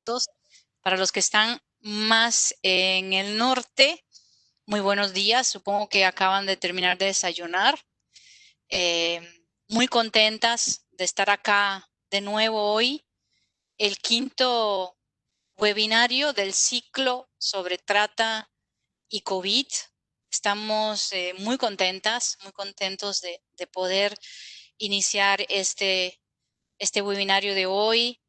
minutos. Para los que están más en el norte, muy buenos días. Supongo que acaban de terminar de desayunar. Eh, Muy contentas de estar acá de nuevo hoy. El quinto webinario del ciclo sobre trata y COVID. Estamos muy contentas, muy contentos de poder iniciar este webinario de hoy.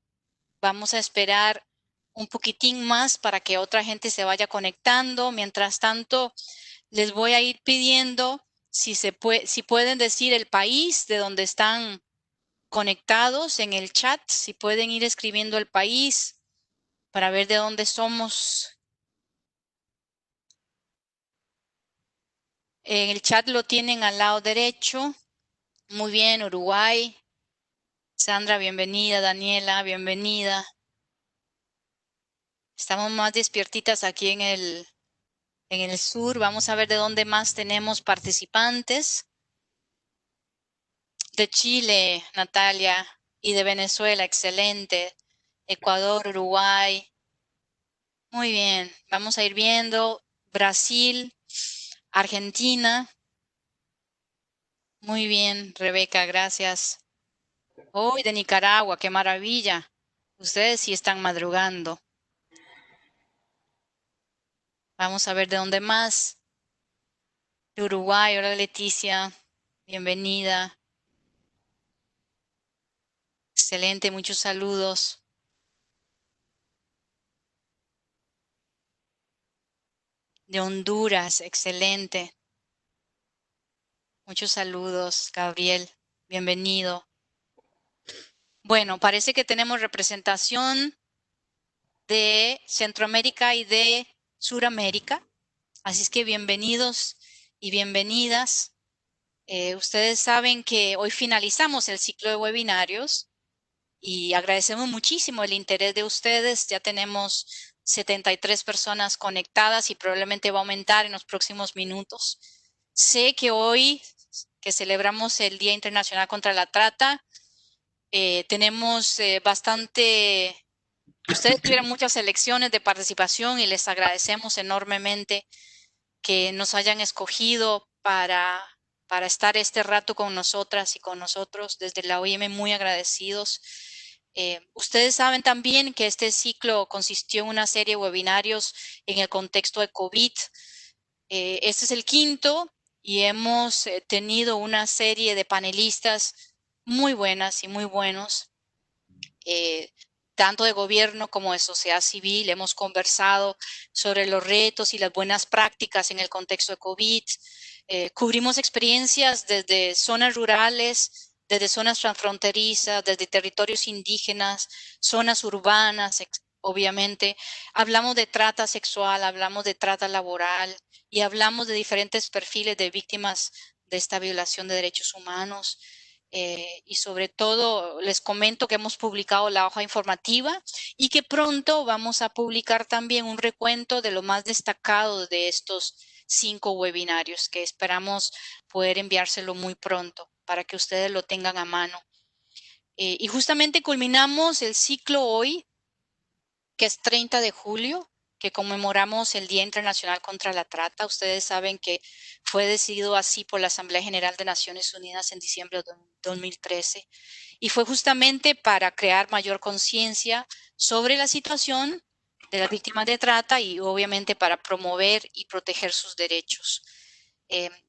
Vamos a esperar un poquitín más para que otra gente se vaya conectando. Mientras tanto, les voy a ir pidiendo si pueden decir el país de donde están conectados en el chat, si pueden ir escribiendo el país para ver de dónde somos. En el chat lo tienen al lado derecho. Muy bien, Uruguay. Sandra, bienvenida. Daniela, bienvenida. Estamos más despiertitas aquí en el sur. Vamos a ver de dónde más tenemos participantes. De Chile, Natalia, y de Venezuela, excelente. Ecuador, Uruguay. Muy bien, vamos a ir viendo. Brasil, Argentina. Muy bien, Rebeca, gracias. Hoy de Nicaragua, qué maravilla. Ustedes sí están madrugando. Vamos a ver de dónde más. De Uruguay, hola Leticia, bienvenida. Excelente, muchos saludos. De Honduras, excelente. Muchos saludos, Gabriel, bienvenido. Bueno, parece que tenemos representación de Centroamérica y de Suramérica, así es que bienvenidos y bienvenidas. Ustedes saben que hoy finalizamos el ciclo de webinarios y agradecemos muchísimo el interés de ustedes. Ya tenemos 73 personas conectadas y probablemente va a aumentar en los próximos minutos. Sé que hoy, que celebramos el Día Internacional contra la Trata, tenemos ustedes tuvieron muchas elecciones de participación y les agradecemos enormemente que nos hayan escogido para estar este rato con nosotras y con nosotros. Desde la OIM muy agradecidos. Ustedes saben también que este ciclo consistió en una serie de webinarios en el contexto de COVID. Este es el quinto y hemos tenido una serie de panelistas muy buenas y muy buenos, eh, tanto de gobierno como de sociedad civil. Hemos conversado sobre los retos y las buenas prácticas en el contexto de COVID. Cubrimos experiencias desde zonas rurales, desde zonas transfronterizas, desde territorios indígenas, zonas urbanas, obviamente. Hablamos de trata sexual, hablamos de trata laboral y hablamos de diferentes perfiles de víctimas de esta violación de derechos humanos. Y sobre todo les comento que hemos publicado la hoja informativa y que pronto vamos a publicar también un recuento de lo más destacado de estos 5 webinarios, que esperamos poder enviárselo muy pronto para que ustedes lo tengan a mano. Y justamente culminamos el ciclo hoy, que es 30 de julio, que conmemoramos el Día Internacional contra la Trata. Ustedes saben que fue decidido así por la Asamblea General de Naciones Unidas en diciembre de 2013 y fue justamente para crear mayor conciencia sobre la situación de las víctimas de trata y obviamente para promover y proteger sus derechos.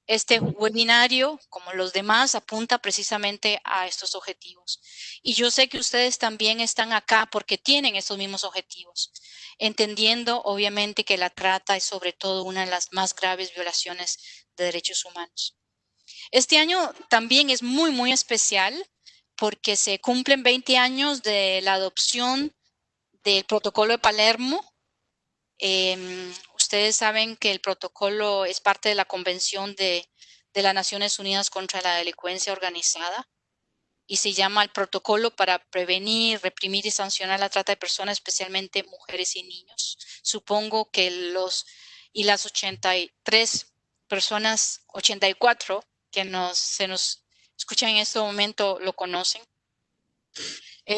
Este webinario, como los demás, apunta precisamente a estos objetivos. Y yo sé que ustedes también están acá porque tienen estos mismos objetivos, entendiendo obviamente que la trata es sobre todo una de las más graves violaciones de derechos humanos. Este año también es muy, muy especial porque se cumplen 20 años de la adopción del Protocolo de Palermo. Ustedes saben que el protocolo es parte de la Convención de las Naciones Unidas contra la Delincuencia Organizada y se llama el Protocolo para prevenir, reprimir y sancionar la trata de personas, especialmente mujeres y niños. Supongo que las 83 personas, 84 que se nos escuchan en este momento lo conocen.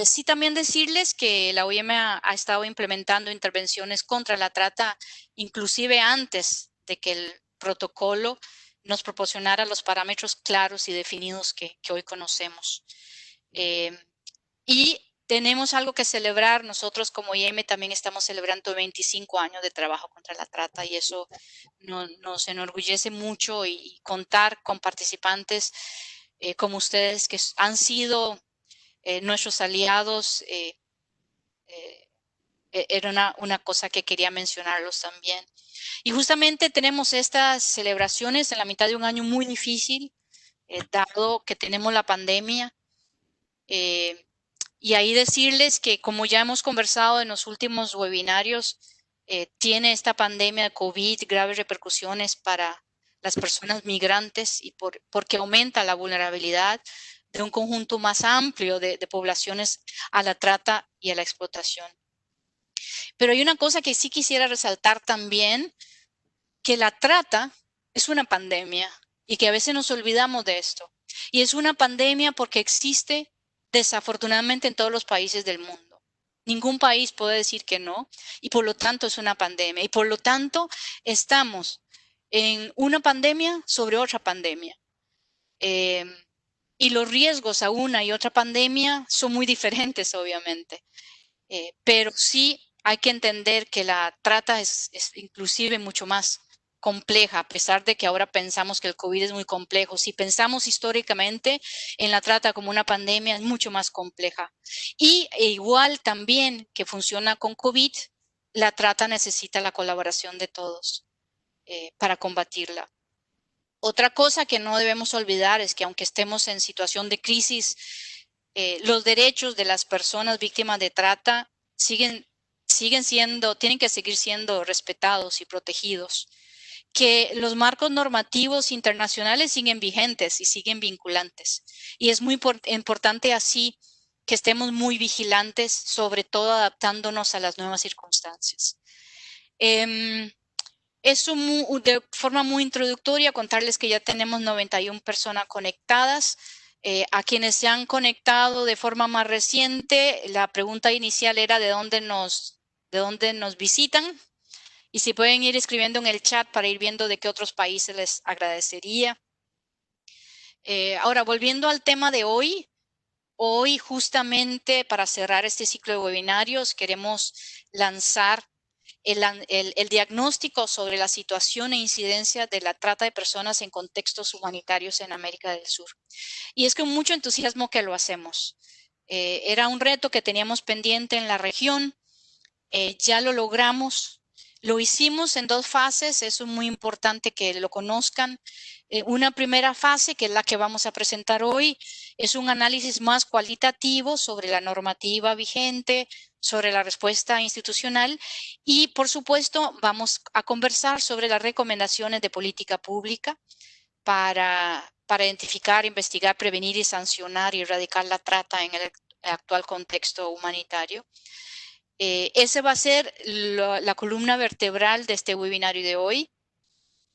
Sí, también decirles que la OIM ha estado implementando intervenciones contra la trata, inclusive antes de que el protocolo nos proporcionara los parámetros claros y definidos que hoy conocemos. Y tenemos algo que celebrar. Nosotros como OIM también estamos celebrando 25 años de trabajo contra la trata y eso nos enorgullece mucho y contar con participantes como ustedes que han sido nuestros aliados, era una cosa que quería mencionarlos también. Y justamente tenemos estas celebraciones en la mitad de un año muy difícil, dado que tenemos la pandemia. Y ahí decirles que, como ya hemos conversado en los últimos webinarios, tiene esta pandemia de COVID graves repercusiones para las personas migrantes y porque aumenta la vulnerabilidad de un conjunto más amplio de poblaciones a la trata y a la explotación. Pero hay una cosa que sí quisiera resaltar también, que la trata es una pandemia y que a veces nos olvidamos de esto. Y es una pandemia porque existe desafortunadamente en todos los países del mundo. Ningún país puede decir que no y por lo tanto es una pandemia y por lo tanto estamos en una pandemia sobre otra pandemia. Y los riesgos a una y otra pandemia son muy diferentes, obviamente. Pero sí hay que entender que la trata es inclusive mucho más compleja, a pesar de que ahora pensamos que el COVID es muy complejo. Si pensamos históricamente en la trata como una pandemia, es mucho más compleja. Y igual también que funciona con COVID, la trata necesita la colaboración de todos para combatirla. Otra cosa que no debemos olvidar es que aunque estemos en situación de crisis, los derechos de las personas víctimas de trata tienen que seguir siendo respetados y protegidos, que los marcos normativos internacionales siguen vigentes y siguen vinculantes. Y es muy importante así que estemos muy vigilantes, sobre todo adaptándonos a las nuevas circunstancias. Eso de forma muy introductoria, contarles que ya tenemos 91 personas conectadas. A quienes se han conectado de forma más reciente, la pregunta inicial era de dónde nos visitan. Y si pueden ir escribiendo en el chat para ir viendo de qué otros países les agradecería. Ahora, volviendo al tema de hoy justamente para cerrar este ciclo de webinarios queremos lanzar el diagnóstico sobre la situación e incidencia de la trata de personas en contextos humanitarios en América del Sur. Y es con mucho entusiasmo que lo hacemos. Era un reto que teníamos pendiente en la región, ya lo logramos. Lo hicimos en 2 fases, eso es muy importante que lo conozcan. Una primera fase, que es la que vamos a presentar hoy, es un análisis más cualitativo sobre la normativa vigente, sobre la respuesta institucional y, por supuesto, vamos a conversar sobre las recomendaciones de política pública para identificar, investigar, prevenir y sancionar y erradicar la trata en el actual contexto humanitario. Ese va a ser la columna vertebral de este webinario de hoy,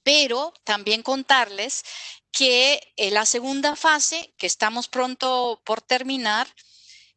pero también contarles que la segunda fase, que estamos pronto por terminar,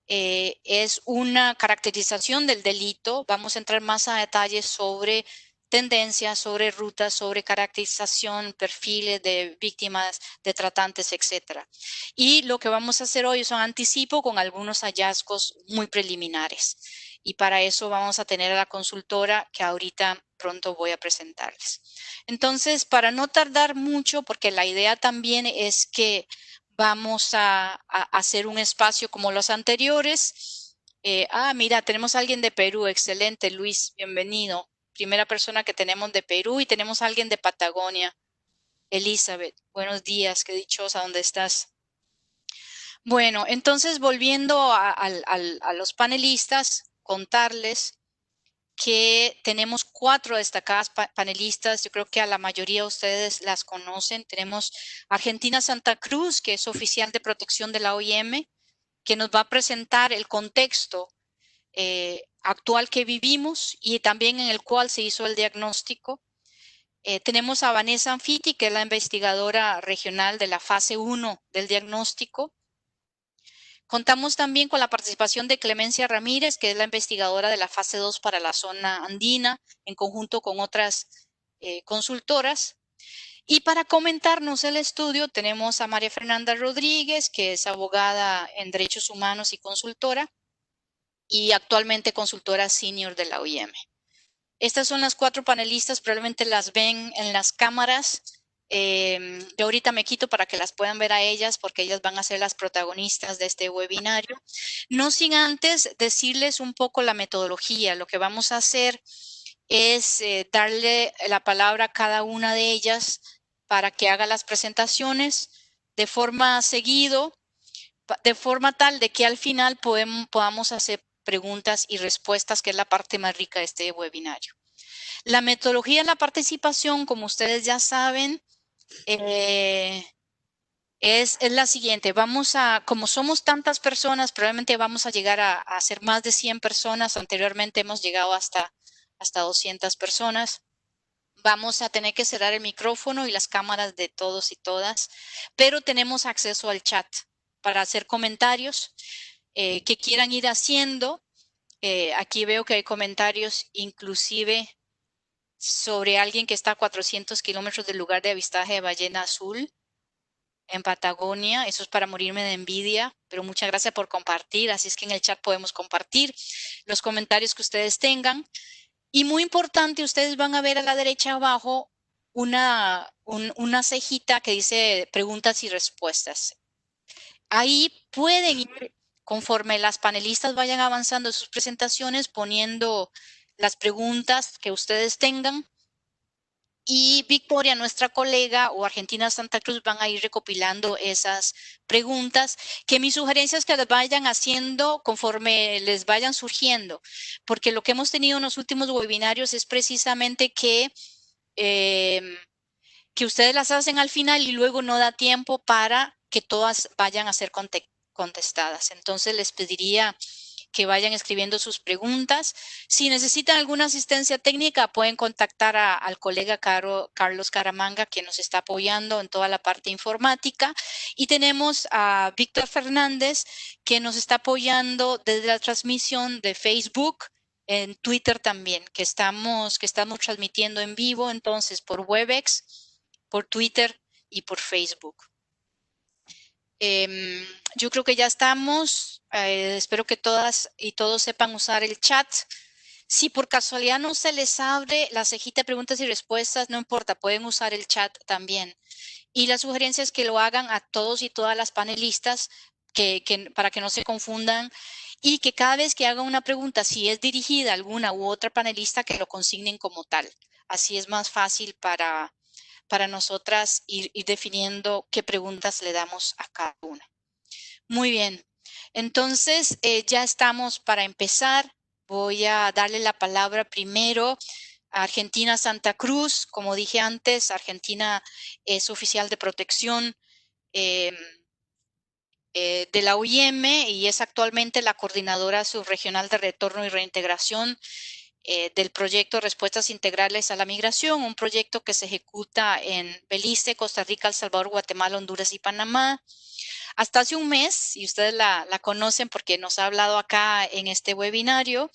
es una caracterización del delito. Vamos a entrar más a detalles sobre tendencias, sobre rutas, sobre caracterización, perfiles de víctimas, de tratantes, etcétera. Y lo que vamos a hacer hoy es un anticipo con algunos hallazgos muy preliminares. Y para eso vamos a tener a la consultora que ahorita pronto voy a presentarles. Entonces, para no tardar mucho, porque la idea también es que vamos a hacer un espacio como los anteriores. Mira, tenemos a alguien de Perú. Excelente, Luis, bienvenido. Primera persona que tenemos de Perú y tenemos a alguien de Patagonia. Elizabeth, buenos días, qué dichosa, ¿dónde estás? Bueno, entonces volviendo a los panelistas, contarles que tenemos 4 destacadas panelistas. Yo creo que a la mayoría de ustedes las conocen. Tenemos a Argentina Santa Cruz, que es oficial de protección de la OIM, que nos va a presentar el contexto actual que vivimos y también en el cual se hizo el diagnóstico. Tenemos a Vanessa Anfiti, que es la investigadora regional de la fase 1 del diagnóstico, Contamos también con la participación de Clemencia Ramírez, que es la investigadora de la fase 2 para la zona andina, en conjunto con otras consultoras. Y para comentarnos el estudio tenemos a María Fernanda Rodríguez, que es abogada en derechos humanos y consultora, y actualmente consultora senior de la OIM. Estas son las 4 panelistas, probablemente las ven en las cámaras. Yo ahorita me quito para que las puedan ver a ellas, porque ellas van a ser las protagonistas de este webinario. No sin antes decirles un poco la metodología. Lo que vamos a hacer es darle la palabra a cada una de ellas para que haga las presentaciones de forma seguido, de forma tal de que al final podamos hacer preguntas y respuestas, que es la parte más rica de este webinario. La metodología de la participación, como ustedes ya saben, es la siguiente. Como somos tantas personas, probablemente vamos a llegar a ser más de 100 personas. Anteriormente hemos llegado hasta 200 personas. Vamos a tener que cerrar el micrófono y las cámaras de todos y todas, pero tenemos acceso al chat para hacer comentarios que quieran ir haciendo. Aquí veo que hay comentarios inclusive sobre alguien que está a 400 kilómetros del lugar de avistaje de ballena azul en Patagonia. Eso es para morirme de envidia, pero muchas gracias por compartir. Así es que en el chat podemos compartir los comentarios que ustedes tengan. Y muy importante, ustedes van a ver a la derecha abajo una cejita que dice preguntas y respuestas. Ahí pueden ir, conforme las panelistas vayan avanzando en sus presentaciones, poniendo las preguntas que ustedes tengan. Y Victoria, nuestra colega, o Argentina Santa Cruz, van a ir recopilando esas preguntas, que mi sugerencia es que las vayan haciendo conforme les vayan surgiendo, porque lo que hemos tenido en los últimos webinarios es precisamente que ustedes las hacen al final y luego no da tiempo para que todas vayan a ser contestadas. Entonces les pediría que vayan escribiendo sus preguntas. Si necesitan alguna asistencia técnica, pueden contactar al colega Carlos Caramanga, que nos está apoyando en toda la parte informática. Y tenemos a Víctor Fernández, que nos está apoyando desde la transmisión de Facebook, en Twitter también, que estamos transmitiendo en vivo, entonces por Webex, por Twitter y por Facebook. Yo creo que ya estamos. Espero que todas y todos sepan usar el chat. Si por casualidad no se les abre la cejita de preguntas y respuestas, no importa, pueden usar el chat también. Y la sugerencia es que lo hagan a todos y todas las panelistas, para que no se confundan, y que cada vez que hagan una pregunta, si es dirigida a alguna u otra panelista, que lo consignen como tal. Así es más fácil para nosotras ir definiendo qué preguntas le damos a cada una. Muy bien. Entonces, ya estamos para empezar. Voy a darle la palabra primero a Argentina Santa Cruz. Como dije antes, Argentina es oficial de protección de la OIM y es actualmente la coordinadora subregional de retorno y reintegración del proyecto Respuestas Integrales a la Migración, un proyecto que se ejecuta en Belice, Costa Rica, El Salvador, Guatemala, Honduras y Panamá. Hasta hace un mes, y ustedes la conocen porque nos ha hablado acá en este webinario,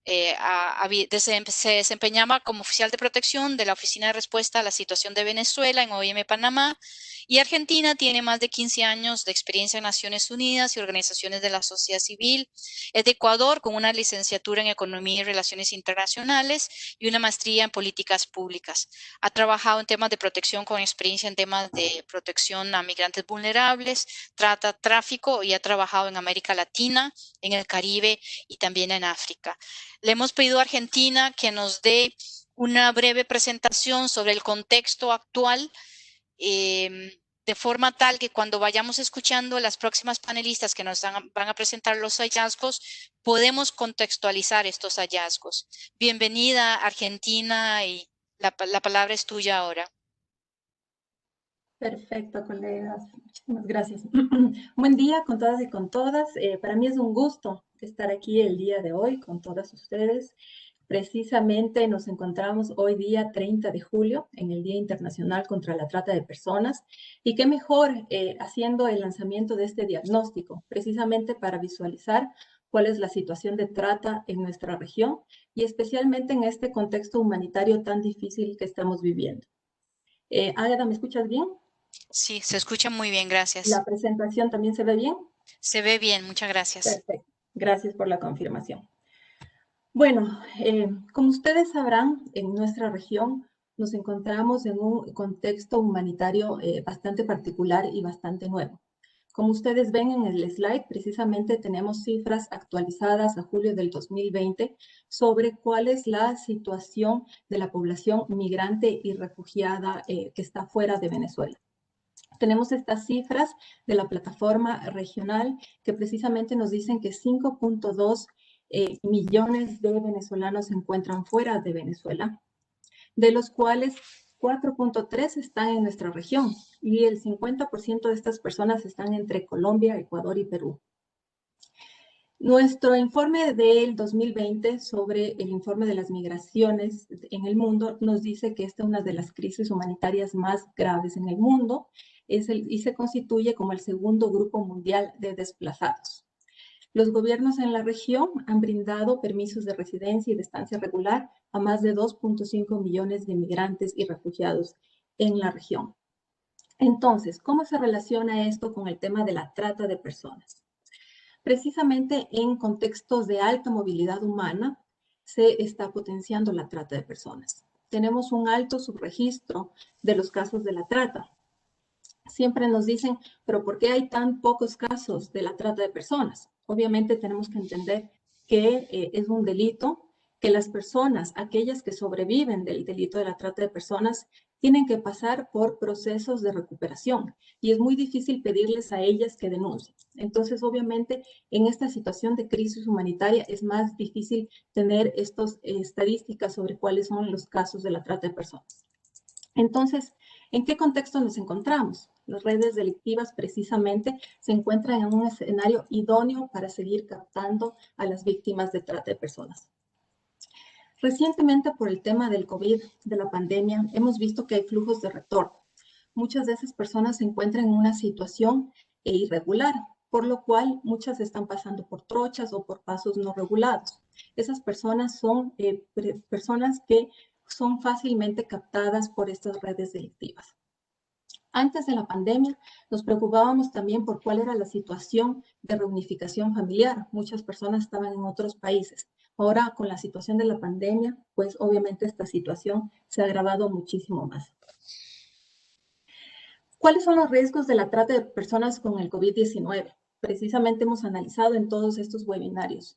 se desempeñaba como oficial de protección de la Oficina de Respuesta a la Situación de Venezuela en OIM Panamá, y Argentina tiene más de 15 años de experiencia en Naciones Unidas y organizaciones de la sociedad civil. Es de Ecuador, con una licenciatura en Economía y Relaciones Internacionales y una maestría en Políticas Públicas. Ha trabajado en temas de protección con experiencia en temas de protección a migrantes vulnerables, trata tráfico, y ha trabajado en América Latina, en el Caribe y también en África. Le hemos pedido a Argentina que nos dé una breve presentación sobre el contexto actual, de forma tal que cuando vayamos escuchando las próximas panelistas que nos van a presentar los hallazgos, podemos contextualizar estos hallazgos. Bienvenida, Argentina, y la palabra es tuya ahora. Perfecto, colegas. Muchísimas gracias. Buen día con todas y con todas. Para mí es un gusto estar aquí el día de hoy con todas ustedes Precisamente nos encontramos hoy día 30 de julio, en el Día Internacional contra la Trata de Personas, y qué mejor haciendo el lanzamiento de este diagnóstico, precisamente para visualizar cuál es la situación de trata en nuestra región y especialmente en este contexto humanitario tan difícil que estamos viviendo. Águeda, ¿me escuchas bien? Sí, se escucha muy bien, gracias. ¿La presentación también se ve bien? Se ve bien, muchas gracias. Perfecto. Gracias por la confirmación. Bueno, como ustedes sabrán, en nuestra región nos encontramos en un contexto humanitario bastante particular y bastante nuevo. Como ustedes ven en el slide, precisamente tenemos cifras actualizadas a julio del 2020 sobre cuál es la situación de la población migrante y refugiada que está fuera de Venezuela. Tenemos estas cifras de la plataforma regional que precisamente nos dicen que 5.2 millones de venezolanos se encuentran fuera de Venezuela, de los cuales 4.3 están en nuestra región y el 50% de estas personas están entre Colombia, Ecuador y Perú. Nuestro informe del 2020 sobre el informe de las migraciones en el mundo nos dice que esta es una de las crisis humanitarias más graves en el mundo y se constituye como el segundo grupo mundial de desplazados. Los gobiernos en la región han brindado permisos de residencia y de estancia regular a más de 2.5 millones de migrantes y refugiados en la región. Entonces, ¿cómo se relaciona esto con el tema de la trata de personas? Precisamente en contextos de alta movilidad humana se está potenciando la trata de personas. Tenemos un alto subregistro de los casos de la trata. Siempre nos dicen, pero ¿por qué hay tan pocos casos de la trata de personas? Obviamente tenemos que entender que es un delito, que las personas, aquellas que sobreviven del delito de la trata de personas, tienen que pasar por procesos de recuperación y es muy difícil pedirles a ellas que denuncien. Entonces, obviamente, en esta situación de crisis humanitaria es más difícil tener estas estadísticas sobre cuáles son los casos de la trata de personas. Entonces, ¿en qué contexto nos encontramos? Las redes delictivas precisamente se encuentran en un escenario idóneo para seguir captando a las víctimas de trata de personas. Recientemente, por el tema del COVID, de la pandemia, hemos visto que hay flujos de retorno. Muchas de esas personas se encuentran en una situación irregular, por lo cual muchas están pasando por trochas o por pasos no regulados. Esas personas son personas que son fácilmente captadas por estas redes delictivas. Antes de la pandemia, nos preocupábamos también por cuál era la situación de reunificación familiar. Muchas personas estaban en otros países. Ahora, con la situación de la pandemia, pues obviamente esta situación se ha agravado muchísimo más. ¿Cuáles son los riesgos de la trata de personas con el COVID-19? Precisamente hemos analizado en todos estos webinarios.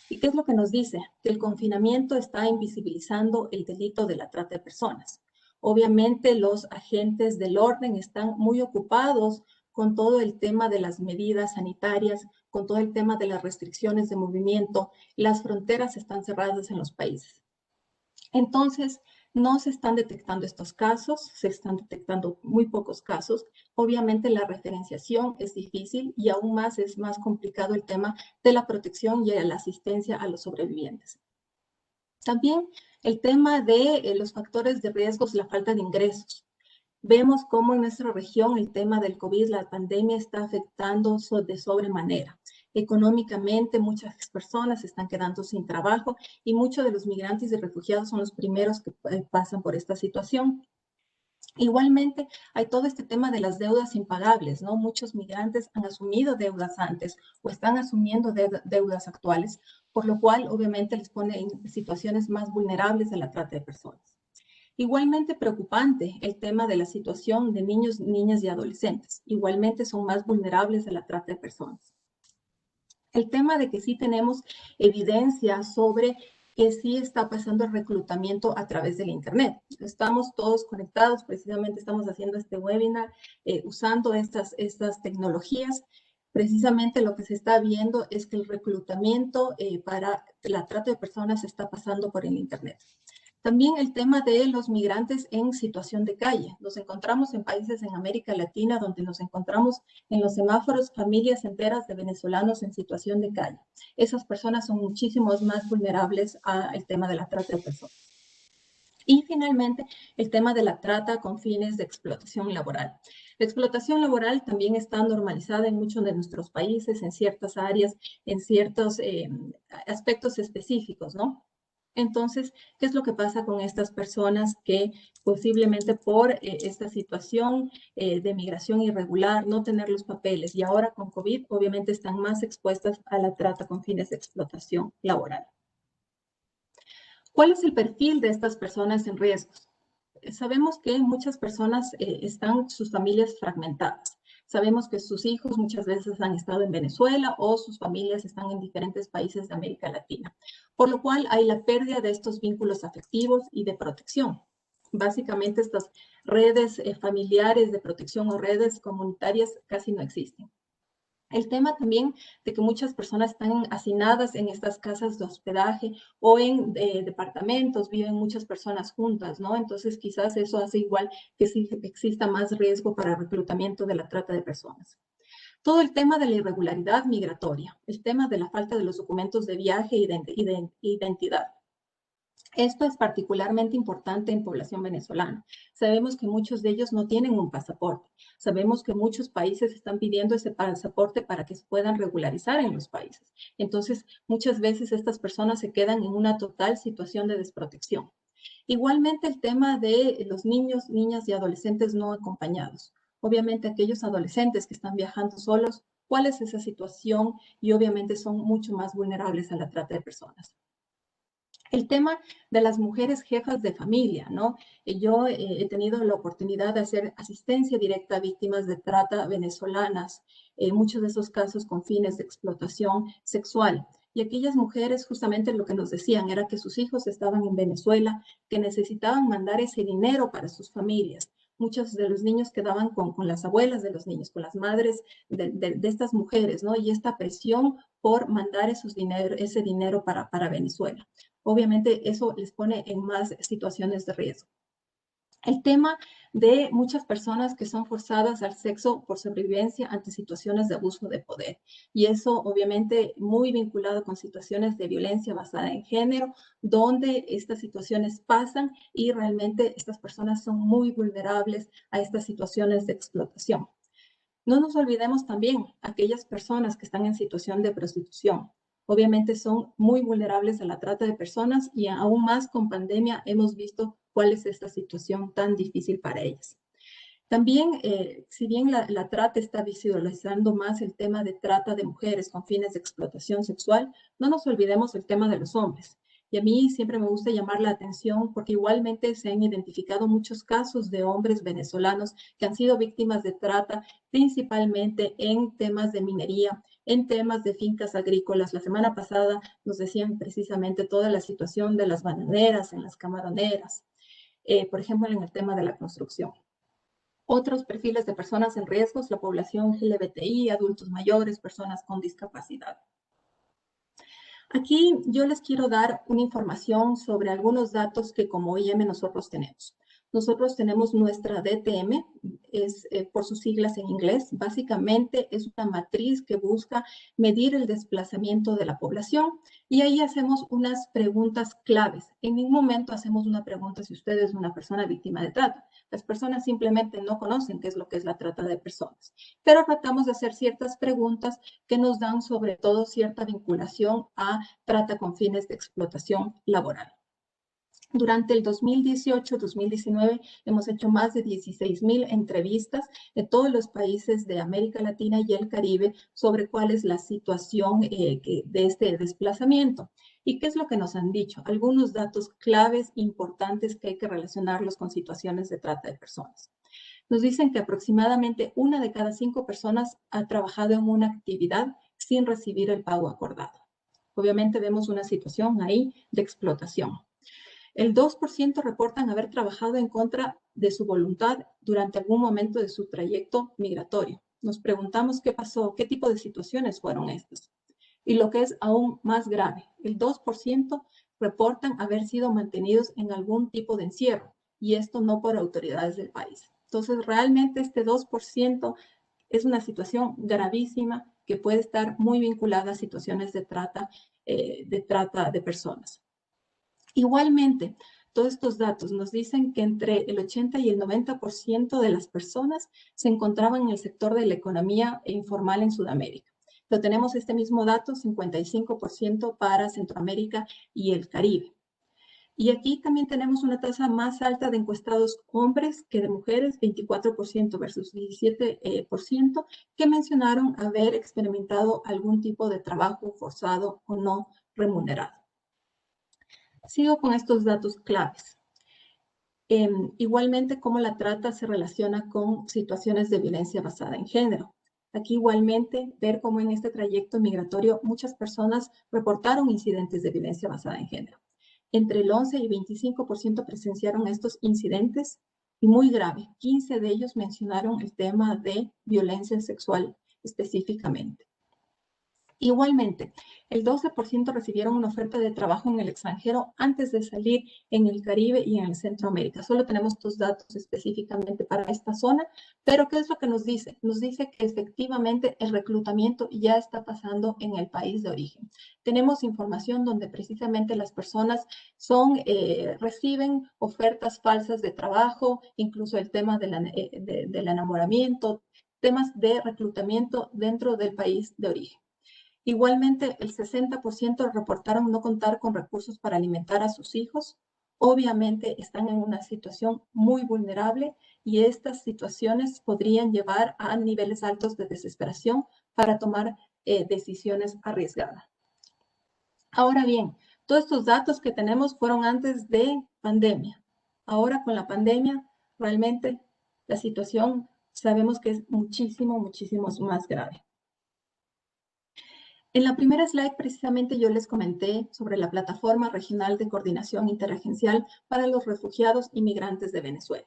¿Y qué es lo que nos dice? Que el confinamiento está invisibilizando el delito de la trata de personas. Obviamente los agentes del orden están muy ocupados con todo el tema de las medidas sanitarias, con todo el tema de las restricciones de movimiento. Las fronteras están cerradas en los países. Entonces, no se están detectando estos casos, se están detectando muy pocos casos. Obviamente la referenciación es difícil y aún más es más complicado el tema de la protección y la asistencia a los sobrevivientes. También el tema de los factores de riesgos, la falta de ingresos. Vemos cómo en nuestra región el tema del COVID, la pandemia está afectando de sobremanera. Económicamente, muchas personas están quedando sin trabajo y muchos de los migrantes y refugiados son los primeros que pasan por esta situación. Igualmente, hay todo este tema de las deudas impagables, ¿no? Muchos migrantes han asumido deudas antes o están asumiendo deudas actuales, por lo cual obviamente les pone en situaciones más vulnerables a la trata de personas. Igualmente preocupante el tema de la situación de niños, niñas y adolescentes. Igualmente son más vulnerables a la trata de personas. El tema de que sí tenemos evidencia sobre que sí está pasando el reclutamiento a través del Internet. Estamos todos conectados, precisamente estamos haciendo este webinar usando estas tecnologías. Precisamente lo que se está viendo es que el reclutamiento para la trata de personas está pasando por el Internet. También el tema de los migrantes en situación de calle. Nos encontramos en países en América Latina donde nos encontramos en los semáforos familias enteras de venezolanos en situación de calle. Esas personas son muchísimos más vulnerables al tema de la trata de personas. Y finalmente, el tema de la trata con fines de explotación laboral. La explotación laboral también está normalizada en muchos de nuestros países, en ciertas áreas, en ciertos aspectos específicos, ¿no? Entonces, ¿qué es lo que pasa con estas personas que posiblemente por esta situación de migración irregular, no tener los papeles y ahora con COVID, obviamente están más expuestas a la trata con fines de explotación laboral? ¿Cuál es el perfil de estas personas en riesgos? Sabemos que muchas personas están sus familias fragmentadas. Sabemos que sus hijos muchas veces han estado en Venezuela o sus familias están en diferentes países de América Latina, por lo cual hay la pérdida de estos vínculos afectivos y de protección. Básicamente estas redes familiares de protección o redes comunitarias casi no existen. El tema también de que muchas personas están hacinadas en estas casas de hospedaje o en departamentos, viven muchas personas juntas, ¿no? Entonces quizás eso hace igual que sí exista más riesgo para el reclutamiento de la trata de personas. Todo el tema de la irregularidad migratoria, el tema de la falta de los documentos de viaje y de identidad. Esto es particularmente importante en población venezolana. Sabemos que muchos de ellos no tienen un pasaporte. Sabemos que muchos países están pidiendo ese pasaporte para que se puedan regularizar en los países. Entonces, muchas veces estas personas se quedan en una total situación de desprotección. Igualmente, el tema de los niños, niñas y adolescentes no acompañados. Obviamente, aquellos adolescentes que están viajando solos, ¿cuál es esa situación? Y obviamente son mucho más vulnerables a la trata de personas. El tema de las mujeres jefas de familia, ¿no? Yo he tenido la oportunidad de hacer asistencia directa a víctimas de trata venezolanas, muchos de esos casos con fines de explotación sexual. Y aquellas mujeres justamente lo que nos decían era que sus hijos estaban en Venezuela, que necesitaban mandar ese dinero para sus familias. Muchos de los niños quedaban con las abuelas de los niños, con las madres de estas mujeres, ¿no? Y esta presión por mandar ese dinero para Venezuela. Obviamente eso les pone en más situaciones de riesgo. El tema de muchas personas que son forzadas al sexo por sobrevivencia ante situaciones de abuso de poder. Y eso obviamente muy vinculado con situaciones de violencia basada en género, donde estas situaciones pasan y realmente estas personas son muy vulnerables a estas situaciones de explotación. No nos olvidemos también aquellas personas que están en situación de prostitución. Obviamente son muy vulnerables a la trata de personas y aún más con pandemia hemos visto cuál es esta situación tan difícil para ellas. También, si bien la trata está visualizando más el tema de trata de mujeres con fines de explotación sexual, no nos olvidemos el tema de los hombres. Y a mí siempre me gusta llamar la atención porque igualmente se han identificado muchos casos de hombres venezolanos que han sido víctimas de trata, principalmente en temas de minería, en temas de fincas agrícolas. La semana pasada nos decían precisamente toda la situación de las bananeras, en las camaroneras, por ejemplo, en el tema de la construcción. Otros perfiles de personas en riesgos, la población LGBTI, adultos mayores, personas con discapacidad. Aquí yo les quiero dar una información sobre algunos datos que como OIM nosotros tenemos. Nosotros tenemos nuestra DTM, es por sus siglas en inglés. Básicamente es una matriz que busca medir el desplazamiento de la población y ahí hacemos unas preguntas claves. En ningún momento hacemos una pregunta si usted es una persona víctima de trata. Las personas simplemente no conocen qué es lo que es la trata de personas, pero tratamos de hacer ciertas preguntas que nos dan sobre todo cierta vinculación a trata con fines de explotación laboral. Durante el 2018-2019 hemos hecho más de 16,000 entrevistas en todos los países de América Latina y el Caribe sobre cuál es la situación de este desplazamiento. ¿Y qué es lo que nos han dicho? Algunos datos claves importantes que hay que relacionarlos con situaciones de trata de personas. Nos dicen que aproximadamente 1 de cada 5 personas ha trabajado en una actividad sin recibir el pago acordado. Obviamente vemos una situación ahí de explotación. El 2% reportan haber trabajado en contra de su voluntad durante algún momento de su trayecto migratorio. Nos preguntamos qué pasó, qué tipo de situaciones fueron estas. Y lo que es aún más grave, el 2% reportan haber sido mantenidos en algún tipo de encierro, y esto no por autoridades del país. Entonces, realmente este 2% es una situación gravísima que puede estar muy vinculada a situaciones de trata de personas. Igualmente, todos estos datos nos dicen que entre el 80 y el 90% de las personas se encontraban en el sector de la economía informal en Sudamérica. Pero tenemos este mismo dato, 55% para Centroamérica y el Caribe. Y aquí también tenemos una tasa más alta de encuestados hombres que de mujeres, 24% versus 17%, que mencionaron haber experimentado algún tipo de trabajo forzado o no remunerado. Sigo con estos datos claves. Igualmente, cómo la trata se relaciona con situaciones de violencia basada en género. Aquí igualmente ver cómo en este trayecto migratorio muchas personas reportaron incidentes de violencia basada en género. Entre el 11 y 25% presenciaron estos incidentes y muy grave. 15 de ellos mencionaron el tema de violencia sexual específicamente. Igualmente, el 12% recibieron una oferta de trabajo en el extranjero antes de salir en el Caribe y en el Centroamérica. Solo tenemos estos datos específicamente para esta zona, pero ¿qué es lo que nos dice? Nos dice que efectivamente el reclutamiento ya está pasando en el país de origen. Tenemos información donde precisamente las personas reciben ofertas falsas de trabajo, incluso el tema del enamoramiento, temas de reclutamiento dentro del país de origen. Igualmente, el 60% reportaron no contar con recursos para alimentar a sus hijos. Obviamente están en una situación muy vulnerable y estas situaciones podrían llevar a niveles altos de desesperación para tomar decisiones arriesgadas. Ahora bien, todos estos datos que tenemos fueron antes de pandemia. Ahora con la pandemia, realmente la situación sabemos que es muchísimo más grave. En la primera slide, precisamente, yo les comenté sobre la Plataforma Regional de Coordinación Interagencial para los Refugiados y Migrantes de Venezuela.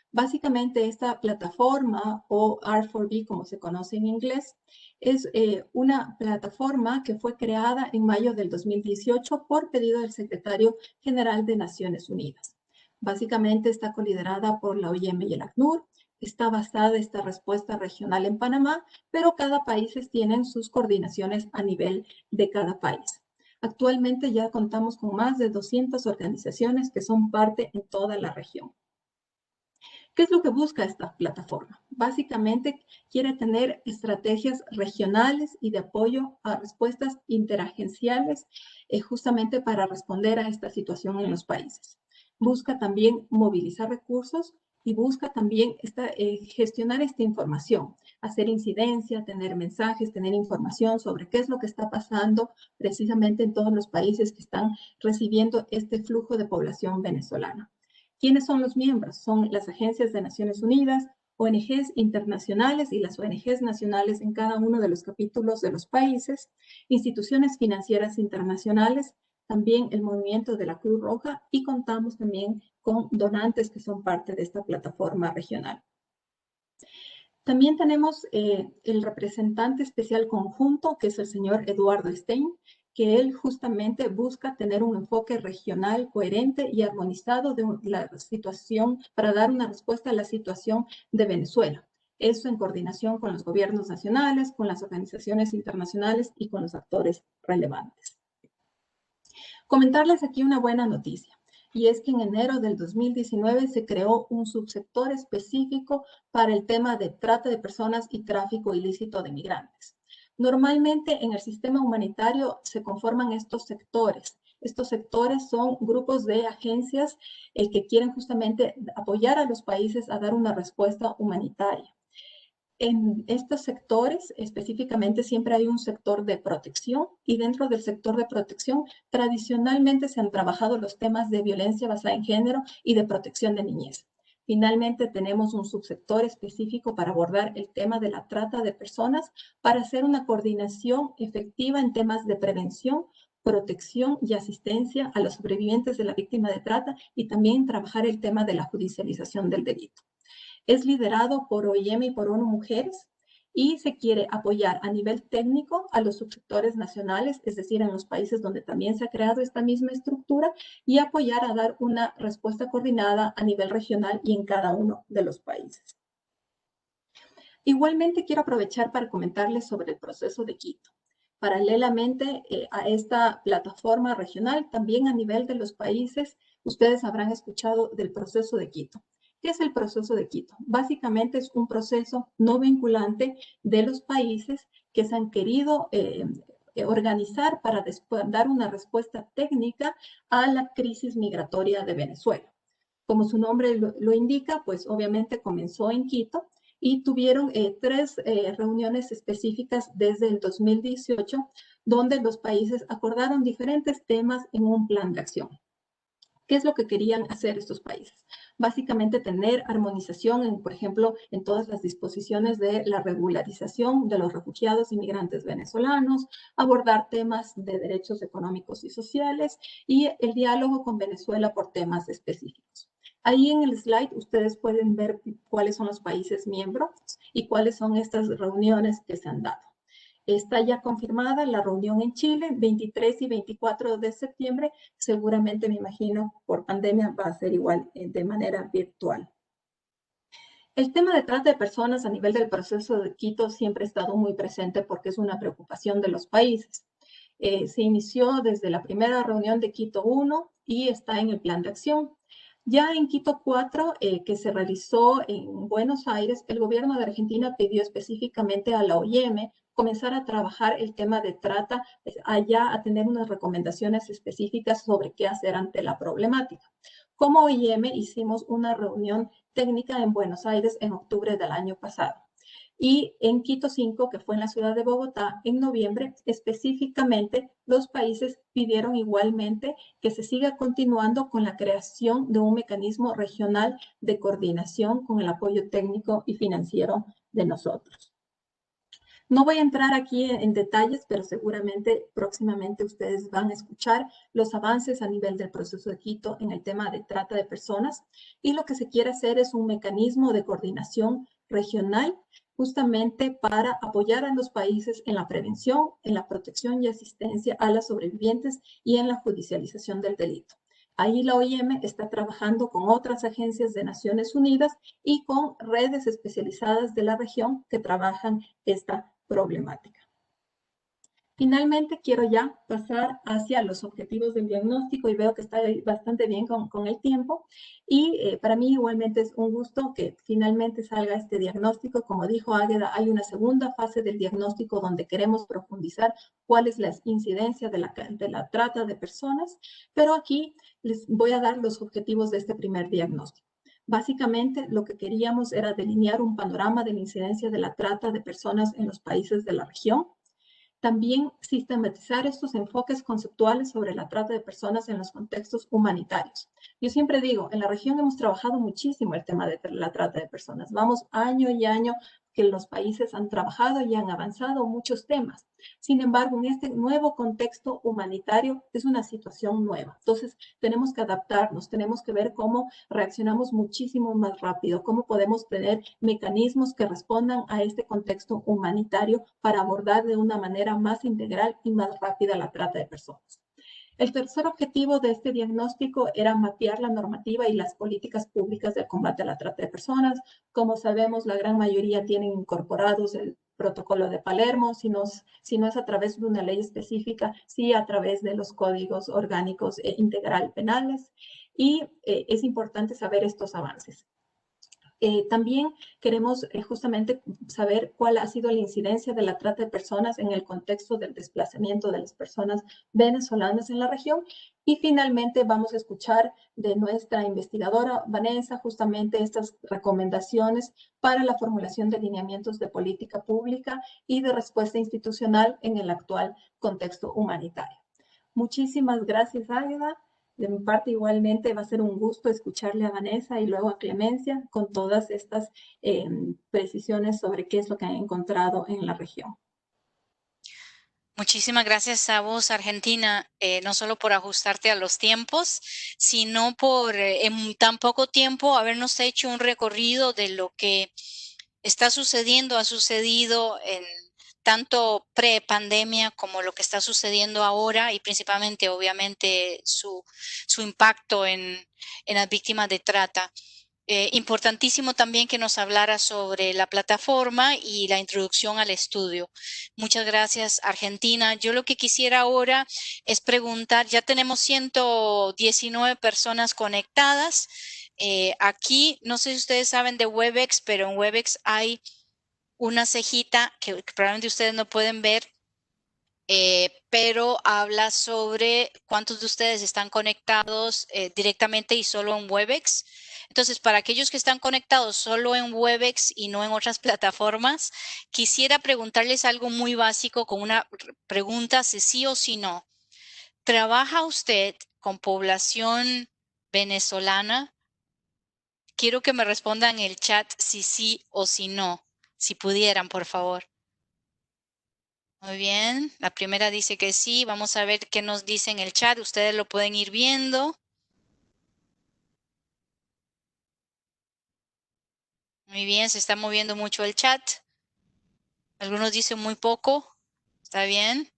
Básicamente, esta plataforma, o R4B, como se conoce en inglés, es una plataforma que fue creada en mayo del 2018 por pedido del Secretario General de Naciones Unidas. Básicamente, está coliderada por la OIM y el ACNUR. Está basada esta respuesta regional en Panamá, pero cada país tiene sus coordinaciones a nivel de cada país. Actualmente ya contamos con más de 200 organizaciones que son parte en toda la región. ¿Qué es lo que busca esta plataforma? Básicamente quiere tener estrategias regionales y de apoyo a respuestas interagenciales justamente para responder a esta situación en los países. Busca también movilizar recursos y busca también gestionar esta información, hacer incidencia, tener mensajes, tener información sobre qué es lo que está pasando precisamente en todos los países que están recibiendo este flujo de población venezolana. ¿Quiénes son los miembros? Son las agencias de Naciones Unidas, ONGs internacionales y las ONGs nacionales en cada uno de los capítulos de los países, instituciones financieras internacionales, también el movimiento de la Cruz Roja y contamos también con donantes que son parte de esta plataforma regional. También tenemos el representante especial conjunto, que es el señor Eduardo Stein, que él justamente busca tener un enfoque regional coherente y armonizado de la situación para dar una respuesta a la situación de Venezuela. Eso en coordinación con los gobiernos nacionales, con las organizaciones internacionales y con los actores relevantes. Comentarles aquí una buena noticia, y es que en enero del 2019 se creó un subsector específico para el tema de trata de personas y tráfico ilícito de migrantes. Normalmente en el sistema humanitario se conforman estos sectores. Estos sectores son grupos de agencias que quieren justamente apoyar a los países a dar una respuesta humanitaria. En estos sectores, específicamente, siempre hay un sector de protección y dentro del sector de protección tradicionalmente se han trabajado los temas de violencia basada en género y de protección de niñez. Finalmente, tenemos un subsector específico para abordar el tema de la trata de personas, para hacer una coordinación efectiva en temas de prevención, protección y asistencia a los sobrevivientes de la víctima de trata y también trabajar el tema de la judicialización del delito. Es liderado por OIM y por ONU Mujeres y se quiere apoyar a nivel técnico a los subsectores nacionales, es decir, en los países donde también se ha creado esta misma estructura, y apoyar a dar una respuesta coordinada a nivel regional y en cada uno de los países. Igualmente quiero aprovechar para comentarles sobre el proceso de Quito. Paralelamente a esta plataforma regional, también a nivel de los países, ustedes habrán escuchado del proceso de Quito. ¿Qué es el proceso de Quito? Básicamente es un proceso no vinculante de los países que se han querido organizar para dar una respuesta técnica a la crisis migratoria de Venezuela. Como su nombre lo indica, pues obviamente comenzó en Quito y tuvieron tres reuniones específicas desde el 2018, donde los países acordaron diferentes temas en un plan de acción. ¿Qué es lo que querían hacer estos países? Básicamente tener armonización, por ejemplo, en todas las disposiciones de la regularización de los refugiados y migrantes venezolanos, abordar temas de derechos económicos y sociales y el diálogo con Venezuela por temas específicos. Ahí en el slide ustedes pueden ver cuáles son los países miembros y cuáles son estas reuniones que se han dado. Está ya confirmada la reunión en Chile, 23 y 24 de septiembre. Seguramente, me imagino, por pandemia va a ser igual de manera virtual. El tema de trata de personas a nivel del proceso de Quito siempre ha estado muy presente porque es una preocupación de los países. Se inició desde la primera reunión de Quito 1 y está en el plan de acción. Ya en Quito 4, que se realizó en Buenos Aires, el gobierno de Argentina pidió específicamente a la OIM comenzar a trabajar el tema de trata, allá a tener unas recomendaciones específicas sobre qué hacer ante la problemática. Como OIM hicimos una reunión técnica en Buenos Aires en octubre del año pasado. Y en Quito 5, que fue en la ciudad de Bogotá, en noviembre, específicamente, los países pidieron igualmente que se siga continuando con la creación de un mecanismo regional de coordinación con el apoyo técnico y financiero de nosotros. No voy a entrar aquí en detalles, pero seguramente próximamente ustedes van a escuchar los avances a nivel del proceso de Quito en el tema de trata de personas. Y lo que se quiere hacer es un mecanismo de coordinación regional justamente para apoyar a los países en la prevención, en la protección y asistencia a las sobrevivientes y en la judicialización del delito. Ahí la OIM está trabajando con otras agencias de Naciones Unidas y con redes especializadas de la región que trabajan esta problemática. Finalmente, quiero ya pasar hacia los objetivos del diagnóstico y veo que está bastante bien con el tiempo. Y para mí igualmente es un gusto que finalmente salga este diagnóstico. Como dijo Águeda, hay una segunda fase del diagnóstico donde queremos profundizar cuál es la incidencia de la trata de personas, pero aquí les voy a dar los objetivos de este primer diagnóstico. Básicamente, lo que queríamos era delinear un panorama de la incidencia de la trata de personas en los países de la región. También sistematizar estos enfoques conceptuales sobre la trata de personas en los contextos humanitarios. Yo siempre digo, en la región hemos trabajado muchísimo el tema de la trata de personas. Vamos año y año que los países han trabajado y han avanzado muchos temas. Sin embargo, en este nuevo contexto humanitario es una situación nueva. Entonces, tenemos que adaptarnos, tenemos que ver cómo reaccionamos muchísimo más rápido, cómo podemos tener mecanismos que respondan a este contexto humanitario para abordar de una manera más integral y más rápida la trata de personas. El tercer objetivo de este diagnóstico era mapear la normativa y las políticas públicas de combate a la trata de personas. Como sabemos, la gran mayoría tienen incorporados el protocolo de Palermo, si no es a través de una ley específica, sí a través de los códigos orgánicos e integral penales. Y es importante saber estos avances. También queremos justamente saber cuál ha sido la incidencia de la trata de personas en el contexto del desplazamiento de las personas venezolanas en la región. Y finalmente vamos a escuchar de nuestra investigadora Vanessa justamente estas recomendaciones para la formulación de lineamientos de política pública y de respuesta institucional en el actual contexto humanitario. Muchísimas gracias, Águeda. De mi parte, igualmente va a ser un gusto escucharle a Vanessa y luego a Clemencia con todas estas precisiones sobre qué es lo que han encontrado en la región. Muchísimas gracias a vos, Argentina, no solo por ajustarte a los tiempos, sino por en tan poco tiempo habernos hecho un recorrido de lo que está sucediendo, ha sucedido en tanto pre-pandemia como lo que está sucediendo ahora y principalmente, obviamente, su impacto en las víctimas de trata. Importantísimo también que nos hablara sobre la plataforma y la introducción al estudio. Muchas gracias, Argentina. Yo lo que quisiera ahora es preguntar, ya tenemos 119 personas conectadas. Aquí, no sé si ustedes saben de Webex, pero en Webex hay una cejita que probablemente ustedes no pueden ver, pero habla sobre cuántos de ustedes están conectados directamente y solo en Webex. Entonces, para aquellos que están conectados solo en Webex y no en otras plataformas, quisiera preguntarles algo muy básico con una pregunta, si sí o si no. ¿Trabaja usted con población venezolana? Quiero que me respondan en el chat si sí o si no, si pudieran, por favor. Muy bien, la primera dice que sí. Vamos a ver qué nos dice en el chat. Ustedes lo pueden ir viendo. Muy bien, se está moviendo mucho el chat. Algunos dicen muy poco. ¿Está bien?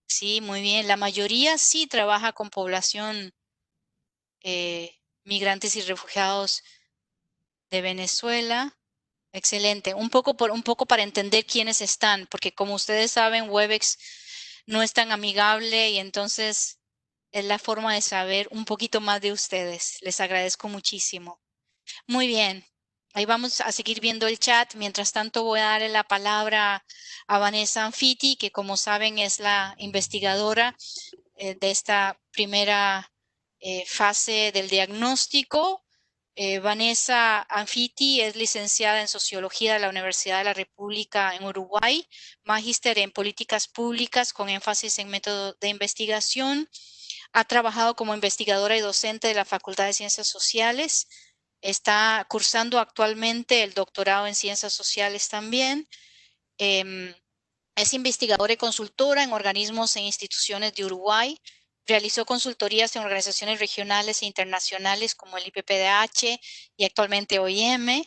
Sí, muy bien. La mayoría sí trabaja con población migrantes y refugiados de Venezuela. Excelente. Un poco para entender quiénes están, porque como ustedes saben, Webex no es tan amigable y entonces es la forma de saber un poquito más de ustedes. Les agradezco muchísimo. Muy bien. Ahí vamos a seguir viendo el chat. Mientras tanto, voy a darle la palabra a Vanessa Anfiti, que como saben es la investigadora de esta primera fase del diagnóstico. Vanessa Anfiti es licenciada en Sociología de la Universidad de la República en Uruguay, magíster en Políticas Públicas con énfasis en método de investigación. Ha trabajado como investigadora y docente de la Facultad de Ciencias Sociales. Está cursando actualmente el doctorado en Ciencias Sociales también. Es investigadora y consultora en organismos e instituciones de Uruguay. Realizó consultorías en organizaciones regionales e internacionales como el IPPDH y actualmente OIM.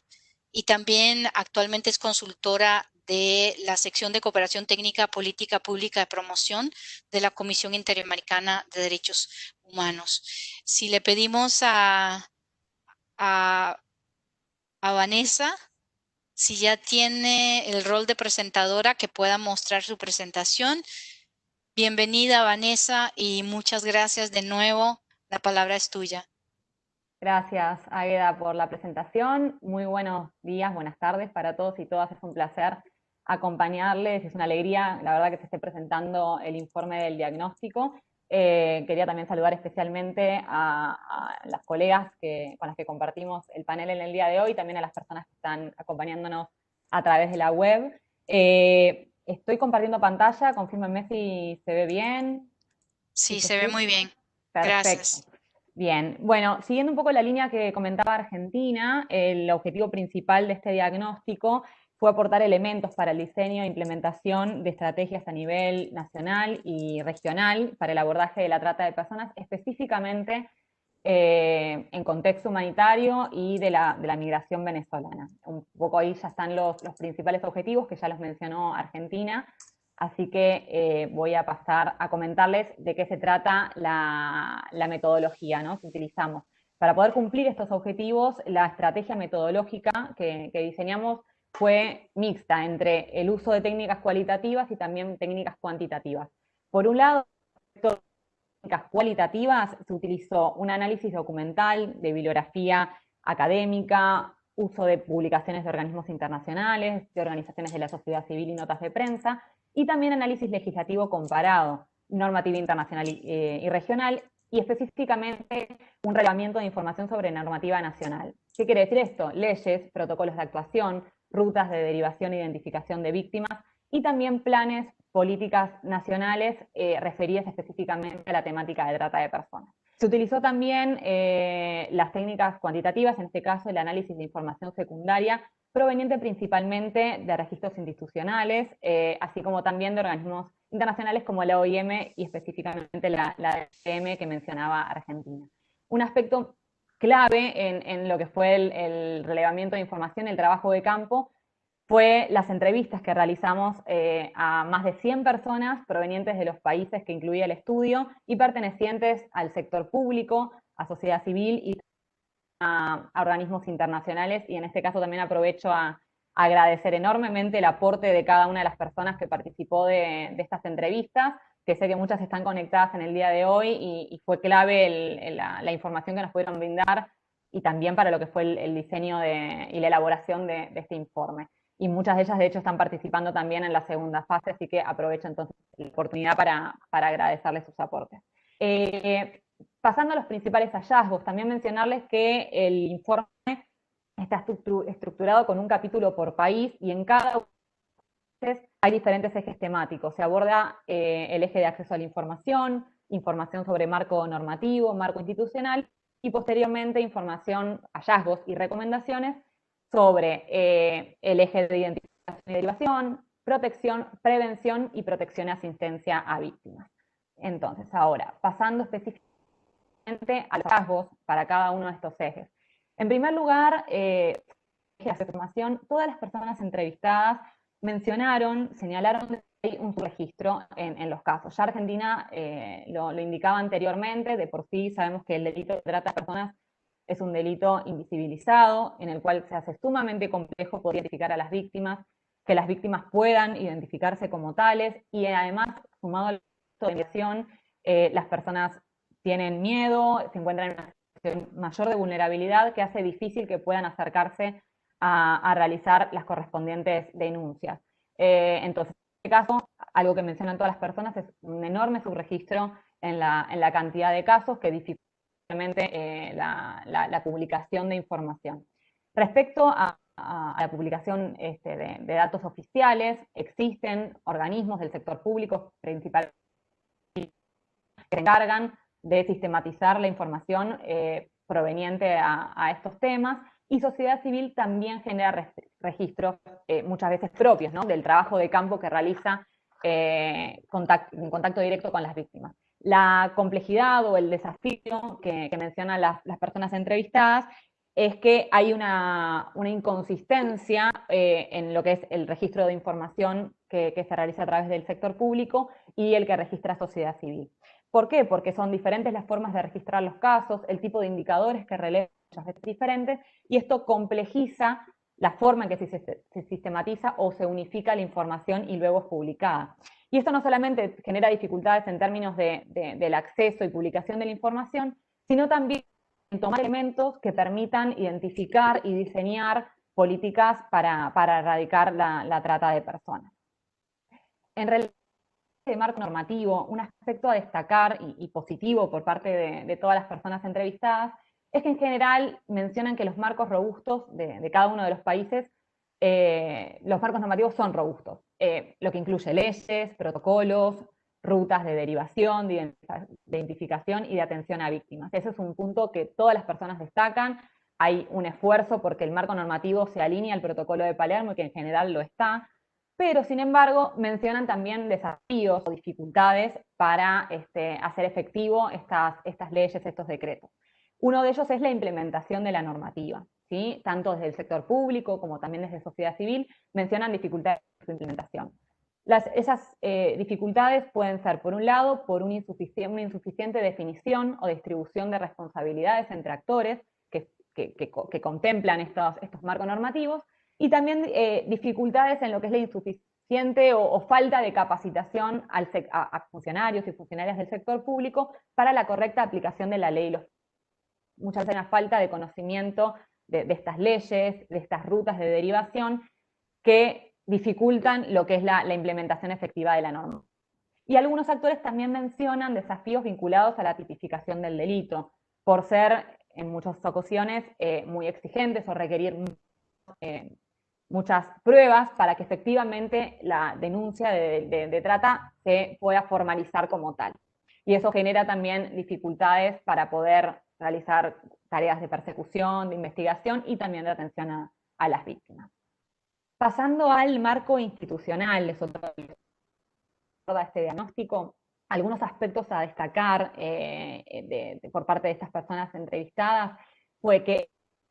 Y también actualmente es consultora de la sección de Cooperación Técnica Política Pública de Promoción de la Comisión Interamericana de Derechos Humanos. Si le pedimos a, a Vanessa, si ya tiene el rol de presentadora, que pueda mostrar su presentación. Bienvenida, Vanessa, y muchas gracias de nuevo. La palabra es tuya. Gracias, Águeda, por la presentación. Muy buenos días, buenas tardes para todos y todas. Es un placer acompañarles. Es una alegría, la verdad, que se esté presentando el informe del diagnóstico. Quería también saludar especialmente a las colegas con las que compartimos el panel en el día de hoy, también a las personas que están acompañándonos a través de la web. Estoy compartiendo pantalla, confírmenme si se ve bien. Sí, Si se se ve muy escucha. bien. Perfecto. Gracias. Bien, bueno, siguiendo un poco la línea que comentaba Argentina, el objetivo principal de este diagnóstico fue aportar elementos para el diseño e implementación de estrategias a nivel nacional y regional para el abordaje de la trata de personas, específicamente en contexto humanitario y de la migración venezolana. Un poco ahí ya están los principales objetivos que ya los mencionó Argentina. Así que voy a pasar a comentarles de qué se trata la metodología, ¿no?, que utilizamos. Para poder cumplir estos objetivos, la estrategia metodológica que diseñamos fue mixta entre el uso de técnicas cualitativas y también técnicas cuantitativas. Por un lado, técnicas cualitativas se utilizó un análisis documental de bibliografía académica, uso de publicaciones de organismos internacionales, de organizaciones de la sociedad civil y notas de prensa, y también análisis legislativo comparado, normativa internacional y regional, y específicamente un relevamiento de información sobre normativa nacional. ¿Qué quiere decir esto? Leyes, protocolos de actuación, rutas de derivación e identificación de víctimas, y también planes, políticas nacionales referidas específicamente a la temática de trata de personas. Se utilizó también las técnicas cuantitativas, en este caso el análisis de información secundaria, proveniente principalmente de registros institucionales, así como también de organismos internacionales como la OIM y específicamente la DCM que mencionaba Argentina. Un aspecto clave en lo que fue el relevamiento de información, el trabajo de campo, fue las entrevistas que realizamos a más de 100 personas provenientes de los países que incluía el estudio y pertenecientes al sector público, a sociedad civil y a organismos internacionales, y en este caso también aprovecho a agradecer enormemente el aporte de cada una de las personas que participó de estas entrevistas, que sé que muchas están conectadas en el día de hoy y fue clave la información que nos pudieron brindar y también para lo que fue el diseño y la elaboración de este informe. Y muchas de ellas, de hecho, están participando también en la segunda fase, así que aprovecho entonces la oportunidad para agradecerles sus aportes. Pasando a los principales hallazgos, también mencionarles que el informe está estructurado con un capítulo por país y en cada uno hay diferentes ejes temáticos. Se aborda el eje de acceso a la información, información sobre marco normativo, marco institucional y posteriormente información, hallazgos y recomendaciones sobre el eje de identificación y derivación, protección, prevención y protección y asistencia a víctimas. Entonces, ahora, pasando específicamente a los hallazgos para cada uno de estos ejes. En primer lugar, la información, todas las personas entrevistadas señalaron que hay un subregistro en los casos. Ya Argentina lo indicaba anteriormente, de por sí sabemos que el delito de trata de personas es un delito invisibilizado, en el cual se hace sumamente complejo poder identificar a las víctimas, que las víctimas puedan identificarse como tales, y además, sumado a la investigación, las personas tienen miedo, se encuentran en una situación mayor de vulnerabilidad que hace difícil que puedan acercarse a realizar las correspondientes denuncias. Entonces, en este caso, algo que mencionan todas las personas es un enorme subregistro en la cantidad de casos que dificulta la publicación de información. Respecto a la publicación de datos oficiales, existen organismos del sector público, principalmente, que se encargan de sistematizar la información proveniente a estos temas, y sociedad civil también genera registros muchas veces propios, ¿no?, del trabajo de campo que realiza en contacto directo con las víctimas. La complejidad o el desafío que mencionan las personas entrevistadas es que hay una inconsistencia en lo que es el registro de información que se realiza a través del sector público y el que registra sociedad civil. ¿Por qué? Porque son diferentes las formas de registrar los casos, el tipo de indicadores que relevan muchas veces diferentes, y esto complejiza la forma en que se sistematiza o se unifica la información y luego es publicada. Y esto no solamente genera dificultades en términos del acceso y publicación de la información, sino también en tomar elementos que permitan identificar y diseñar políticas para erradicar la trata de personas. En realidad, de marco normativo, un aspecto a destacar y positivo por parte de todas las personas entrevistadas es que en general mencionan que los marcos robustos de cada uno de los países, los marcos normativos son robustos, lo que incluye leyes, protocolos, rutas de derivación, de identificación y de atención a víctimas. Ese es un punto que todas las personas destacan. Hay un esfuerzo porque el marco normativo se alinee al protocolo de Palermo, y que en general lo está, pero sin embargo mencionan también desafíos o dificultades para hacer efectivo estas leyes, estos decretos. Uno de ellos es la implementación de la normativa, ¿sí? Tanto desde el sector público como también desde sociedad civil mencionan dificultades en su implementación. Esas dificultades pueden ser, por un lado, por una insuficiente definición o distribución de responsabilidades entre actores que contemplan estos marcos normativos, y también dificultades en lo que es la insuficiente o falta de capacitación a funcionarios y funcionarias del sector público para la correcta aplicación de la ley. Muchas veces hay una falta de conocimiento de estas leyes, de estas rutas de derivación, que dificultan lo que es la implementación efectiva de la norma. Y algunos actores también mencionan desafíos vinculados a la tipificación del delito, por ser en muchas ocasiones muy exigentes o requerir muchas pruebas para que efectivamente la denuncia de trata se pueda formalizar como tal. Y eso genera también dificultades para poder realizar tareas de persecución, de investigación y también de atención a las víctimas. Pasando al marco institucional, de este diagnóstico, algunos aspectos a destacar por parte de estas personas entrevistadas fue que en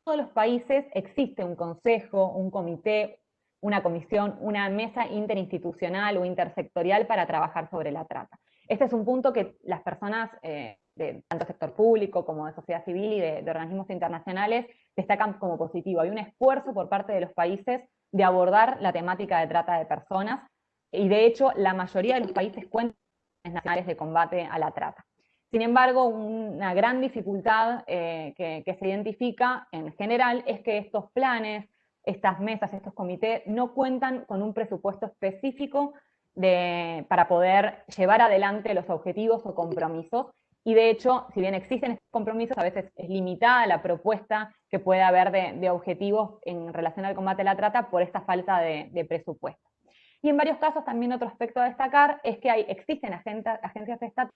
todos los países existe un consejo, un comité, una comisión, una mesa interinstitucional o intersectorial para trabajar sobre la trata. Este es un punto que las personas de tanto sector público como de sociedad civil y de organismos internacionales destacan como positivo. Hay un esfuerzo por parte de los países de abordar la temática de trata de personas y de hecho la mayoría de los países cuentan con planes nacionales de combate a la trata. Sin embargo, una gran dificultad que se identifica en general es que estos planes, estas mesas, estos comités no cuentan con un presupuesto específico para poder llevar adelante los objetivos o compromisos. Y de hecho, si bien existen estos compromisos, a veces es limitada la propuesta que puede haber de objetivos en relación al combate a la trata por esta falta de presupuesto. Y en varios casos también otro aspecto a destacar es que existen agencias estatales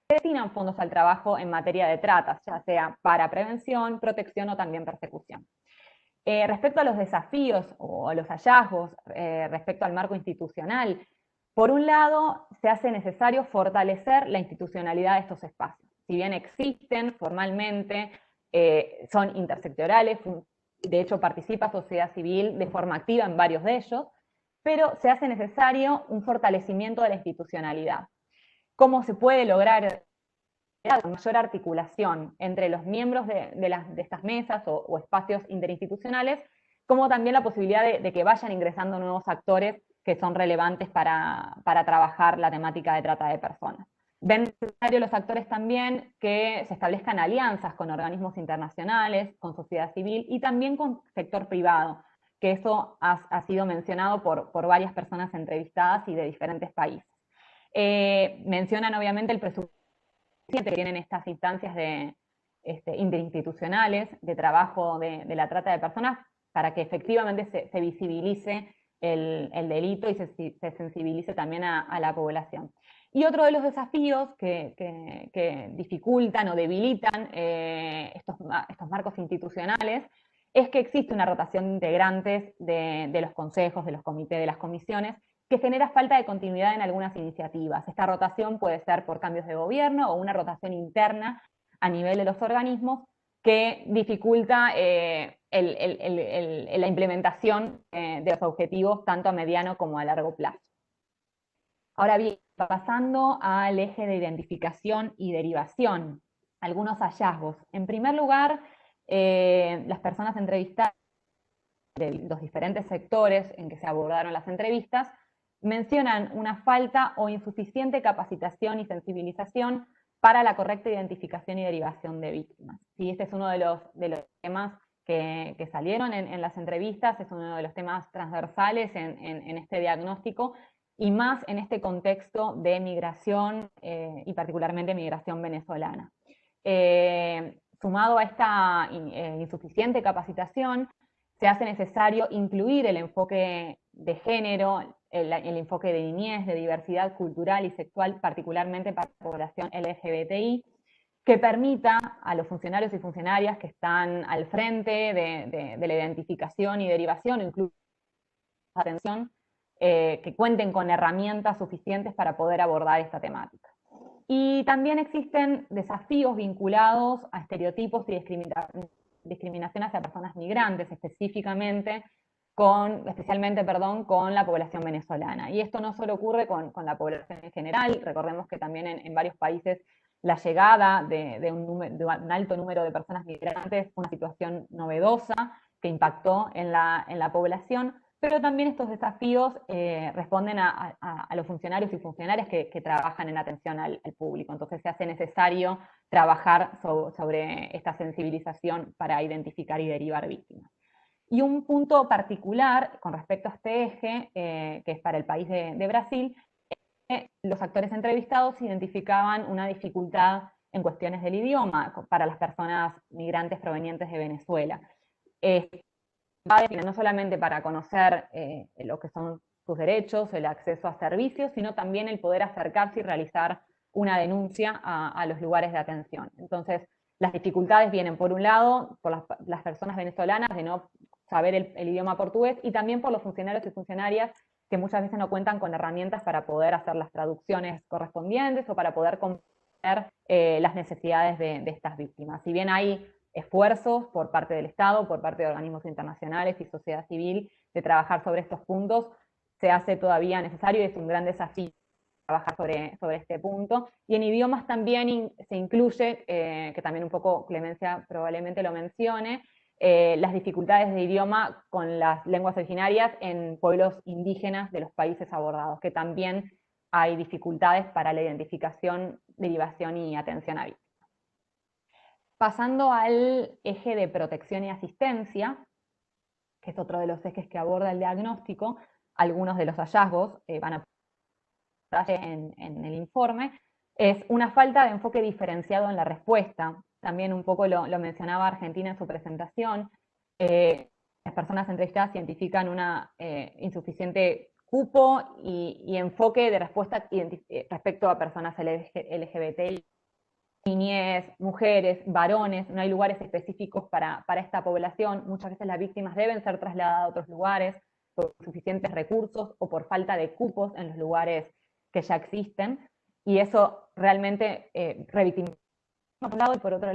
que destinan fondos al trabajo en materia de trata, ya sea para prevención, protección o también persecución. Respecto a los desafíos o a los hallazgos, respecto al marco institucional, por un lado, se hace necesario fortalecer la institucionalidad de estos espacios. Si bien existen formalmente, son intersectoriales, de hecho participa sociedad civil de forma activa en varios de ellos, pero se hace necesario un fortalecimiento de la institucionalidad. ¿Cómo se puede lograr mayor articulación entre los miembros de estas mesas o espacios interinstitucionales, como también la posibilidad de que vayan ingresando nuevos actores que son relevantes para trabajar la temática de trata de personas? Ven necesario los actores también que se establezcan alianzas con organismos internacionales, con sociedad civil y también con sector privado, que eso ha sido mencionado por varias personas entrevistadas y de diferentes países. Mencionan obviamente el presupuesto que tienen estas instancias interinstitucionales de trabajo de la trata de personas para que efectivamente se visibilice el delito y se sensibilice también a la población. Y otro de los desafíos que dificultan o debilitan estos marcos institucionales es que existe una rotación de integrantes de los consejos, de los comités, de las comisiones, que genera falta de continuidad en algunas iniciativas. Esta rotación puede ser por cambios de gobierno o una rotación interna a nivel de los organismos que dificulta la implementación de los objetivos tanto a mediano como a largo plazo. Ahora bien, pasando al eje de identificación y derivación, algunos hallazgos. En primer lugar, las personas entrevistadas de los diferentes sectores en que se abordaron las entrevistas mencionan una falta o insuficiente capacitación y sensibilización para la correcta identificación y derivación de víctimas. ¿Sí? Este es uno de los temas que salieron en las entrevistas, es uno de los temas transversales en este diagnóstico, y más en este contexto de migración y particularmente migración venezolana. Sumado a esta insuficiente capacitación, se hace necesario incluir el enfoque de género, el enfoque de niñez, de diversidad cultural y sexual, particularmente para la población LGBTI, que permita a los funcionarios y funcionarias que están al frente de la identificación y derivación, incluso atención, que cuenten con herramientas suficientes para poder abordar esta temática. Y también existen desafíos vinculados a estereotipos y discriminación hacia personas migrantes, especialmente con la población venezolana. Y esto no solo ocurre con la población en general, recordemos que también en varios países la llegada de un alto número de personas migrantes fue una situación novedosa que impactó en la población, pero también estos desafíos responden a los funcionarios y funcionarias que trabajan en atención al público. Entonces se hace necesario trabajar sobre esta sensibilización para identificar y derivar víctimas. Y un punto particular con respecto a este eje, que es para el país de Brasil, los actores entrevistados identificaban una dificultad en cuestiones del idioma para las personas migrantes provenientes de Venezuela. No solamente para conocer lo que son sus derechos, el acceso a servicios, sino también el poder acercarse y realizar una denuncia a los lugares de atención. Entonces, las dificultades vienen por un lado por las personas venezolanas de no saber el idioma portugués y también por los funcionarios y funcionarias que muchas veces no cuentan con herramientas para poder hacer las traducciones correspondientes o para poder comprender las necesidades de estas víctimas. Si bien hay esfuerzos por parte del Estado, por parte de organismos internacionales y sociedad civil de trabajar sobre estos puntos. Se hace todavía necesario y es un gran desafío trabajar sobre este punto. Y en idiomas también se incluye, que también un poco Clemencia probablemente lo mencione, las dificultades de idioma con las lenguas originarias en pueblos indígenas de los países abordados, que también hay dificultades para la identificación, derivación y atención a víctimas. Pasando al eje de protección y asistencia, que es otro de los ejes que aborda el diagnóstico, algunos de los hallazgos van a en el informe, es una falta de enfoque diferenciado en la respuesta. También un poco lo mencionaba Argentina en su presentación. Las personas entrevistadas identifican una insuficiente cupo y enfoque de respuesta respecto a personas LGBTI, niñez, mujeres, varones. No hay lugares específicos para esta población. Muchas veces las víctimas deben ser trasladadas a otros lugares por suficientes recursos o por falta de cupos en los lugares que ya existen, y eso realmente revictimiza por un lado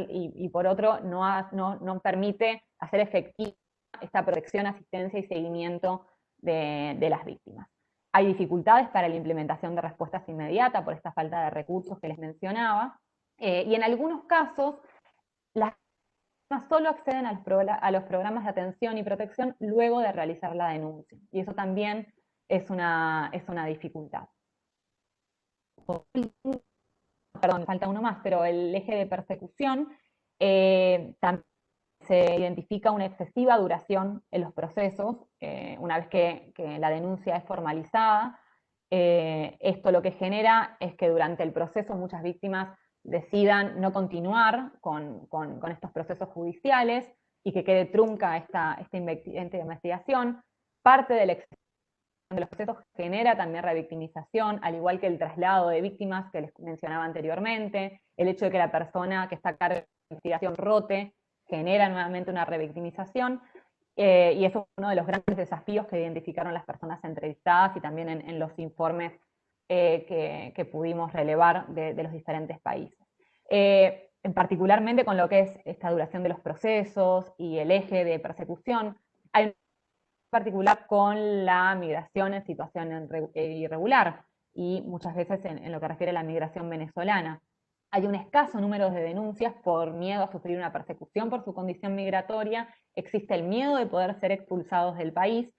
y por otro no permite hacer efectiva esta protección, asistencia y seguimiento de las víctimas. Hay dificultades para la implementación de respuestas inmediatas por esta falta de recursos que les mencionaba, y en algunos casos las víctimas solo acceden a los programas de atención y protección luego de realizar la denuncia, y eso también es una dificultad. Perdón, falta uno más, pero el eje de persecución, también se identifica una excesiva duración en los procesos, una vez que la denuncia es formalizada. Esto lo que genera es que durante el proceso muchas víctimas decidan no continuar con estos procesos judiciales y que quede trunca esta investigación. Parte del de los procesos genera también revictimización, al igual que el traslado de víctimas que les mencionaba anteriormente, el hecho de que la persona que está a cargo de la investigación rote genera nuevamente una revictimización, y eso es uno de los grandes desafíos que identificaron las personas entrevistadas y también en los informes que pudimos relevar de los diferentes países. En particularmente con lo que es esta duración de los procesos y el eje de persecución, hay particular con la migración en situación irregular y muchas veces en lo que refiere a la migración venezolana. Hay un escaso número de denuncias por miedo a sufrir una persecución por su condición migratoria, existe el miedo de poder ser expulsados del país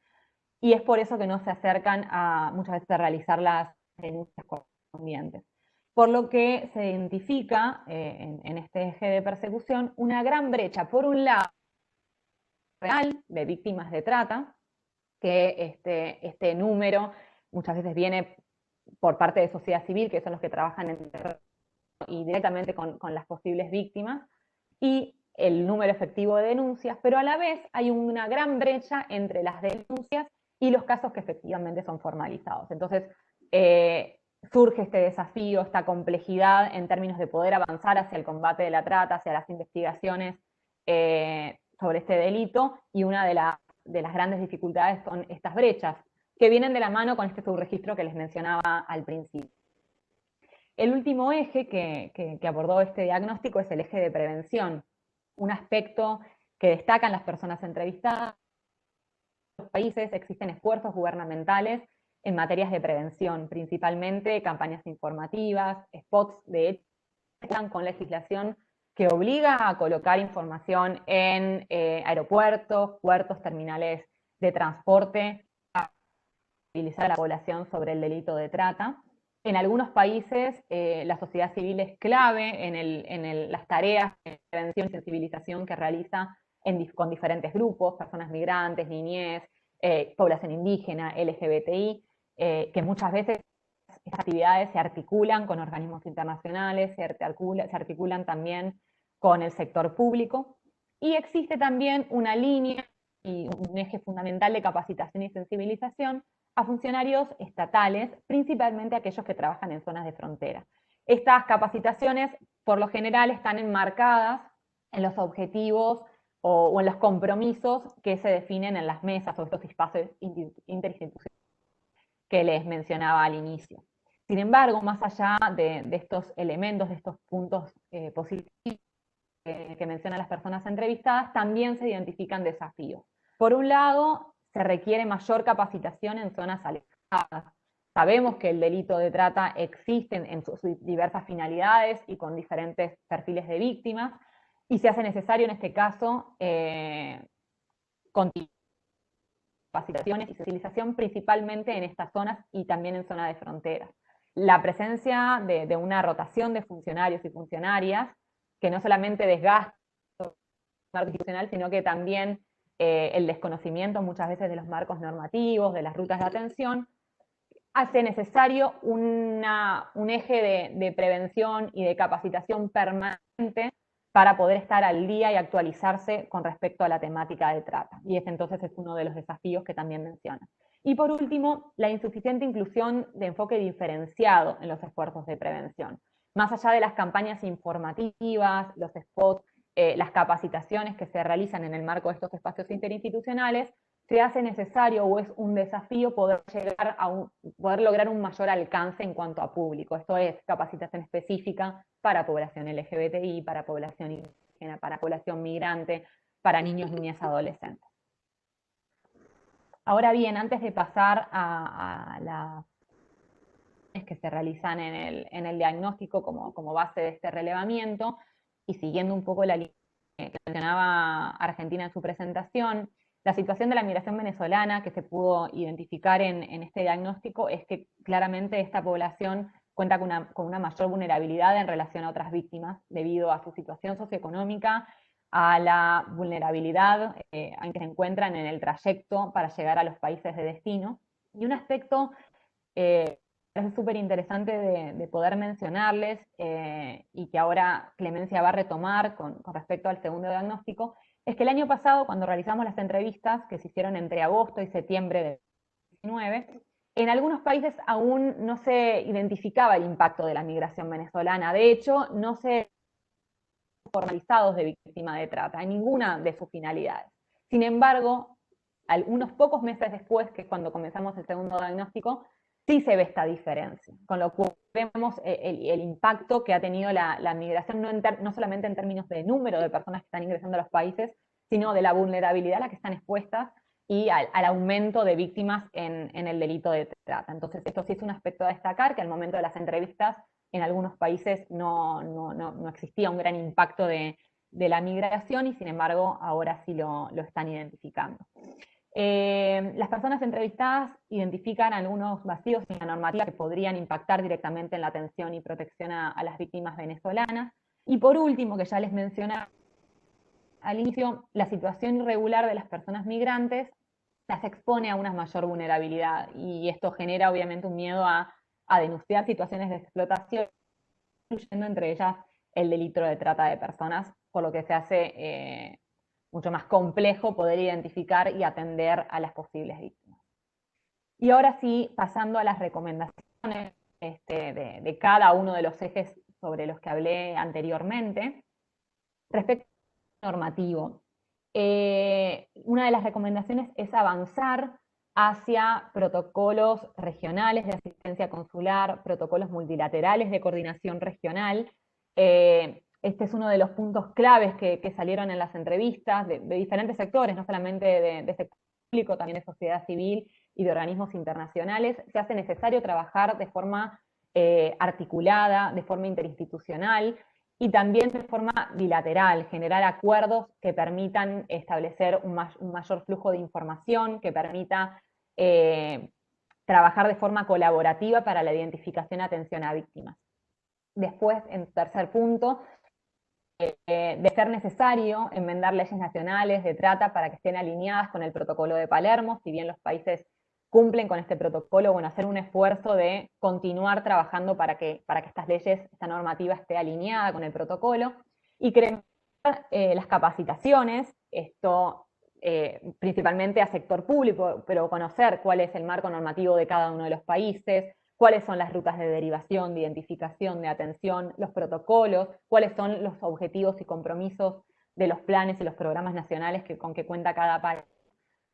y es por eso que no se acercan muchas veces a realizar las denuncias correspondientes. Por lo que se identifica en este eje de persecución una gran brecha, por un lado, real de víctimas de trata, que este número muchas veces viene por parte de sociedad civil, que son los que trabajan y directamente con las posibles víctimas, y el número efectivo de denuncias, pero a la vez hay una gran brecha entre las denuncias y los casos que efectivamente son formalizados. Entonces, surge este desafío, esta complejidad en términos de poder avanzar hacia el combate de la trata, hacia las investigaciones sobre este delito, y una de las grandes dificultades son estas brechas, que vienen de la mano con este subregistro que les mencionaba al principio. El último eje que abordó este diagnóstico es el eje de prevención, un aspecto que destacan las personas entrevistadas. En los países existen esfuerzos gubernamentales en materias de prevención, principalmente campañas informativas, spots de hecho con legislación que obliga a colocar información en aeropuertos, puertos, terminales de transporte, para sensibilizar a la población sobre el delito de trata. En algunos países la sociedad civil es clave en las tareas de prevención y sensibilización que realiza con diferentes grupos, personas migrantes, niñez, población indígena, LGBTI, que muchas veces estas actividades se articulan con organismos internacionales, se articulan también con el sector público, y existe también una línea y un eje fundamental de capacitación y sensibilización a funcionarios estatales, principalmente aquellos que trabajan en zonas de frontera. Estas capacitaciones, por lo general, están enmarcadas en los objetivos o en los compromisos que se definen en las mesas o estos espacios interinstitucionales que les mencionaba al inicio. Sin embargo, más allá de estos elementos, de estos puntos positivos, que mencionan las personas entrevistadas, también se identifican desafíos. Por un lado, se requiere mayor capacitación en zonas alejadas. Sabemos que el delito de trata existe en sus diversas finalidades y con diferentes perfiles de víctimas, y se hace necesario en este caso continuar capacitaciones y sensibilización principalmente en estas zonas y también en zonas de fronteras. La presencia de una rotación de funcionarios y funcionarias que no solamente desgasta el marco institucional, sino que también el desconocimiento muchas veces de los marcos normativos, de las rutas de atención, hace necesario un eje de prevención y de capacitación permanente para poder estar al día y actualizarse con respecto a la temática de trata. Y ese entonces es uno de los desafíos que también menciona. Y por último, la insuficiente inclusión de enfoque diferenciado en los esfuerzos de prevención. Más allá de las campañas informativas, los spots, las capacitaciones que se realizan en el marco de estos espacios interinstitucionales, se hace necesario o es un desafío poder llegar a poder lograr un mayor alcance en cuanto a público. Esto es capacitación específica para población LGBTI, para población indígena, para población migrante, para niños, niñas, adolescentes. Ahora bien, antes de pasar a las que se realizan en el diagnóstico como base de este relevamiento, y siguiendo un poco la línea que mencionaba Argentina en su presentación, la situación de la migración venezolana que se pudo identificar en este diagnóstico es que claramente esta población cuenta con una mayor vulnerabilidad en relación a otras víctimas debido a su situación socioeconómica, a la vulnerabilidad en que se encuentran en el trayecto para llegar a los países de destino. Y un aspecto es súper interesante de poder mencionarles y que ahora Clemencia va a retomar con respecto al segundo diagnóstico, es que el año pasado, cuando realizamos las entrevistas que se hicieron entre agosto y septiembre de 2019, en algunos países aún no se identificaba el impacto de la migración venezolana. De hecho, no se formalizados de víctima de trata en ninguna de sus finalidades. Sin embargo, unos pocos meses después, que es cuando comenzamos el segundo diagnóstico, sí se ve esta diferencia, con lo cual vemos el impacto que ha tenido la migración, no solamente en términos de número de personas que están ingresando a los países, sino de la vulnerabilidad a la que están expuestas y al aumento de víctimas en el delito de trata. Entonces, esto sí es un aspecto a destacar, que al momento de las entrevistas en algunos países no existía un gran impacto de la migración y sin embargo ahora sí lo están identificando. Las personas entrevistadas identifican algunos vacíos en la normativa que podrían impactar directamente en la atención y protección a las víctimas venezolanas. Y por último, que ya les mencionaba al inicio, la situación irregular de las personas migrantes las expone a una mayor vulnerabilidad y esto genera obviamente un miedo a denunciar situaciones de explotación, incluyendo entre ellas el delito de trata de personas, por lo que se hace mucho más complejo poder identificar y atender a las posibles víctimas. Y ahora sí, pasando a las recomendaciones de cada uno de los ejes sobre los que hablé anteriormente, respecto al normativo. Una de las recomendaciones es avanzar hacia protocolos regionales de asistencia consular, protocolos multilaterales de coordinación regional. Este es uno de los puntos claves que salieron en las entrevistas de diferentes sectores, no solamente de sector público, también de sociedad civil y de organismos internacionales. Se hace necesario trabajar de forma articulada, de forma interinstitucional, y también de forma bilateral, generar acuerdos que permitan establecer un mayor flujo de información, que permita trabajar de forma colaborativa para la identificación y atención a víctimas. Después, en tercer punto, de ser necesario enmendar leyes nacionales de trata para que estén alineadas con el protocolo de Palermo, si bien los países cumplen con este protocolo, bueno, hacer un esfuerzo de continuar trabajando para que estas leyes, esta normativa esté alineada con el protocolo, y crear las capacitaciones, esto principalmente a sector público, pero conocer cuál es el marco normativo de cada uno de los países, cuáles son las rutas de derivación, de identificación, de atención, los protocolos, cuáles son los objetivos y compromisos de los planes y los programas nacionales con que cuenta cada país.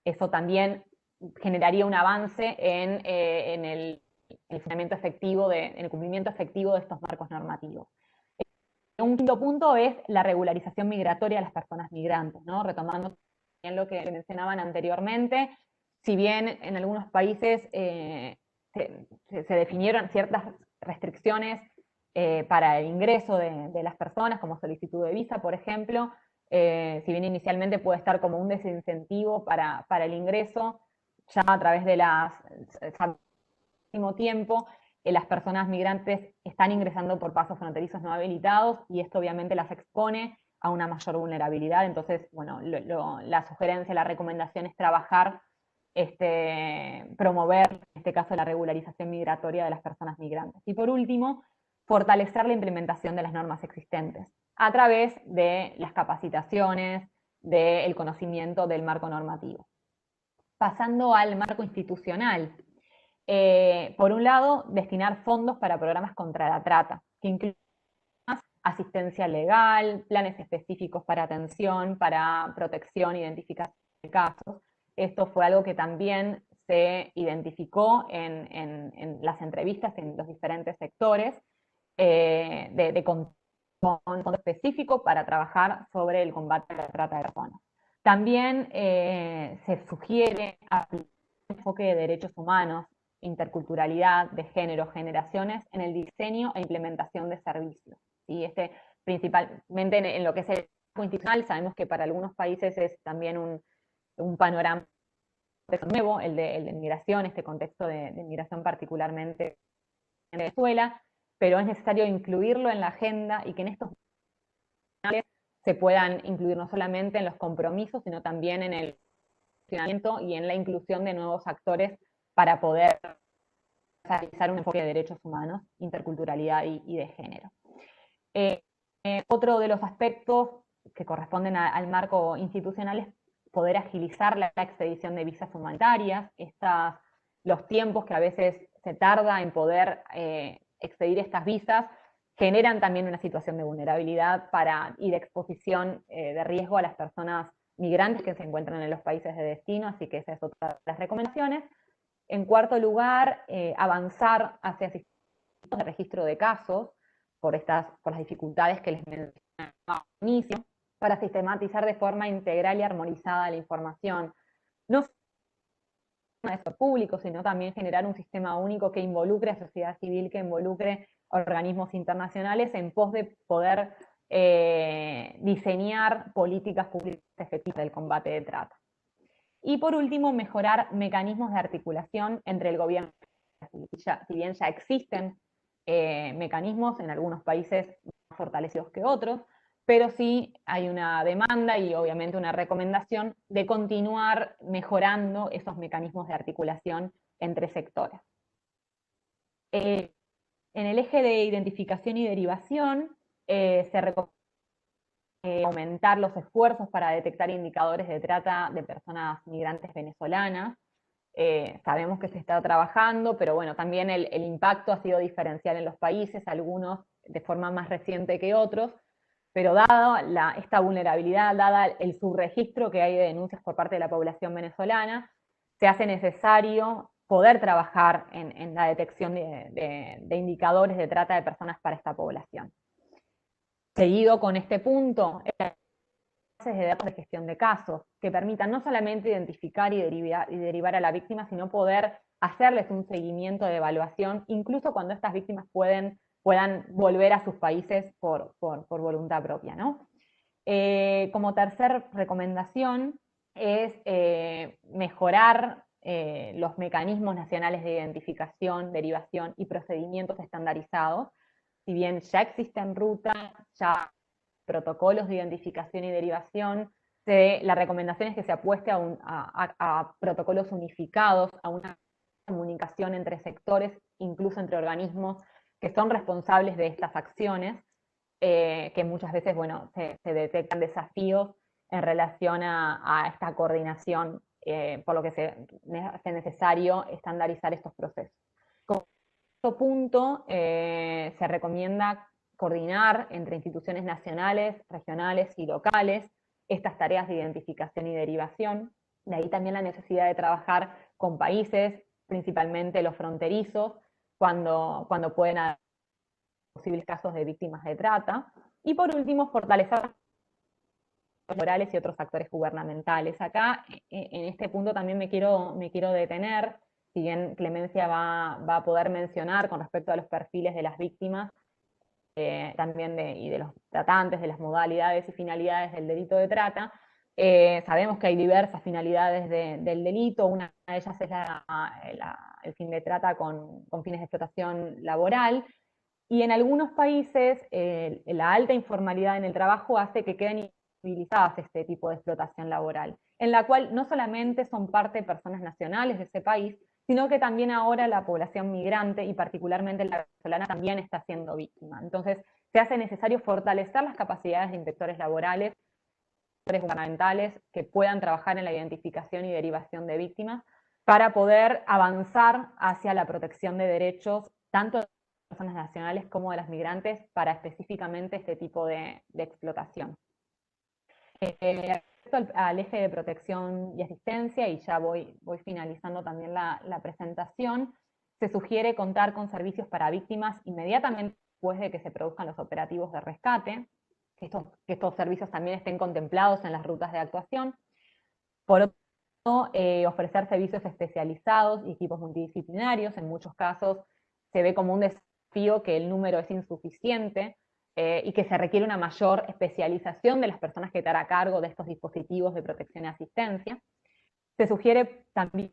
Eso también generaría un avance en el funcionamiento efectivo, en el cumplimiento efectivo de estos marcos normativos. Un quinto punto es la regularización migratoria de las personas migrantes, ¿no? Retomando también lo que mencionaban anteriormente, si bien en algunos países se definieron ciertas restricciones para el ingreso de las personas, como solicitud de visa, por ejemplo, si bien inicialmente puede estar como un desincentivo para el ingreso, ya a través de al mismo tiempo, las personas migrantes están ingresando por pasos fronterizos no habilitados y esto obviamente las expone a una mayor vulnerabilidad. Entonces, bueno, la sugerencia, la recomendación es trabajar, promover, en este caso, la regularización migratoria de las personas migrantes. Y por último, fortalecer la implementación de las normas existentes a través de las capacitaciones, del conocimiento del marco normativo. Pasando al marco institucional, por un lado, destinar fondos para programas contra la trata, que incluyen asistencia legal, planes específicos para atención, para protección, identificación de casos. Esto fue algo que también se identificó en las entrevistas en los diferentes sectores, con fondo específico para trabajar sobre el combate a la trata de personas. También se sugiere aplicar un enfoque de derechos humanos, interculturalidad, de género, generaciones en el diseño e implementación de servicios. ¿Sí? Principalmente en lo que es el marco institucional, sabemos que para algunos países es también un panorama nuevo, el de migración, este contexto de migración particularmente en Venezuela, pero es necesario incluirlo en la agenda y que en estos se puedan incluir no solamente en los compromisos, sino también en el funcionamiento y en la inclusión de nuevos actores para poder realizar un enfoque de derechos humanos, interculturalidad y de género. Otro de los aspectos que corresponden al marco institucional es poder agilizar la expedición de visas humanitarias, los tiempos que a veces se tarda en poder expedir estas visas generan también una situación de vulnerabilidad y de exposición de riesgo a las personas migrantes que se encuentran en los países de destino, así que esa es otra de las recomendaciones. En cuarto lugar, avanzar hacia sistemas de registro de casos, por las dificultades que les mencionaba al inicio, para sistematizar de forma integral y armonizada la información. No solo de sector público, sino también generar un sistema único que involucre a sociedad civil, que involucre organismos internacionales en pos de poder diseñar políticas públicas efectivas del combate de trata. Y por último, mejorar mecanismos de articulación entre el gobierno y la sociedad civil. Si bien ya existen mecanismos en algunos países más fortalecidos que otros, pero sí hay una demanda y obviamente una recomendación de continuar mejorando esos mecanismos de articulación entre sectores. En el eje de identificación y derivación se recomienda aumentar los esfuerzos para detectar indicadores de trata de personas migrantes venezolanas. Sabemos que se está trabajando, pero bueno, también el impacto ha sido diferencial en los países, algunos de forma más reciente que otros, pero dada esta vulnerabilidad, dada el subregistro que hay de denuncias por parte de la población venezolana, se hace necesario poder trabajar en la detección de indicadores de trata de personas para esta población. Seguido con este punto, bases de datos de gestión de casos, que permitan no solamente identificar y derivar a la víctima, sino poder hacerles un seguimiento de evaluación, incluso cuando estas víctimas puedan volver a sus países por voluntad propia, ¿no? Como tercer recomendación es mejorar los mecanismos nacionales de identificación, derivación y procedimientos estandarizados. Si bien ya existen rutas, ya protocolos de identificación y derivación, la recomendación es que se apueste a protocolos unificados, a una comunicación entre sectores, incluso entre organismos que son responsables de estas acciones, que muchas veces, bueno, se detectan desafíos en relación a esta coordinación, por lo que se hace necesario estandarizar estos procesos. Como punto, se recomienda coordinar entre instituciones nacionales, regionales y locales estas tareas de identificación y derivación. De ahí también la necesidad de trabajar con países, principalmente los fronterizos, cuando pueden haber posibles casos de víctimas de trata. Y por último, fortalecer los laborales y otros actores gubernamentales. Acá, en este punto también me quiero detener, si bien Clemencia va a poder mencionar con respecto a los perfiles de las víctimas, también y de los tratantes, de las modalidades y finalidades del delito de trata. Sabemos que hay diversas finalidades del delito, una de ellas es el fin de trata con fines de explotación laboral, y en algunos países la alta informalidad en el trabajo hace que queden invisibilizadas este tipo de explotación laboral, en la cual no solamente son parte personas nacionales de ese país, sino que también ahora la población migrante, y particularmente la venezolana, también está siendo víctima. Entonces, se hace necesario fortalecer las capacidades de inspectores laborales, gubernamentales, que puedan trabajar en la identificación y derivación de víctimas, para poder avanzar hacia la protección de derechos, tanto de las personas nacionales como de las migrantes, para específicamente este tipo de explotación. Respecto al eje de protección y asistencia, y ya voy finalizando también la presentación, se sugiere contar con servicios para víctimas inmediatamente después de que se produzcan los operativos de rescate, que estos servicios también estén contemplados en las rutas de actuación. Por otro lado, ofrecer servicios especializados y equipos multidisciplinarios. En muchos casos se ve como un desafío que el número es insuficiente, y que se requiere una mayor especialización de las personas que estarán a cargo de estos dispositivos de protección y asistencia. Se sugiere también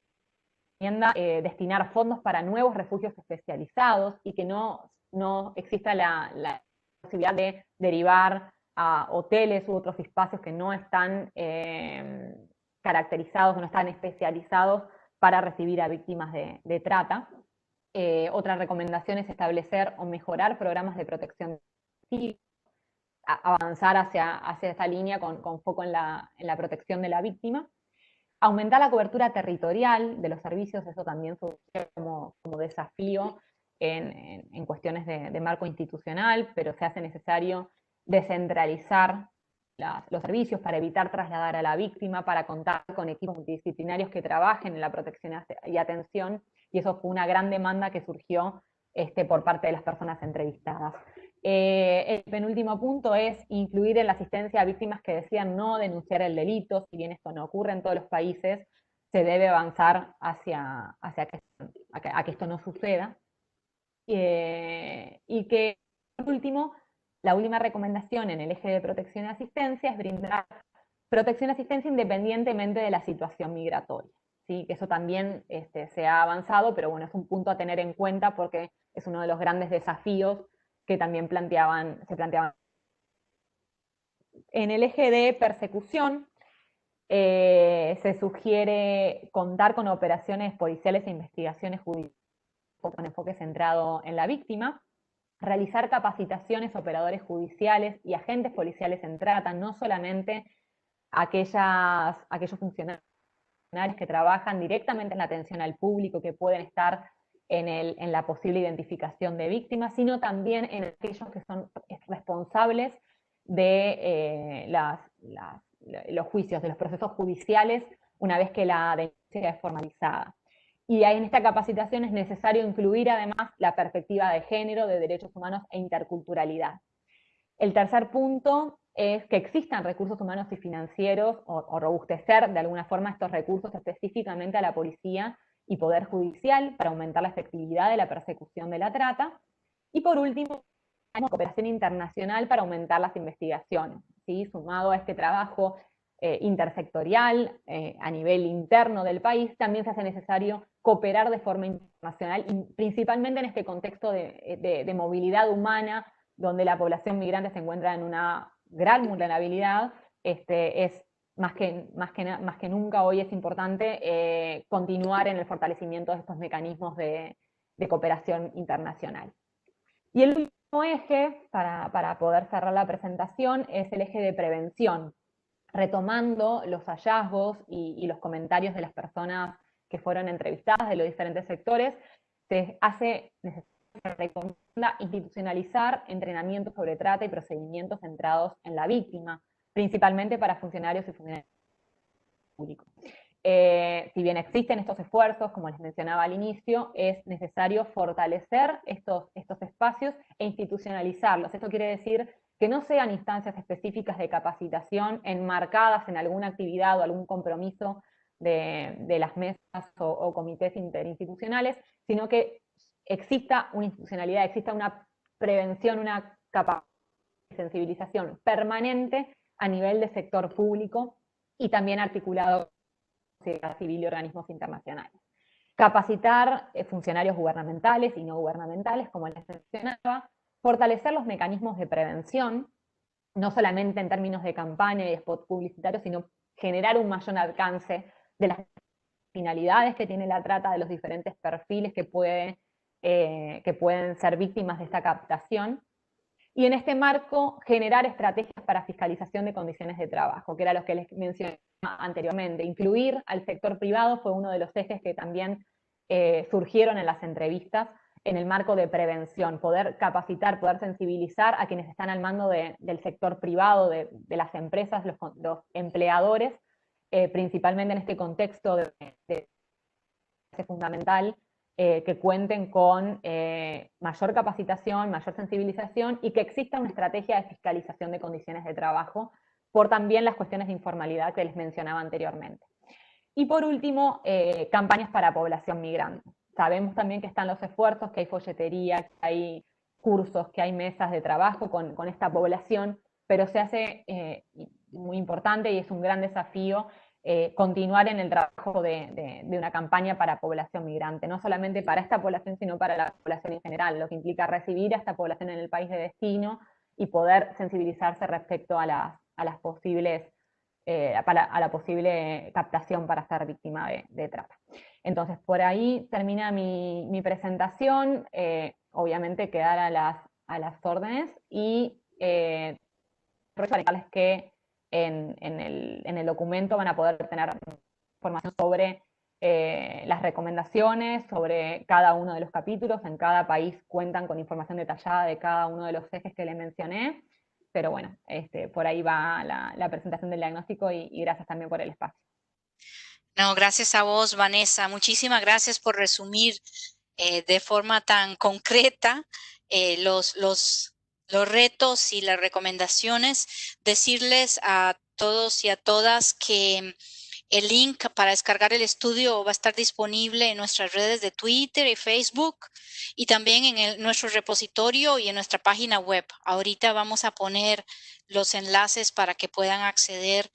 destinar fondos para nuevos refugios especializados, y que no exista la posibilidad de derivar a hoteles u otros espacios que no están caracterizados, no están especializados para recibir a víctimas de trata. Otra recomendación es establecer o mejorar programas de protección civil, avanzar hacia esta línea con foco en la protección de la víctima. Aumentar la cobertura territorial de los servicios, eso también surge como desafío en cuestiones de marco institucional, pero se hace necesario descentralizar los servicios para evitar trasladar a la víctima, para contar con equipos multidisciplinarios que trabajen en la protección y atención, y eso fue una gran demanda que surgió por parte de las personas entrevistadas. El penúltimo punto es incluir en la asistencia a víctimas que decidan no denunciar el delito. Si bien esto no ocurre en todos los países, se debe avanzar hacia que esto no suceda. Y que, por último, la última recomendación en el eje de protección y asistencia es brindar protección y asistencia independientemente de la situación migratoria. ¿Sí? Que eso también se ha avanzado, pero bueno, es un punto a tener en cuenta porque es uno de los grandes desafíos que también se planteaban. En el eje de persecución, se sugiere contar con operaciones policiales e investigaciones judiciales con enfoque centrado en la víctima, realizar capacitaciones a operadores judiciales y agentes policiales en trata, no solamente aquellos funcionarios que trabajan directamente en la atención al público, que pueden estar en la posible identificación de víctimas, sino también en aquellos que son responsables de los juicios, de los procesos judiciales, una vez que la denuncia es formalizada. Y en esta capacitación es necesario incluir además la perspectiva de género, de derechos humanos e interculturalidad. El tercer punto es que existan recursos humanos y financieros, o robustecer de alguna forma estos recursos específicamente a la policía y poder judicial para aumentar la efectividad de la persecución de la trata. Y por último, hay cooperación internacional para aumentar las investigaciones, ¿sí? Sumado a este trabajo intersectorial a nivel interno del país, también se hace necesario cooperar de forma internacional, y principalmente en este contexto de movilidad humana, donde la población migrante se encuentra en una gran vulnerabilidad. Es más que nunca hoy es importante continuar en el fortalecimiento de estos mecanismos de cooperación internacional. Y el último eje, para poder cerrar la presentación, es el eje de prevención, retomando los hallazgos y los comentarios de las personas que fueron entrevistadas de los diferentes sectores. Se recomienda institucionalizar entrenamientos sobre trata y procedimientos centrados en la víctima, principalmente para funcionarios y funcionarios públicos. Si bien existen estos esfuerzos, como les mencionaba al inicio, es necesario fortalecer estos espacios e institucionalizarlos. Esto quiere decir que no sean instancias específicas de capacitación enmarcadas en alguna actividad o algún compromiso de las mesas o comités interinstitucionales, sino que exista una institucionalidad, exista una prevención, una capacidad de sensibilización permanente a nivel de sector público y también articulado con sociedad civil y organismos internacionales. Capacitar funcionarios gubernamentales y no gubernamentales, como les mencionaba, fortalecer los mecanismos de prevención, no solamente en términos de campaña y spot publicitario, sino generar un mayor alcance de las finalidades que tiene la trata, de los diferentes perfiles que pueden ser víctimas de esta captación. Y en este marco, generar estrategias para fiscalización de condiciones de trabajo, que era lo que les mencionaba anteriormente. Incluir al sector privado fue uno de los ejes que también surgieron en las entrevistas en el marco de prevención, poder capacitar, poder sensibilizar a quienes están al mando del sector privado, de las empresas, los empleadores, principalmente en este contexto de fundamental, que cuenten con mayor capacitación, mayor sensibilización y que exista una estrategia de fiscalización de condiciones de trabajo por también las cuestiones de informalidad que les mencionaba anteriormente. Y por último, campañas para población migrante. Sabemos también que están los esfuerzos, que hay folletería, que hay cursos, que hay mesas de trabajo con esta población, pero se hace muy importante y es un gran desafío continuar en el trabajo de una campaña para población migrante, no solamente para esta población, sino para la población en general, lo que implica recibir a esta población en el país de destino y poder sensibilizarse respecto a las posibles a la posible captación para ser víctima de trata. Entonces, por ahí termina mi presentación, obviamente quedar a las órdenes y recordarles que en el documento van a poder tener información sobre las recomendaciones, sobre cada uno de los capítulos. En cada país cuentan con información detallada de cada uno de los ejes que les mencioné. Pero bueno, por ahí va la presentación del diagnóstico y gracias también por el espacio. No, gracias a vos, Vanessa. Muchísimas gracias por resumir de forma tan concreta los retos y las recomendaciones. Decirles a todos y a todas que el link para descargar el estudio va a estar disponible en nuestras redes de Twitter y Facebook y también en nuestro repositorio y en nuestra página web. Ahorita vamos a poner los enlaces para que puedan acceder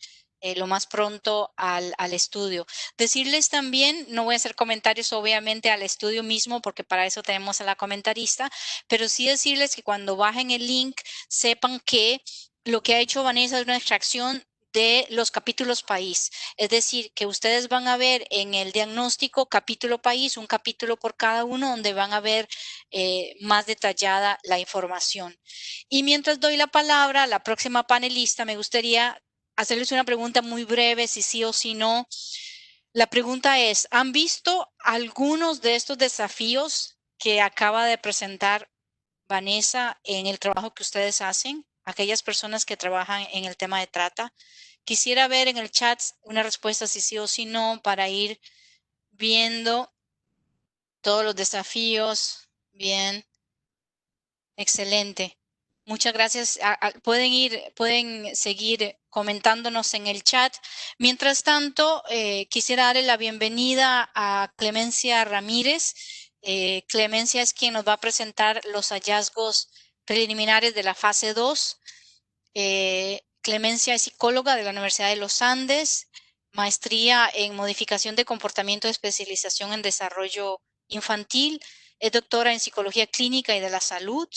lo más pronto al estudio. Decirles también, no voy a hacer comentarios obviamente al estudio mismo porque para eso tenemos a la comentarista, pero sí decirles que cuando bajen el link sepan que lo que ha hecho Vanessa es una extracción de los capítulos país. Es decir, que ustedes van a ver en el diagnóstico capítulo país, un capítulo por cada uno donde van a ver más detallada la información. Y mientras doy la palabra a la próxima panelista, me gustaría hacerles una pregunta muy breve, si sí o si no. La pregunta es, ¿han visto algunos de estos desafíos que acaba de presentar Vanessa en el trabajo que ustedes hacen? Aquellas personas que trabajan en el tema de trata. Quisiera ver en el chat una respuesta si sí o si no para ir viendo todos los desafíos. Bien, excelente. Muchas gracias. Pueden seguir comentándonos en el chat. Mientras tanto, quisiera darle la bienvenida a Clemencia Ramírez. Clemencia es quien nos va a presentar los hallazgos preliminares de la fase 2. Clemencia es psicóloga de la Universidad de los Andes, maestría en modificación de comportamiento, especialización en desarrollo infantil, es doctora en psicología clínica y de la salud,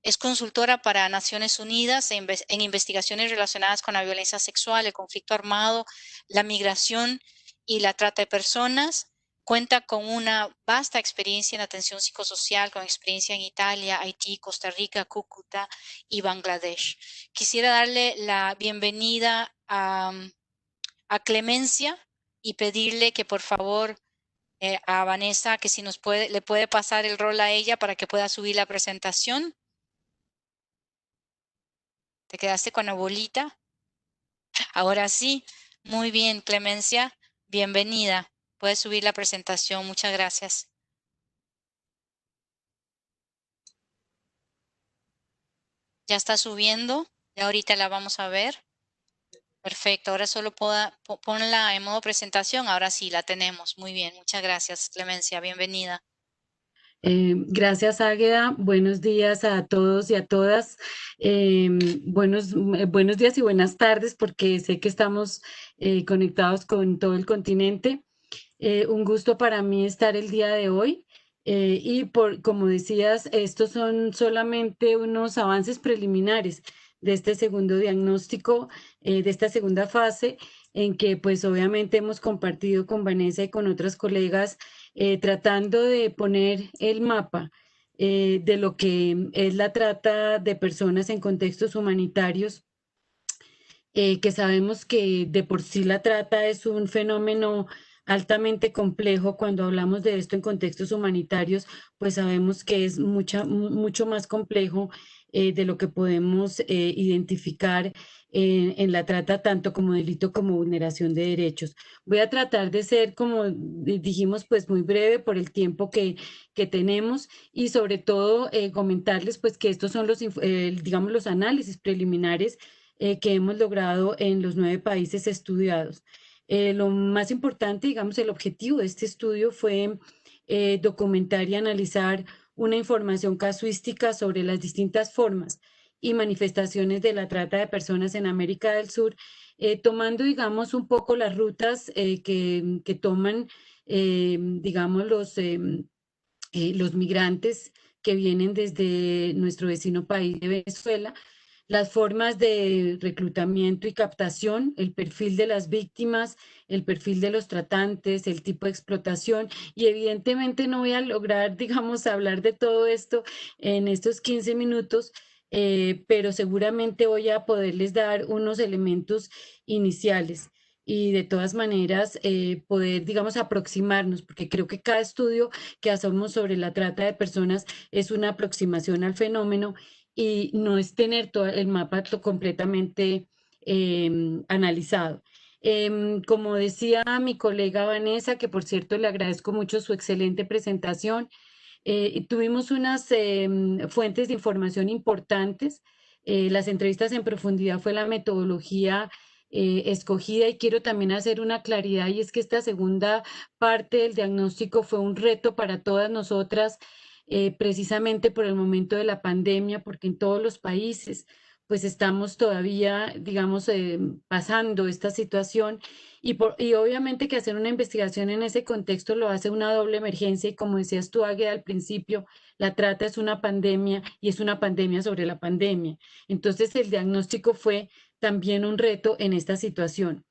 es consultora para Naciones Unidas en investigaciones relacionadas con la violencia sexual, el conflicto armado, la migración y la trata de personas. Cuenta con una vasta experiencia en atención psicosocial, con experiencia en Italia, Haití, Costa Rica, Cúcuta y Bangladesh. Quisiera darle la bienvenida a Clemencia y pedirle que por favor a Vanessa que si le puede pasar el rol a ella para que pueda subir la presentación. ¿Te quedaste con la bolita? Ahora sí. Muy bien, Clemencia. Bienvenida. Puedes subir la presentación. Muchas gracias. ¿Ya está subiendo? Ya ahorita la vamos a ver. Perfecto, ahora solo ponla en modo presentación, ahora sí la tenemos. Muy bien, muchas gracias, Clemencia, bienvenida. Gracias, Águeda. Buenos días a todos y a todas. Buenos días y buenas tardes, porque sé que estamos conectados con todo el continente. Un gusto para mí estar el día de hoy. Como decías, estos son solamente unos avances preliminares de este segundo diagnóstico, de esta segunda fase, en que pues obviamente hemos compartido con Vanessa y con otras colegas, tratando de poner el mapa de lo que es la trata de personas en contextos humanitarios, que sabemos que de por sí la trata es un fenómeno altamente complejo. Cuando hablamos de esto en contextos humanitarios, pues sabemos que es mucho más complejo de lo que podemos identificar en la trata, tanto como delito como vulneración de derechos. Voy a tratar de ser, como dijimos, pues muy breve por el tiempo que tenemos, y sobre todo comentarles pues que estos son digamos, los análisis preliminares que hemos logrado en los 9 países estudiados. Lo más importante, digamos, el objetivo de este estudio fue documentar y analizar una información casuística sobre las distintas formas y manifestaciones de la trata de personas en América del Sur, tomando, digamos, un poco las rutas que toman, digamos, los migrantes que vienen desde nuestro vecino país de Venezuela, las formas de reclutamiento y captación, el perfil de las víctimas, el perfil de los tratantes, el tipo de explotación. Y evidentemente no voy a lograr, digamos, hablar de todo esto en estos 15 minutos, pero seguramente voy a poderles dar unos elementos iniciales. Y de todas maneras, poder, digamos, aproximarnos, porque creo que cada estudio que hacemos sobre la trata de personas es una aproximación al fenómeno, y no es tener todo el mapa completamente analizado. Como decía mi colega Vanessa, que por cierto le agradezco mucho su excelente presentación, tuvimos unas fuentes de información importantes. Las entrevistas en profundidad fue la metodología escogida, y quiero también hacer una claridad, y es que esta segunda parte del diagnóstico fue un reto para todas nosotras, precisamente por el momento de la pandemia, porque en todos los países pues estamos todavía, digamos, pasando esta situación, y obviamente que hacer una investigación en ese contexto lo hace una doble emergencia, y como decías tú, Águeda, al principio, la trata es una pandemia, y es una pandemia sobre la pandemia. Entonces el diagnóstico fue también un reto en esta situación.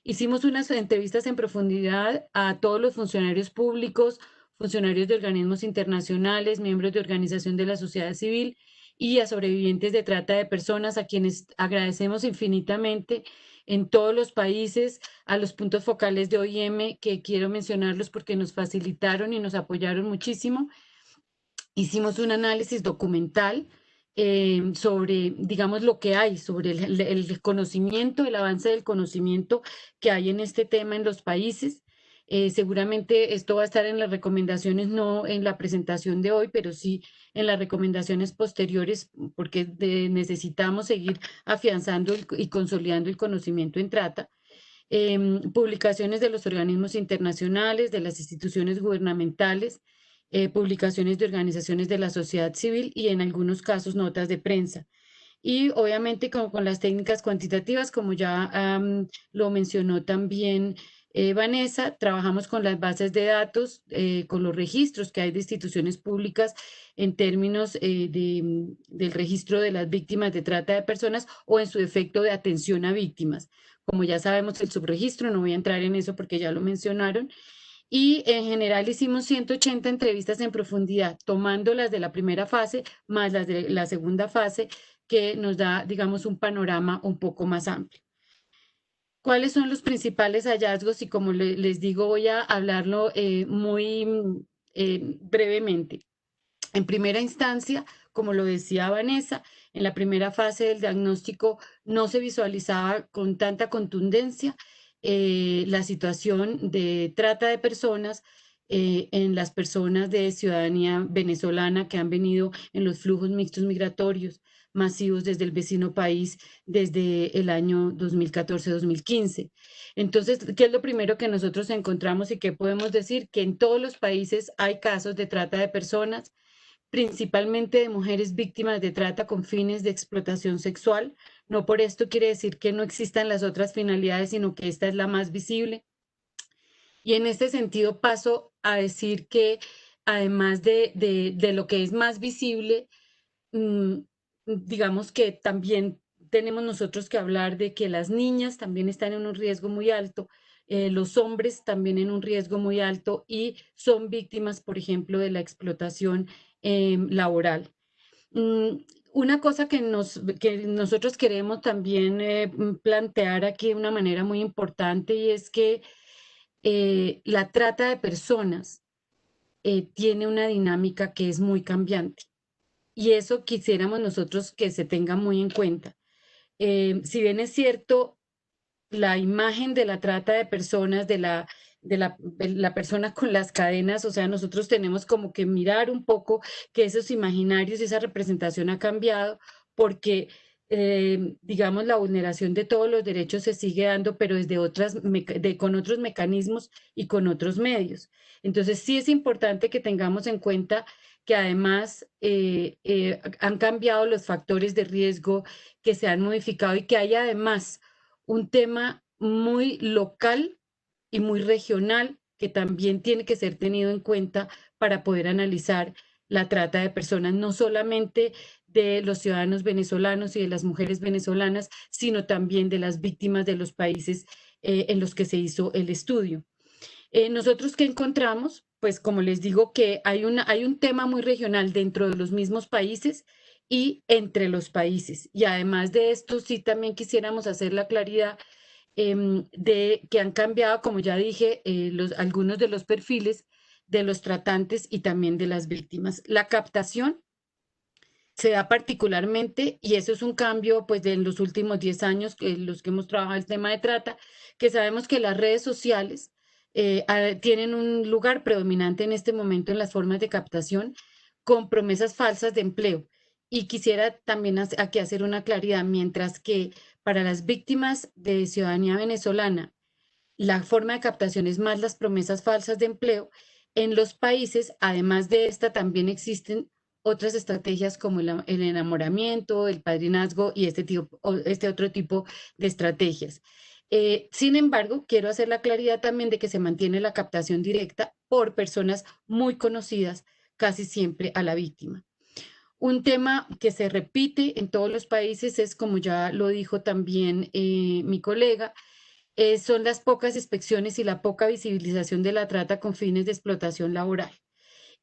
Hicimos unas entrevistas en profundidad a todos los funcionarios públicos, funcionarios de organismos internacionales, miembros de organización de la sociedad civil, y a sobrevivientes de trata de personas, a quienes agradecemos infinitamente en todos los países, a los puntos focales de OIM, que quiero mencionarlos porque nos facilitaron y nos apoyaron muchísimo. Hicimos un análisis documental sobre, digamos, lo que hay, sobre el conocimiento, el avance del conocimiento que hay en este tema en los países. Seguramente esto va a estar en las recomendaciones, no en la presentación de hoy, pero sí en las recomendaciones posteriores, porque necesitamos seguir afianzando y consolidando el conocimiento en trata. Publicaciones de los organismos internacionales, de las instituciones gubernamentales, publicaciones de organizaciones de la sociedad civil, y en algunos casos notas de prensa. Y obviamente con las técnicas cuantitativas, como ya lo mencionó también Vanessa, trabajamos con las bases de datos, con los registros que hay de instituciones públicas en términos del registro de las víctimas de trata de personas, o en su efecto de atención a víctimas. Como ya sabemos, el subregistro, no voy a entrar en eso porque ya lo mencionaron. Y en general hicimos 180 entrevistas en profundidad, tomando las de la primera fase más las de la segunda fase, que nos da, digamos, un panorama un poco más amplio. ¿Cuáles son los principales hallazgos? Y como les digo, voy a hablarlo muy brevemente. En primera instancia, como lo decía Vanessa, en la primera fase del diagnóstico no se visualizaba con tanta contundencia la situación de trata de personas en las personas de ciudadanía venezolana que han venido en los flujos mixtos migratorios masivos desde el vecino país desde el año 2014-2015. Entonces, ¿qué es lo primero que nosotros encontramos y qué podemos decir? Que en todos los países hay casos de trata de personas, principalmente de mujeres víctimas de trata con fines de explotación sexual. No por esto quiere decir que no existan las otras finalidades, sino que esta es la más visible. Y en este sentido paso a decir que además de lo que es más visible, digamos que también tenemos nosotros que hablar de que las niñas también están en un riesgo muy alto, los hombres también en un riesgo muy alto y son víctimas, por ejemplo, de la explotación laboral. Mm, Una cosa que nosotros queremos también plantear aquí de una manera muy importante y es que la trata de personas tiene una dinámica que es muy cambiante y eso quisiéramos nosotros que se tenga muy en cuenta. Si bien es cierto, la imagen de la trata de personas, de la persona con las cadenas, o sea, nosotros tenemos como que mirar un poco que esos imaginarios y esa representación ha cambiado porque, digamos, la vulneración de todos los derechos se sigue dando, pero desde con otros mecanismos y con otros medios. Entonces, sí es importante que tengamos en cuenta que además han cambiado los factores de riesgo, que se han modificado y que hay además un tema muy local y muy regional que también tiene que ser tenido en cuenta para poder analizar la trata de personas, no solamente de los ciudadanos venezolanos y de las mujeres venezolanas, sino también de las víctimas de los países en los que se hizo el estudio. ¿Nosotros qué encontramos? Pues como les digo que hay un tema muy regional dentro de los mismos países y entre los países. Y además de esto, sí también quisiéramos hacer la claridad de que han cambiado, como ya dije, algunos de los perfiles de los tratantes y también de las víctimas. La captación se da particularmente, y eso es un cambio pues de en los últimos 10 años, los que hemos trabajado el tema de trata, que sabemos que las redes sociales tienen un lugar predominante en este momento en las formas de captación con promesas falsas de empleo. Y quisiera también aquí hacer una claridad, mientras que para las víctimas de ciudadanía venezolana, la forma de captación es más las promesas falsas de empleo. En los países, además de esta, también existen otras estrategias como el enamoramiento, el padrinazgo y este otro tipo de estrategias. Sin embargo, quiero hacer la claridad también de que se mantiene la captación directa por personas muy conocidas, casi siempre a la víctima. Un tema que se repite en todos los países es, como ya lo dijo también mi colega, son las pocas inspecciones y la poca visibilización de la trata con fines de explotación laboral.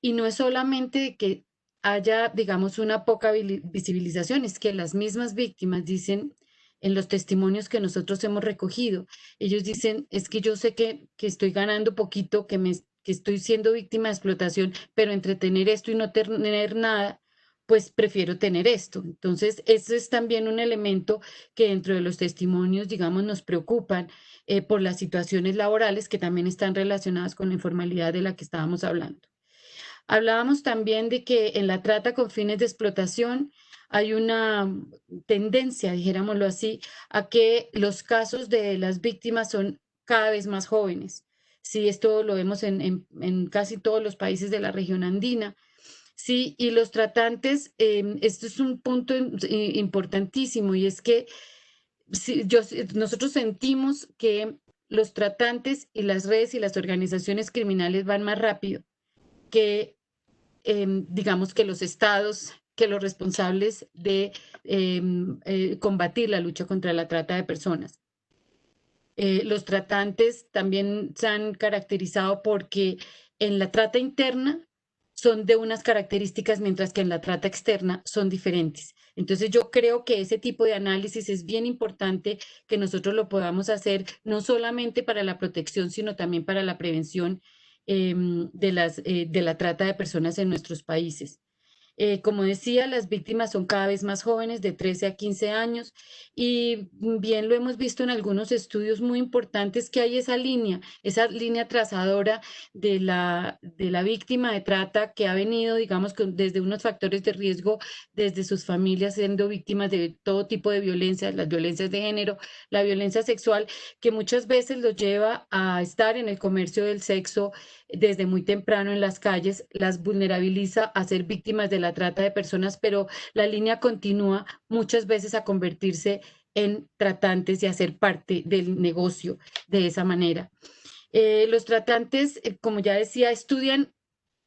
Y no es solamente que haya, digamos, una poca visibilización, es que las mismas víctimas dicen en los testimonios que nosotros hemos recogido, ellos dicen, es que yo sé que estoy ganando poquito, que estoy siendo víctima de explotación, pero entre tener esto y no tener nada, pues prefiero tener esto. Entonces, eso es también un elemento que dentro de los testimonios, digamos, nos preocupan por las situaciones laborales que también están relacionadas con la informalidad de la que estábamos hablando. Hablábamos también de que en la trata con fines de explotación hay una tendencia, dijéramoslo así, a que los casos de las víctimas son cada vez más jóvenes. Sí, esto lo vemos en casi todos los países de la región andina. Sí, y los tratantes, esto es un punto importantísimo y es que nosotros sentimos que los tratantes y las redes y las organizaciones criminales van más rápido que, digamos, que los estados, que los responsables de combatir la lucha contra la trata de personas. Los tratantes también se han caracterizado porque en la trata interna son de unas características, mientras que en la trata externa son diferentes. Entonces yo creo que ese tipo de análisis es bien importante que nosotros lo podamos hacer, no solamente para la protección, sino también para la prevención de la trata de personas en nuestros países. Como decía, las víctimas son cada vez más jóvenes, de 13 a 15 años, y bien lo hemos visto en algunos estudios muy importantes que hay esa línea trazadora de la víctima de trata que ha venido, digamos, desde unos factores de riesgo, desde sus familias, siendo víctimas de todo tipo de violencia, las violencias de género, la violencia sexual, que muchas veces los lleva a estar en el comercio del sexo desde muy temprano en las calles, las vulnerabiliza a ser víctimas de la trata de personas, pero la línea continúa muchas veces a convertirse en tratantes y a ser parte del negocio de esa manera. Los tratantes, como ya decía, estudian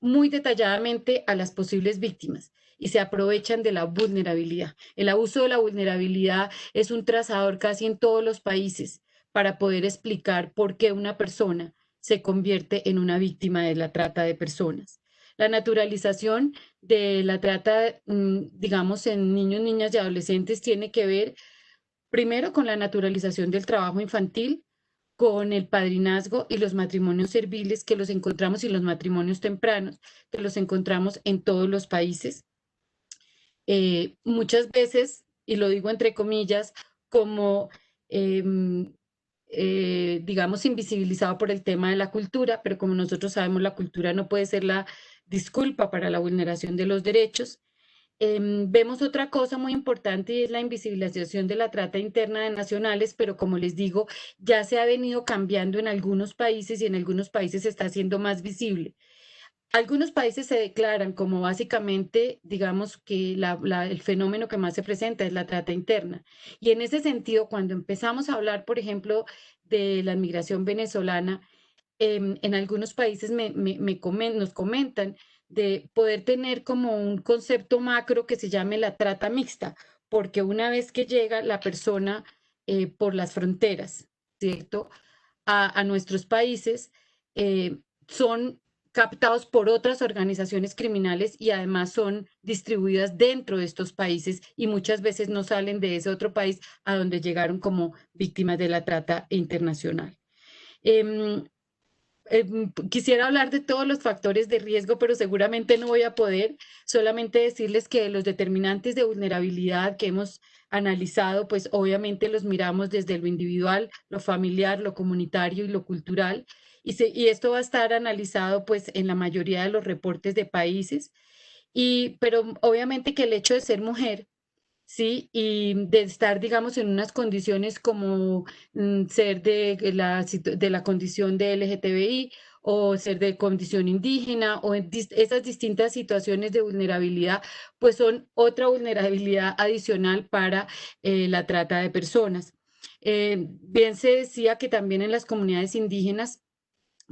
muy detalladamente a las posibles víctimas y se aprovechan de la vulnerabilidad. El abuso de la vulnerabilidad es un trazador casi en todos los países para poder explicar por qué una persona se convierte en una víctima de la trata de personas. La naturalización de la trata, digamos, en niños, niñas y adolescentes tiene que ver primero con la naturalización del trabajo infantil, con el padrinazgo y los matrimonios serviles que los encontramos y los matrimonios tempranos que los encontramos en todos los países. Muchas veces, y lo digo entre comillas, como digamos, invisibilizado por el tema de la cultura, pero como nosotros sabemos, la cultura no puede ser la disculpa para la vulneración de los derechos. Vemos otra cosa muy importante y es la invisibilización de la trata interna de nacionales, pero como les digo, ya se ha venido cambiando en algunos países y en algunos países se está haciendo más visible. Algunos países se declaran como básicamente, digamos que el fenómeno que más se presenta es la trata interna. Y en ese sentido, cuando empezamos a hablar, por ejemplo, de la migración venezolana, en algunos países nos comentan de poder tener como un concepto macro que se llame la trata mixta, porque una vez que llega la persona por las fronteras, ¿cierto? A nuestros países, son captados por otras organizaciones criminales y además son distribuidas dentro de estos países y muchas veces no salen de ese otro país a donde llegaron como víctimas de la trata internacional. Em, Quisiera hablar de todos los factores de riesgo, pero seguramente no voy a poder. Solamente decirles que los determinantes de vulnerabilidad que hemos analizado, pues obviamente los miramos desde lo individual, lo familiar, lo comunitario y lo cultural. Y esto va a estar analizado pues en la mayoría de los reportes de países. Pero obviamente que el hecho de ser mujer, ¿sí? Y de estar, digamos, en unas condiciones como ser de la condición de LGTBI o ser de condición indígena o en esas distintas situaciones de vulnerabilidad, pues son otra vulnerabilidad adicional para la trata de personas. Bien se decía que también en las comunidades indígenas,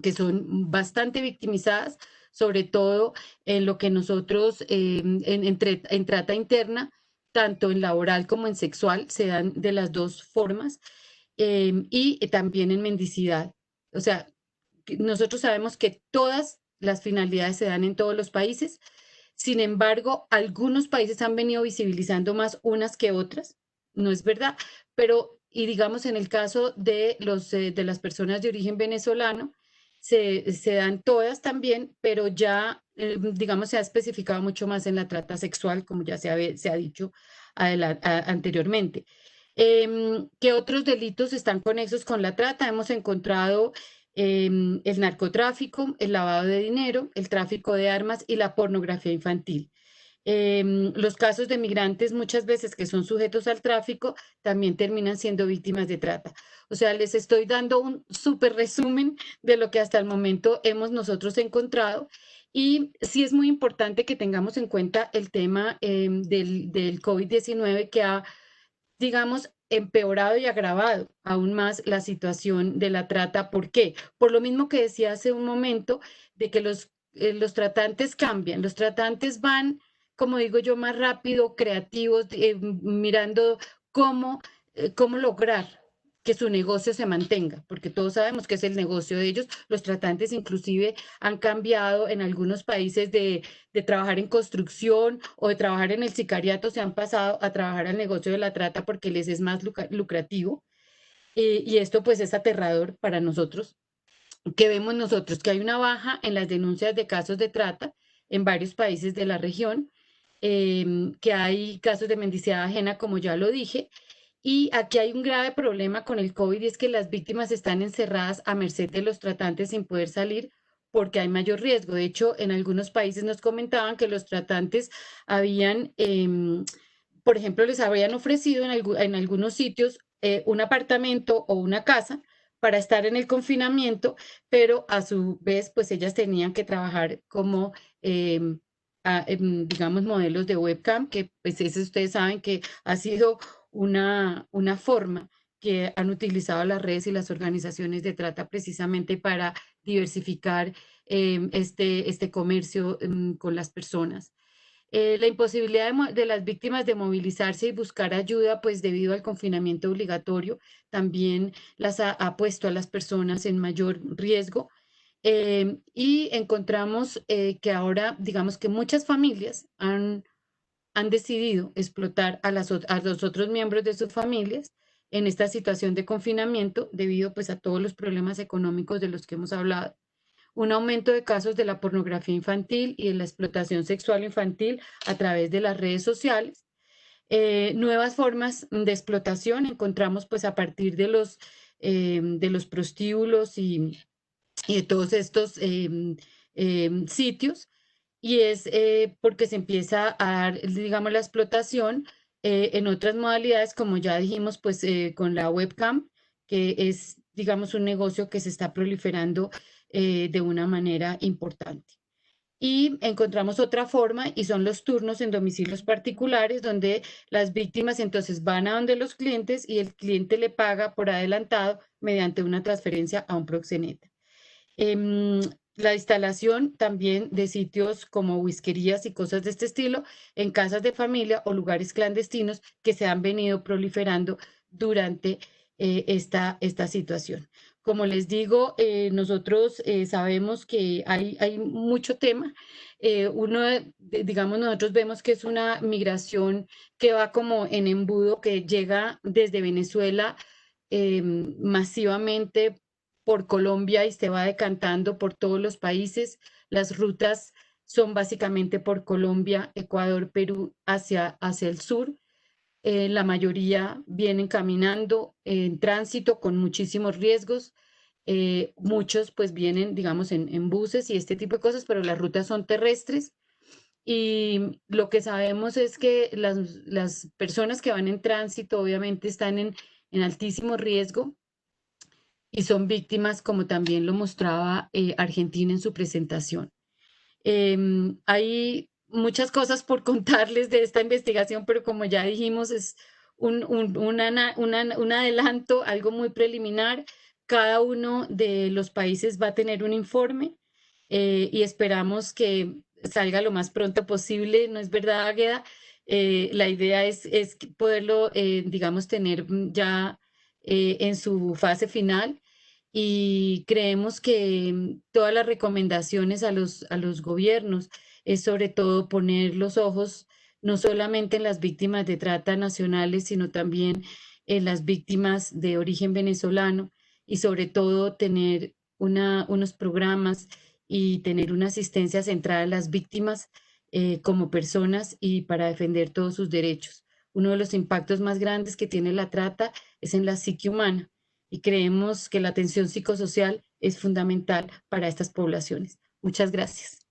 que son bastante victimizadas, sobre todo en lo que nosotros, en trata interna, tanto en laboral como en sexual, se dan de las dos formas, y también en mendicidad. O sea, nosotros sabemos que todas las finalidades se dan en todos los países, sin embargo, algunos países han venido visibilizando más unas que otras, no es verdad, pero, y digamos en el caso de, de las personas de origen venezolano, se dan todas también, pero ya, digamos, se ha especificado mucho más en la trata sexual, como ya se ha dicho anteriormente. ¿Qué otros delitos están conexos con la trata? Hemos encontrado el narcotráfico, el lavado de dinero, el tráfico de armas y la pornografía infantil. Los casos de migrantes muchas veces que son sujetos al tráfico también terminan siendo víctimas de trata. O sea, les estoy dando un súper resumen de lo que hasta el momento hemos nosotros encontrado. Y sí es muy importante que tengamos en cuenta el tema del COVID-19 que ha, digamos, empeorado y agravado aún más la situación de la trata. ¿Por qué? Por lo mismo que decía hace un momento, de que los tratantes cambian, los tratantes van, como digo yo, más rápido, creativos, mirando cómo, cómo lograr que su negocio se mantenga, porque todos sabemos que es el negocio de ellos. Los tratantes inclusive han cambiado en algunos países de trabajar en construcción o de trabajar en el sicariato, se han pasado a trabajar al negocio de la trata porque les es más lucrativo. Y esto pues es aterrador para nosotros, que vemos nosotros que hay una baja en las denuncias de casos de trata en varios países de la región. que hay casos de mendicidad ajena, como ya lo dije. Y aquí hay un grave problema con el COVID y es que las víctimas están encerradas a merced de los tratantes sin poder salir porque hay mayor riesgo. De hecho, en algunos países nos comentaban que los tratantes habían, por ejemplo, les habían ofrecido en algunos sitios un apartamento o una casa para estar en el confinamiento, pero a su vez, pues ellas tenían que trabajar como, digamos, modelos de webcam, que pues eso ustedes saben que ha sido una forma que han utilizado las redes y las organizaciones de trata precisamente para diversificar este comercio con las personas. La imposibilidad de las víctimas de movilizarse y buscar ayuda, pues debido al confinamiento obligatorio, también las ha puesto a las personas en mayor riesgo. Y encontramos que ahora, digamos que muchas familias han decidido explotar a los otros miembros de sus familias en esta situación de confinamiento debido pues a todos los problemas económicos de los que hemos hablado. Un aumento de casos de la pornografía infantil y de la explotación sexual infantil a través de las redes sociales. Nuevas formas de explotación encontramos pues a partir de los prostíbulos y de todos estos sitios, y es porque se empieza a dar, digamos, la explotación en otras modalidades, como ya dijimos, pues con la webcam, que es, digamos, un negocio que se está proliferando de una manera importante. Y encontramos otra forma y son los turnos en domicilios particulares, donde las víctimas entonces van a donde los clientes y el cliente le paga por adelantado mediante una transferencia a un proxeneta. Em, la instalación también de sitios como whiskerías y cosas de este estilo en casas de familia o lugares clandestinos que se han venido proliferando durante esta situación. Como les digo, nosotros sabemos que hay mucho tema. Digamos, nosotros vemos que es una migración que va como en embudo, que llega desde Venezuela masivamente por Colombia y se va decantando por todos los países. Las rutas son básicamente por Colombia, Ecuador, Perú, hacia el sur. La mayoría vienen caminando en tránsito con muchísimos riesgos. Muchos pues vienen, digamos, en buses y este tipo de cosas, pero las rutas son terrestres. Y lo que sabemos es que las personas que van en tránsito obviamente están en altísimo riesgo y son víctimas, como también lo mostraba Argentina en su presentación. Hay muchas cosas por contarles de esta investigación, pero como ya dijimos, es un adelanto, algo muy preliminar. Cada uno de los países va a tener un informe y esperamos que salga lo más pronto posible. ¿No es verdad, Águeda? La idea es poderlo, digamos, tener ya en su fase final y creemos que todas las recomendaciones a los gobiernos es sobre todo poner los ojos no solamente en las víctimas de trata nacionales, sino también en las víctimas de origen venezolano y sobre todo tener unos programas y tener una asistencia centrada a las víctimas como personas y para defender todos sus derechos. Uno de los impactos más grandes que tiene la trata es en la psique humana y creemos que la atención psicosocial es fundamental para estas poblaciones. Muchas gracias.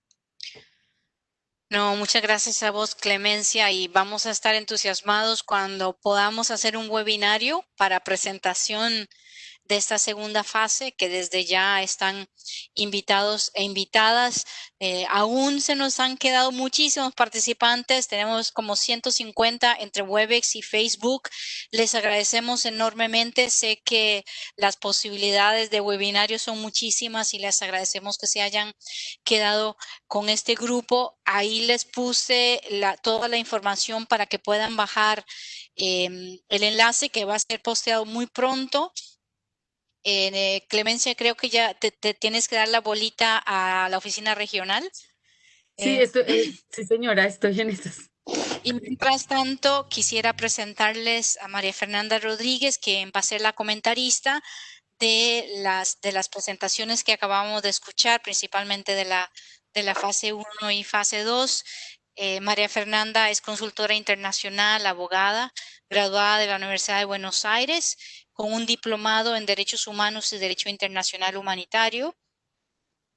No, muchas gracias a vos, Clemencia, y vamos a estar entusiasmados cuando podamos hacer un webinario para presentación de esta segunda fase, que desde ya están invitados e invitadas. Aún se nos han quedado muchísimos participantes, tenemos como 150 entre Webex y Facebook. Les agradecemos enormemente, sé que las posibilidades de webinario son muchísimas y les agradecemos que se hayan quedado con este grupo. Ahí les puse toda la información para que puedan bajar el enlace que va a ser posteado muy pronto. Clemencia, creo que ya te tienes que dar la bolita a la oficina regional. Sí, sí, señora, estoy en estas. Y mientras tanto, quisiera presentarles a María Fernanda Rodríguez, quien va a ser la comentarista de las presentaciones que acabamos de escuchar, principalmente de la fase 1 y fase 2. María Fernanda es consultora internacional, abogada, graduada de la Universidad de Buenos Aires, con un diplomado en Derechos Humanos y Derecho Internacional Humanitario.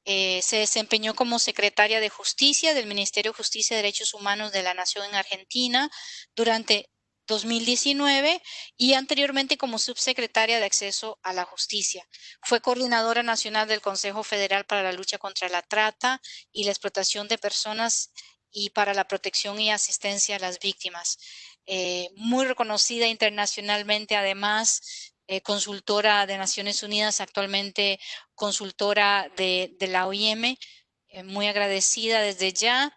Se desempeñó como secretaria de Justicia del Ministerio de Justicia y Derechos Humanos de la Nación en Argentina durante 2019 y anteriormente como subsecretaria de Acceso a la Justicia. Fue coordinadora nacional del Consejo Federal para la Lucha contra la Trata y la Explotación de Personas y para la protección y asistencia a las víctimas. Muy reconocida internacionalmente, además, consultora de Naciones Unidas, actualmente consultora de la OIM. Muy agradecida desde ya,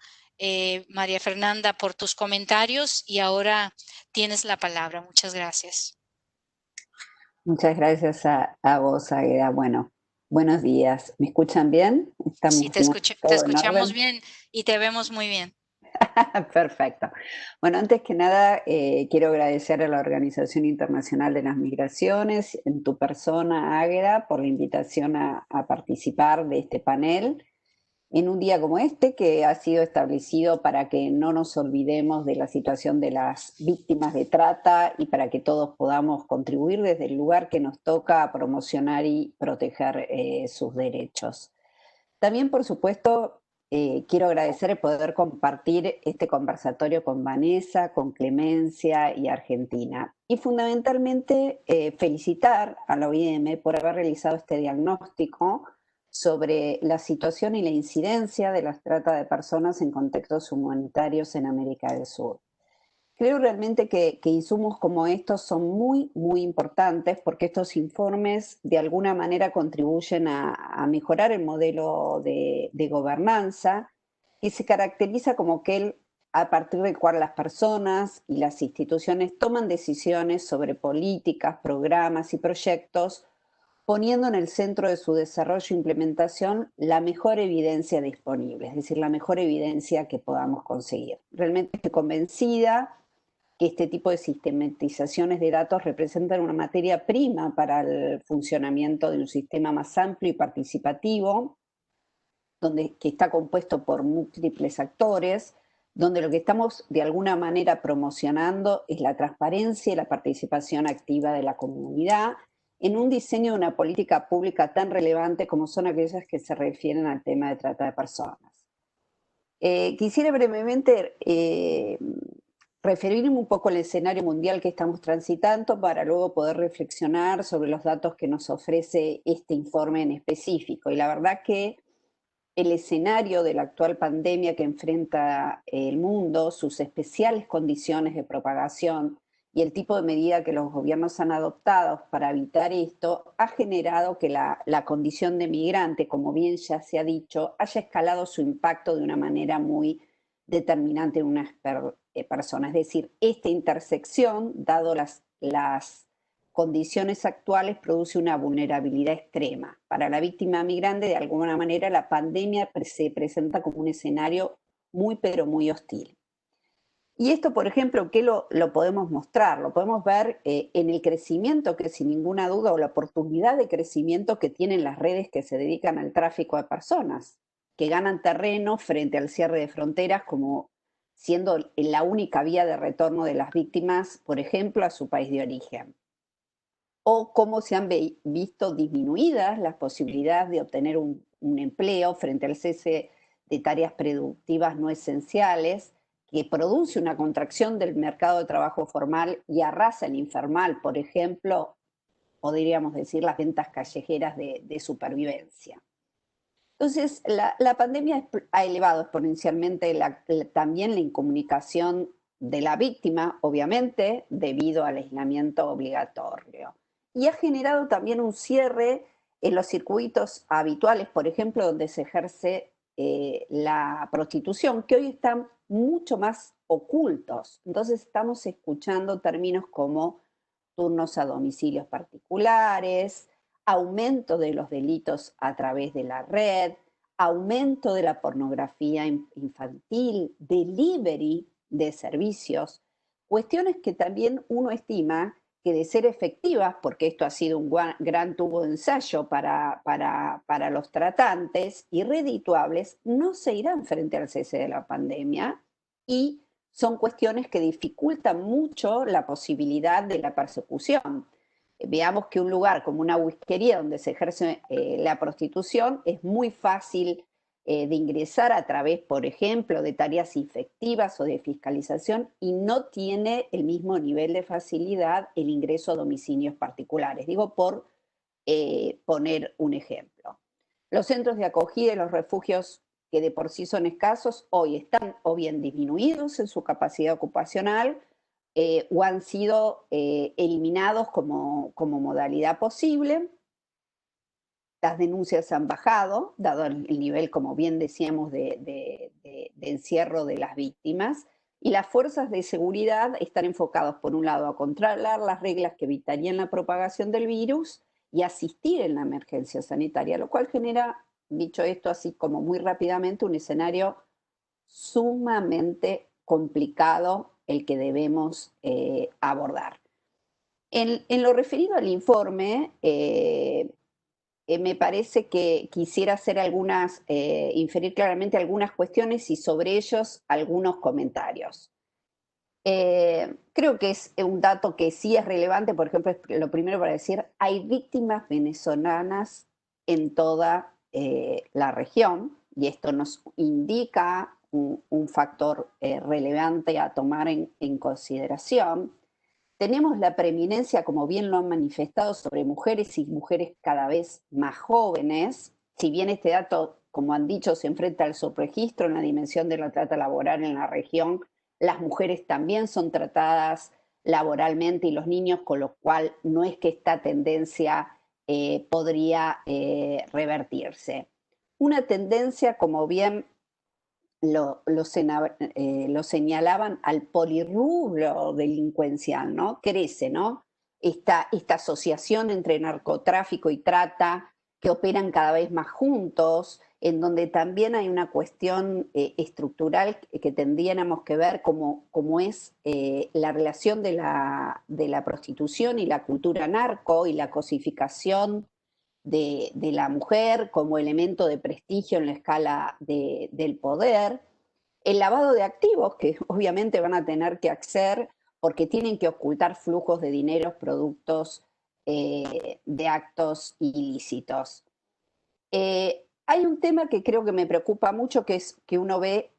María Fernanda, por tus comentarios y ahora tienes la palabra. Muchas gracias. Muchas gracias a vos, Águeda. Bueno, buenos días. ¿Me escuchan bien? Sí, te escuchamos bien y te vemos muy bien. Perfecto. Bueno, antes que nada, quiero agradecer a la Organización Internacional de las Migraciones, en tu persona, Águeda, por la invitación a participar de este panel en un día como este, que ha sido establecido para que no nos olvidemos de la situación de las víctimas de trata y para que todos podamos contribuir desde el lugar que nos toca a promocionar y proteger sus derechos. También, por supuesto, quiero agradecer el poder compartir este conversatorio con Vanessa, con Clemencia y Argentina. Y fundamentalmente felicitar a la OIM por haber realizado este diagnóstico sobre la situación y la incidencia de la trata de personas en contextos humanitarios en América del Sur. Creo realmente que insumos como estos son muy, muy importantes porque estos informes de alguna manera contribuyen a mejorar el modelo de gobernanza y se caracteriza como aquel a partir del cual las personas y las instituciones toman decisiones sobre políticas, programas y proyectos, poniendo en el centro de su desarrollo e implementación la mejor evidencia disponible, es decir, la mejor evidencia que podamos conseguir. Realmente estoy convencida que este tipo de sistematizaciones de datos representan una materia prima para el funcionamiento de un sistema más amplio y participativo, que está compuesto por múltiples actores, donde lo que estamos de alguna manera promocionando es la transparencia y la participación activa de la comunidad en un diseño de una política pública tan relevante como son aquellas que se refieren al tema de trata de personas. Quisiera brevemente referirme un poco al escenario mundial que estamos transitando para luego poder reflexionar sobre los datos que nos ofrece este informe en específico. Y la verdad que el escenario de la actual pandemia que enfrenta el mundo, sus especiales condiciones de propagación y el tipo de medida que los gobiernos han adoptado para evitar esto, ha generado que la condición de migrante, como bien ya se ha dicho, haya escalado su impacto de una manera muy determinante en unas personas. Es decir, esta intersección, dado las condiciones actuales, produce una vulnerabilidad extrema. Para la víctima migrante, de alguna manera, la pandemia se presenta como un escenario muy, pero muy hostil. Y esto, por ejemplo, ¿qué lo podemos mostrar? Lo podemos ver en el crecimiento que sin ninguna duda, o la oportunidad de crecimiento que tienen las redes que se dedican al tráfico de personas, que ganan terreno frente al cierre de fronteras como siendo la única vía de retorno de las víctimas, por ejemplo, a su país de origen. O cómo se han visto disminuidas las posibilidades de obtener un empleo frente al cese de tareas productivas no esenciales, que produce una contracción del mercado de trabajo formal y arrasa el informal, por ejemplo, podríamos decir las ventas callejeras de supervivencia. Entonces, la pandemia ha elevado exponencialmente también la incomunicación de la víctima, obviamente, debido al aislamiento obligatorio. Y ha generado también un cierre en los circuitos habituales, por ejemplo, donde se ejerce la prostitución, que hoy están mucho más ocultos. Entonces estamos escuchando términos como turnos a domicilios particulares, aumento de los delitos a través de la red, aumento de la pornografía infantil, delivery de servicios, cuestiones que también uno estima que de ser efectivas, porque esto ha sido un gran tubo de ensayo para los tratantes y redituables, no se irán frente al cese de la pandemia y son cuestiones que dificultan mucho la posibilidad de la persecución. Veamos que un lugar como una whiskería donde se ejerce la prostitución es muy fácil de ingresar a través, por ejemplo, de tareas efectivas o de fiscalización y no tiene el mismo nivel de facilidad el ingreso a domicilios particulares. Digo por poner un ejemplo. Los centros de acogida y los refugios que de por sí son escasos, hoy están o bien disminuidos en su capacidad ocupacional o han sido eliminados como modalidad posible. Las denuncias han bajado, dado el nivel, como bien decíamos, de encierro de las víctimas, y las fuerzas de seguridad están enfocadas, por un lado, a controlar las reglas que evitarían la propagación del virus y asistir en la emergencia sanitaria, lo cual genera, dicho esto así como muy rápidamente, un escenario sumamente complicado el que debemos abordar. En lo referido al informe, me parece que quisiera hacer inferir claramente algunas cuestiones y sobre ellos algunos comentarios. Creo que es un dato que sí es relevante, por ejemplo, lo primero para decir, hay víctimas venezolanas en toda la región y esto nos indica un factor relevante a tomar en consideración. Tenemos la preeminencia, como bien lo han manifestado, sobre mujeres y mujeres cada vez más jóvenes. Si bien este dato, como han dicho, se enfrenta al subregistro en la dimensión de la trata laboral en la región, las mujeres también son tratadas laboralmente y los niños, con lo cual no es que esta tendencia podría revertirse. Una tendencia, como bien lo señalaban, al polirrubro delincuencial, ¿no? Crece, ¿no? Esta asociación entre narcotráfico y trata, que operan cada vez más juntos, en donde también hay una cuestión estructural que tendríamos que ver como es la relación de la prostitución y la cultura narco y la cosificación de la mujer como elemento de prestigio en la escala del poder, el lavado de activos, que obviamente van a tener que hacer porque tienen que ocultar flujos de dinero productos de actos ilícitos. Hay un tema que creo que me preocupa mucho, que es que uno ve,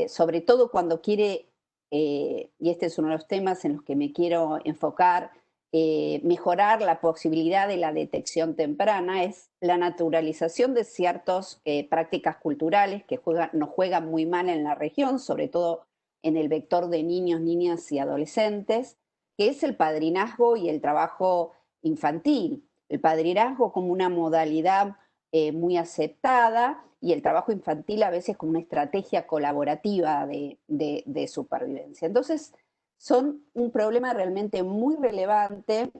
sobre todo cuando quiere, y este es uno de los temas en los que me quiero enfocar, mejorar la posibilidad de la detección temprana, es la naturalización de ciertas prácticas culturales que nos juegan muy mal en la región, sobre todo en el vector de niños, niñas y adolescentes, que es el padrinazgo y el trabajo infantil. El padrinazgo como una modalidad muy aceptada y el trabajo infantil a veces como una estrategia colaborativa de supervivencia. Entonces, son un problema realmente muy relevante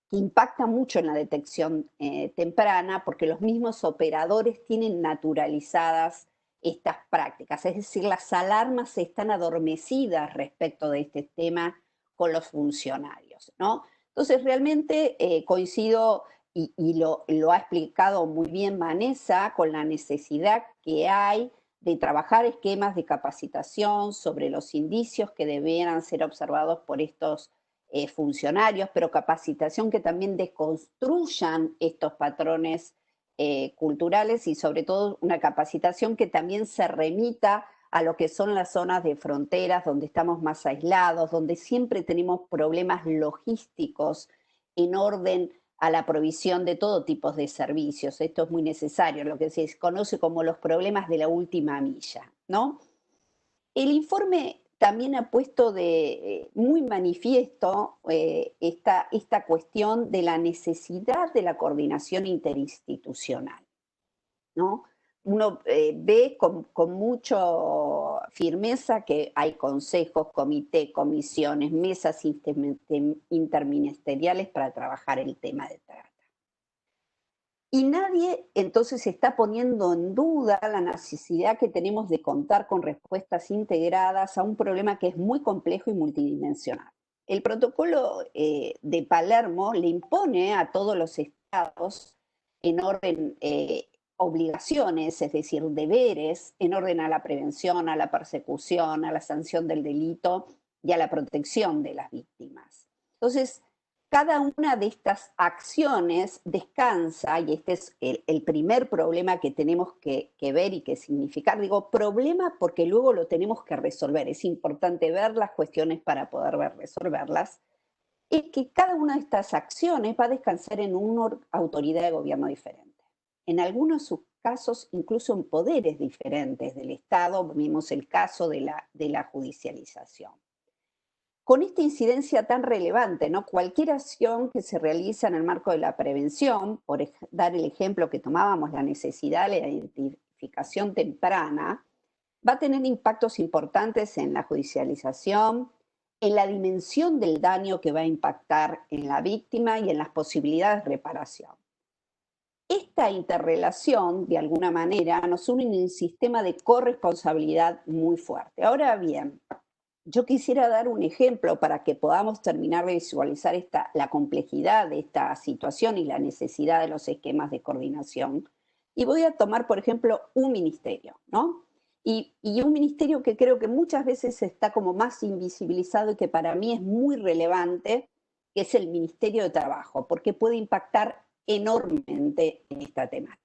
que impacta mucho en la detección temprana porque los mismos operadores tienen naturalizadas estas prácticas, es decir, las alarmas están adormecidas respecto de este tema con los funcionarios, ¿no? Entonces, realmente coincido y lo ha explicado muy bien Vanessa con la necesidad que hay de trabajar esquemas de capacitación sobre los indicios que debieran ser observados por estos funcionarios, pero capacitación que también desconstruyan estos patrones culturales y sobre todo una capacitación que también se remita a lo que son las zonas de fronteras donde estamos más aislados, donde siempre tenemos problemas logísticos en orden a la provisión de todo tipo de servicios. Esto es muy necesario, lo que se conoce como los problemas de la última milla, ¿no? El informe también ha puesto muy manifiesto esta cuestión de la necesidad de la coordinación interinstitucional, ¿no? Uno ve con mucha firmeza que hay consejos, comités, comisiones, mesas interministeriales para trabajar el tema de trata. Y nadie entonces está poniendo en duda la necesidad que tenemos de contar con respuestas integradas a un problema que es muy complejo y multidimensional. El protocolo de Palermo le impone a todos los estados en orden obligaciones, es decir, deberes en orden a la prevención, a la persecución, a la sanción del delito y a la protección de las víctimas. Entonces, cada una de estas acciones descansa, y este es el primer problema que tenemos que ver y que significar. Digo problema porque luego lo tenemos que resolver. Es importante ver las cuestiones para poder resolverlas. Es que cada una de estas acciones va a descansar en una autoridad de gobierno diferente. En algunos de sus casos, incluso en poderes diferentes del Estado, vimos el caso de la judicialización. Con esta incidencia tan relevante, ¿no? Cualquier acción que se realiza en el marco de la prevención, por dar el ejemplo que tomábamos, la necesidad de la identificación temprana, va a tener impactos importantes en la judicialización, en la dimensión del daño que va a impactar en la víctima y en las posibilidades de reparación. Esta interrelación, de alguna manera, nos une en un sistema de corresponsabilidad muy fuerte. Ahora bien, yo quisiera dar un ejemplo para que podamos terminar de visualizar la complejidad de esta situación y la necesidad de los esquemas de coordinación. Y voy a tomar, por ejemplo, un ministerio, ¿no? Y un ministerio que creo que muchas veces está como más invisibilizado y que para mí es muy relevante, que es el Ministerio de Trabajo, porque puede impactar enormemente en esta temática.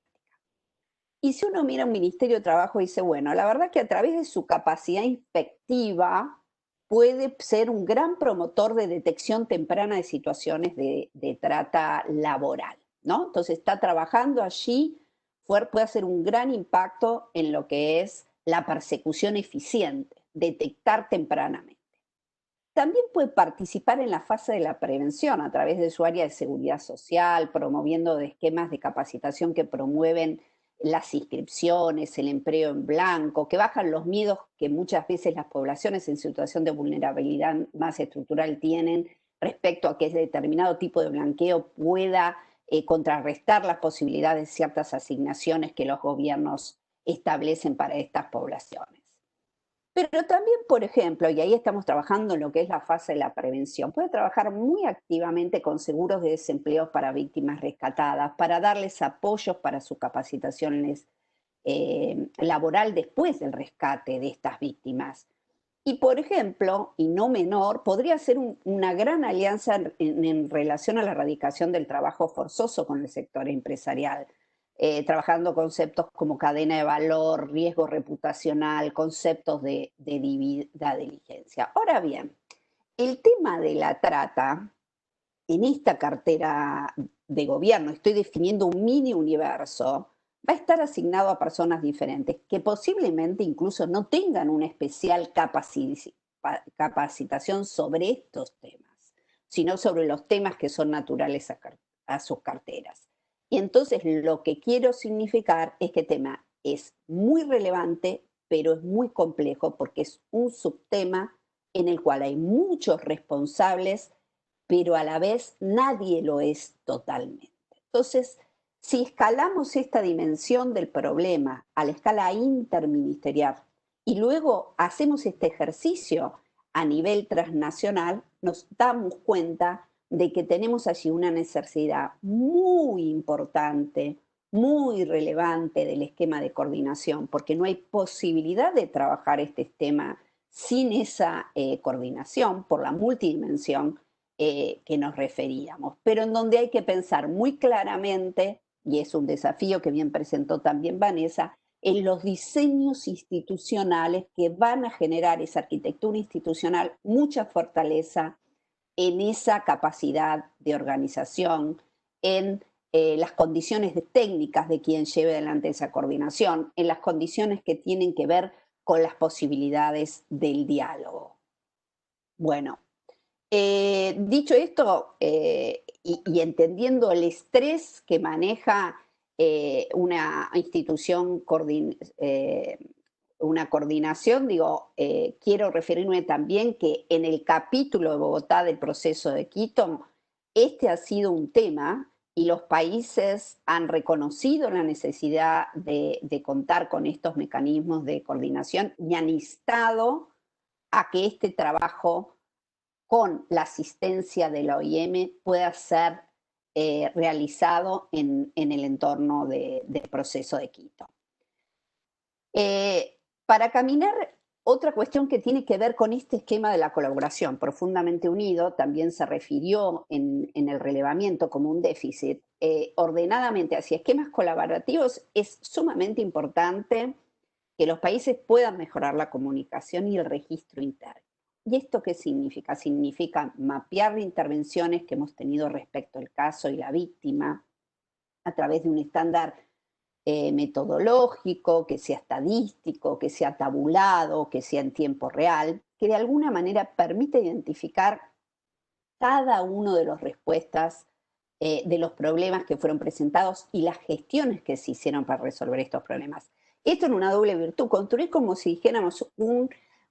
Y si uno mira un Ministerio de Trabajo y dice, bueno, la verdad que a través de su capacidad inspectiva puede ser un gran promotor de detección temprana de situaciones de trata laboral, ¿no? Entonces está trabajando allí, puede hacer un gran impacto en lo que es la persecución eficiente, detectar tempranamente. También puede participar en la fase de la prevención a través de su área de seguridad social, promoviendo esquemas de capacitación que promueven las inscripciones, el empleo en blanco, que bajan los miedos que muchas veces las poblaciones en situación de vulnerabilidad más estructural tienen respecto a que ese determinado tipo de blanqueo pueda contrarrestar las posibilidades de ciertas asignaciones que los gobiernos establecen para estas poblaciones. Pero también, por ejemplo, y ahí estamos trabajando en lo que es la fase de la prevención, puede trabajar muy activamente con seguros de desempleo para víctimas rescatadas, para darles apoyos para su capacitación laboral después del rescate de estas víctimas. Y, por ejemplo, y no menor, podría ser una gran alianza en relación a la erradicación del trabajo forzoso con el sector empresarial. Trabajando conceptos como cadena de valor, riesgo reputacional, conceptos de debida diligencia. Ahora bien, el tema de la trata, en esta cartera de gobierno, estoy definiendo un mini universo, va a estar asignado a personas diferentes, que posiblemente incluso no tengan una especial capacitación sobre estos temas, sino sobre los temas que son naturales a sus carteras. Y entonces lo que quiero significar es que el tema es muy relevante, pero es muy complejo porque es un subtema en el cual hay muchos responsables, pero a la vez nadie lo es totalmente. Entonces, si escalamos esta dimensión del problema a la escala interministerial y luego hacemos este ejercicio a nivel transnacional, nos damos cuenta de que tenemos allí una necesidad muy importante, muy relevante del esquema de coordinación, porque no hay posibilidad de trabajar este tema sin esa coordinación por la multidimensión que nos referíamos, pero en donde hay que pensar muy claramente, y es un desafío que bien presentó también Vanessa, en los diseños institucionales que van a generar esa arquitectura institucional mucha fortaleza en esa capacidad de organización, en las condiciones técnicas de quien lleve adelante esa coordinación, en las condiciones que tienen que ver con las posibilidades del diálogo. Bueno, dicho esto, y entendiendo el estrés que maneja una institución, una coordinación, digo, quiero referirme también que en el capítulo de Bogotá del proceso de Quito, este ha sido un tema y los países han reconocido la necesidad de contar con estos mecanismos de coordinación y han instado a que este trabajo con la asistencia de la OIM pueda ser realizado en el entorno del proceso de Quito. Para caminar, otra cuestión que tiene que ver con este esquema de la colaboración profundamente unido, también se refirió en el relevamiento como un déficit, ordenadamente hacia esquemas colaborativos, es sumamente importante que los países puedan mejorar la comunicación y el registro interno. ¿Y esto qué significa? Significa mapear intervenciones que hemos tenido respecto al caso y la víctima a través de un estándar metodológico, que sea estadístico, que sea tabulado, que sea en tiempo real, que de alguna manera permita identificar cada uno de las respuestas de los problemas que fueron presentados y las gestiones que se hicieron para resolver estos problemas. Esto en una doble virtud, construir como si dijéramos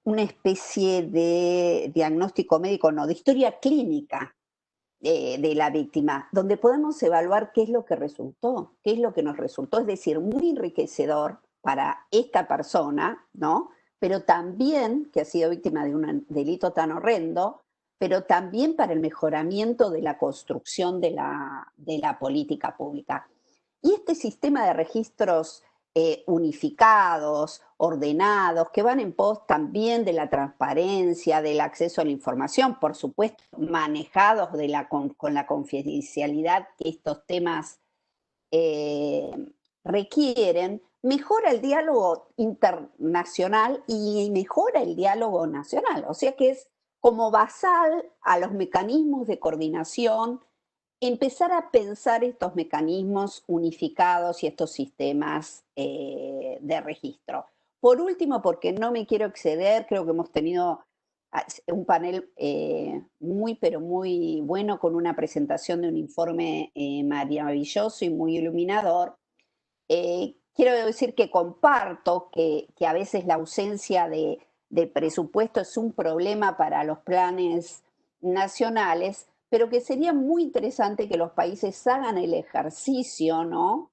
una especie de diagnóstico médico, no, de historia clínica de la víctima, donde podemos evaluar qué es lo que resultó, qué es lo que nos resultó, es decir, muy enriquecedor para esta persona, ¿no? Pero también, que ha sido víctima de un delito tan horrendo, pero también para el mejoramiento de la construcción de la política pública. Y este sistema de registros unificados, ordenados, que van en pos también de la transparencia, del acceso a la información, por supuesto, manejados con la confidencialidad que estos temas requieren, mejora el diálogo internacional y mejora el diálogo nacional. O sea que es como basal a los mecanismos de coordinación, empezar a pensar estos mecanismos unificados y estos sistemas de registro. Por último, porque no me quiero exceder, creo que hemos tenido un panel muy, pero muy bueno, con una presentación de un informe maravilloso y muy iluminador. Quiero decir que comparto que a veces la ausencia de presupuesto es un problema para los planes nacionales, pero que sería muy interesante que los países hagan el ejercicio, ¿no?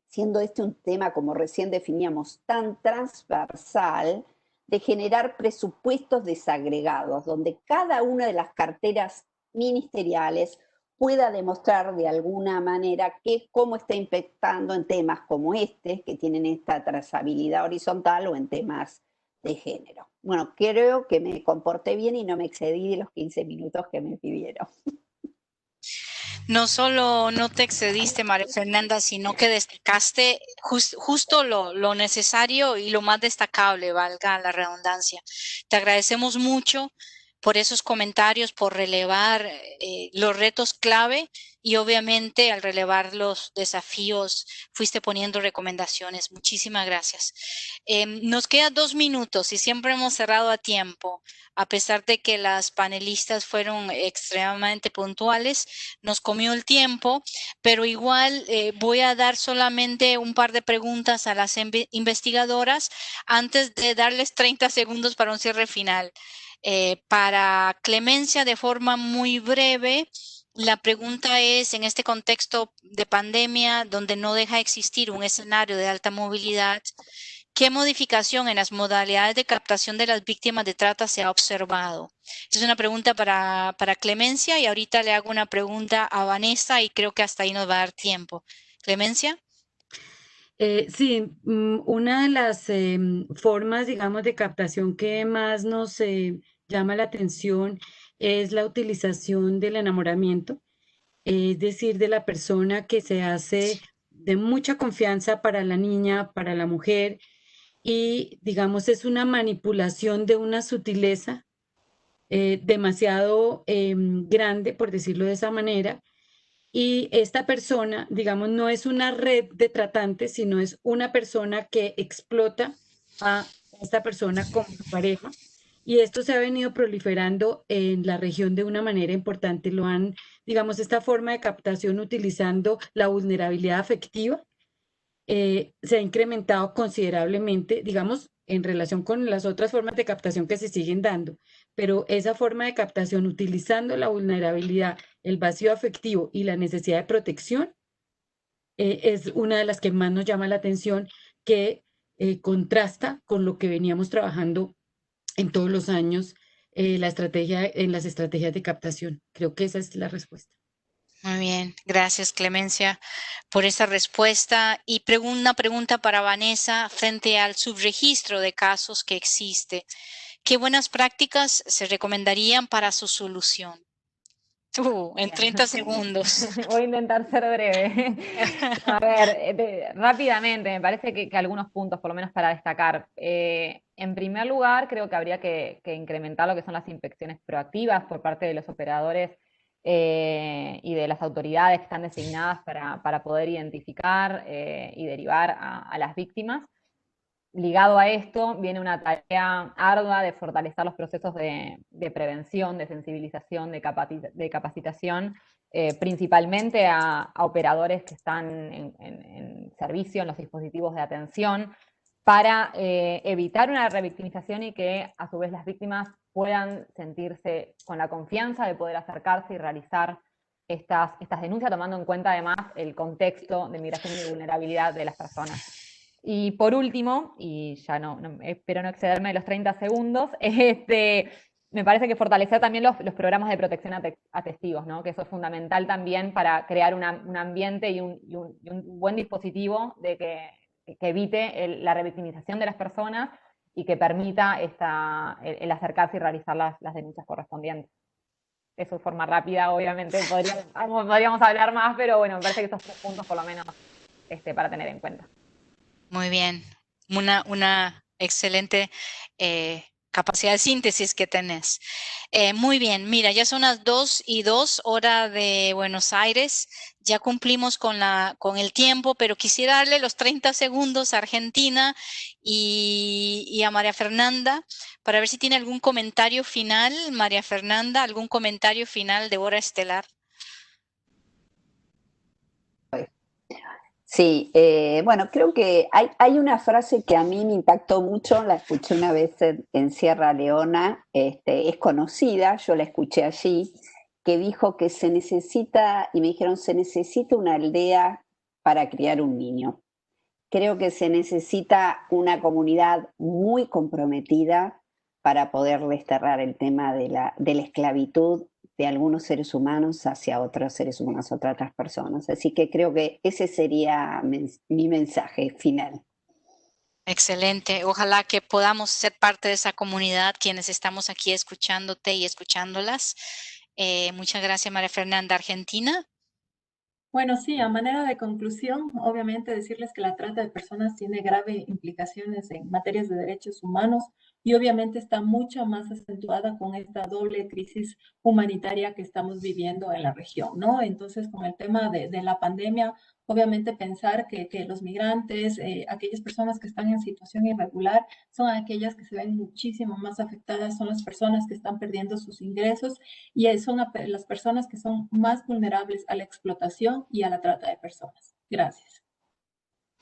Siendo este un tema, como recién definíamos, tan transversal, de generar presupuestos desagregados, donde cada una de las carteras ministeriales pueda demostrar de alguna manera cómo está impactando en temas como este, que tienen esta trazabilidad horizontal, o en temas de género. Bueno, creo que me comporté bien y no me excedí de los 15 minutos que me pidieron. No solo no te excediste, María Fernanda, sino que destacaste justo lo necesario y lo más destacable, valga la redundancia. Te agradecemos mucho por esos comentarios, por relevar los retos clave, y obviamente al relevar los desafíos fuiste poniendo recomendaciones. Muchísimas gracias. Nos quedan 2 minutos y siempre hemos cerrado a tiempo. A pesar de que las panelistas fueron extremadamente puntuales, nos comió el tiempo, pero igual voy a dar solamente un par de preguntas a las investigadoras antes de darles 30 segundos para un cierre final. Para Clemencia, de forma muy breve, la pregunta es, en este contexto de pandemia, donde no deja de existir un escenario de alta movilidad, ¿qué modificación en las modalidades de captación de las víctimas de trata se ha observado? Es una pregunta para Clemencia, y ahorita le hago una pregunta a Vanessa y creo que hasta ahí nos va a dar tiempo. Clemencia. Sí, una de las formas, digamos, de captación que más nos llama la atención es la utilización del enamoramiento, es decir, de la persona que se hace de mucha confianza para la niña, para la mujer, y digamos es una manipulación de una sutileza demasiado grande, por decirlo de esa manera. Y esta persona, digamos, no es una red de tratantes, sino es una persona que explota a esta persona como su pareja. Y esto se ha venido proliferando en la región de una manera importante. Digamos, esta forma de captación utilizando la vulnerabilidad afectiva se ha incrementado considerablemente, digamos, en relación con las otras formas de captación que se siguen dando, pero esa forma de captación utilizando la vulnerabilidad, el vacío afectivo y la necesidad de protección es una de las que más nos llama la atención, que contrasta con lo que veníamos trabajando en todos los años en las estrategias de captación. Creo que esa es la respuesta. Muy bien, gracias Clemencia por esa respuesta. Y una pregunta para Vanessa frente al subregistro de casos que existe. ¿Qué buenas prácticas se recomendarían para su solución? En Bien. 30 segundos. Voy a intentar ser breve. A ver, rápidamente, me parece que algunos puntos, por lo menos para destacar. En primer lugar, creo que habría que incrementar lo que son las inspecciones proactivas por parte de los operadores y de las autoridades que están designadas para poder identificar y derivar a las víctimas. Ligado a esto viene una tarea ardua de fortalecer los procesos de prevención, de sensibilización, de capacitación, principalmente a operadores que están en servicio en los dispositivos de atención, para evitar una revictimización y que a su vez las víctimas puedan sentirse con la confianza de poder acercarse y realizar estas denuncias, tomando en cuenta además el contexto de migración y vulnerabilidad de las personas. Y por último, y ya espero no excederme de los 30 segundos, me parece que fortalecer también los programas de protección a testigos, ¿no? Que eso es fundamental también para crear un ambiente y un buen dispositivo que evite la revictimización de las personas y que permita el acercarse y realizar las denuncias correspondientes. Eso de forma rápida, obviamente, podríamos hablar más, pero bueno, me parece que estos 3 puntos por lo menos para tener en cuenta. Muy bien, una excelente capacidad de síntesis que tenés. Muy bien, mira, ya son las 2:02 hora de Buenos Aires, ya cumplimos con el tiempo, pero quisiera darle los 30 segundos a Argentina y a María Fernanda para ver si tiene algún comentario final. María Fernanda, ¿algún comentario final de Hora Estelar? Sí, bueno, creo que hay una frase que a mí me impactó mucho, la escuché una vez en Sierra Leona, es conocida, yo la escuché allí, que dijo que se necesita, y me dijeron, se necesita una aldea para criar un niño. Creo que se necesita una comunidad muy comprometida para poder desterrar el tema de la esclavitud de algunos seres humanos hacia otros seres humanos, hacia otras personas. Así que creo que ese sería mi mensaje final. Excelente. Ojalá que podamos ser parte de esa comunidad, quienes estamos aquí escuchándote y escuchándolas. Muchas gracias, María Fernanda. Argentina. Bueno, sí, a manera de conclusión, obviamente decirles que la trata de personas tiene graves implicaciones en materias de derechos humanos y obviamente está mucho más acentuada con esta doble crisis humanitaria que estamos viviendo en la región, ¿no? Entonces, con el tema de la pandemia, obviamente pensar que los migrantes, aquellas personas que están en situación irregular, son aquellas que se ven muchísimo más afectadas, son las personas que están perdiendo sus ingresos y son las personas que son más vulnerables a la explotación y a la trata de personas. Gracias.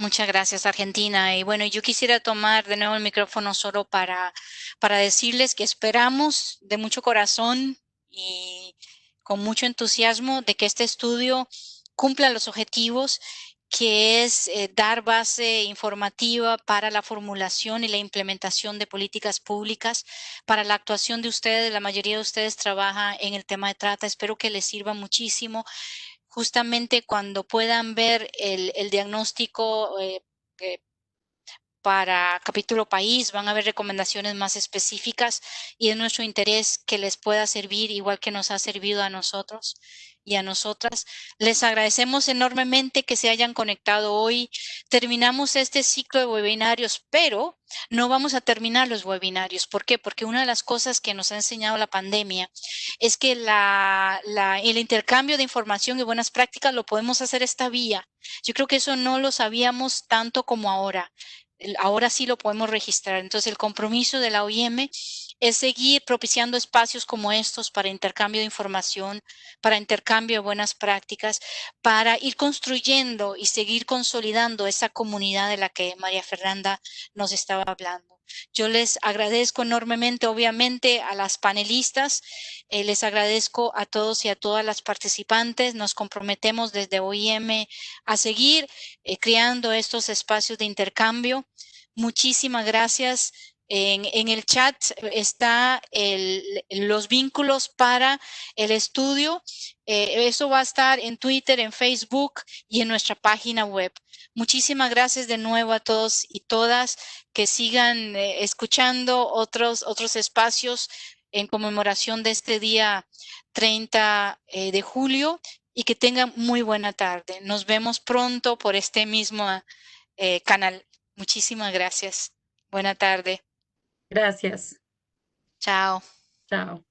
Muchas gracias, Argentina. Y bueno, yo quisiera tomar de nuevo el micrófono solo para decirles que esperamos de mucho corazón y con mucho entusiasmo de que este estudio cumpla los objetivos, que es dar base informativa para la formulación y la implementación de políticas públicas, para la actuación de ustedes. La mayoría de ustedes trabaja en el tema de trata. Espero que les sirva muchísimo. Justamente cuando puedan ver el diagnóstico para capítulo país, van a haber recomendaciones más específicas y es nuestro interés que les pueda servir igual que nos ha servido a nosotros y a nosotras. Les agradecemos enormemente que se hayan conectado hoy. Terminamos este ciclo de webinarios, pero no vamos a terminar los webinarios. ¿Por qué? Porque una de las cosas que nos ha enseñado la pandemia es que el intercambio de información y buenas prácticas lo podemos hacer esta vía. Yo creo que eso no lo sabíamos tanto como ahora. Ahora sí lo podemos registrar. Entonces, el compromiso de la OIM es seguir propiciando espacios como estos para intercambio de información, para intercambio de buenas prácticas, para ir construyendo y seguir consolidando esa comunidad de la que María Fernanda nos estaba hablando. Yo les agradezco enormemente, obviamente, a las panelistas, les agradezco a todos y a todas las participantes. Nos comprometemos desde OIM a seguir creando estos espacios de intercambio. Muchísimas gracias. En el chat está los vínculos para el estudio. Eso va a estar en Twitter, en Facebook y en nuestra página web. Muchísimas gracias de nuevo a todos y todas que sigan escuchando otros espacios en conmemoración de este día 30 de julio y que tengan muy buena tarde. Nos vemos pronto por este mismo canal. Muchísimas gracias. Buena tarde. Gracias. Chao. Chao.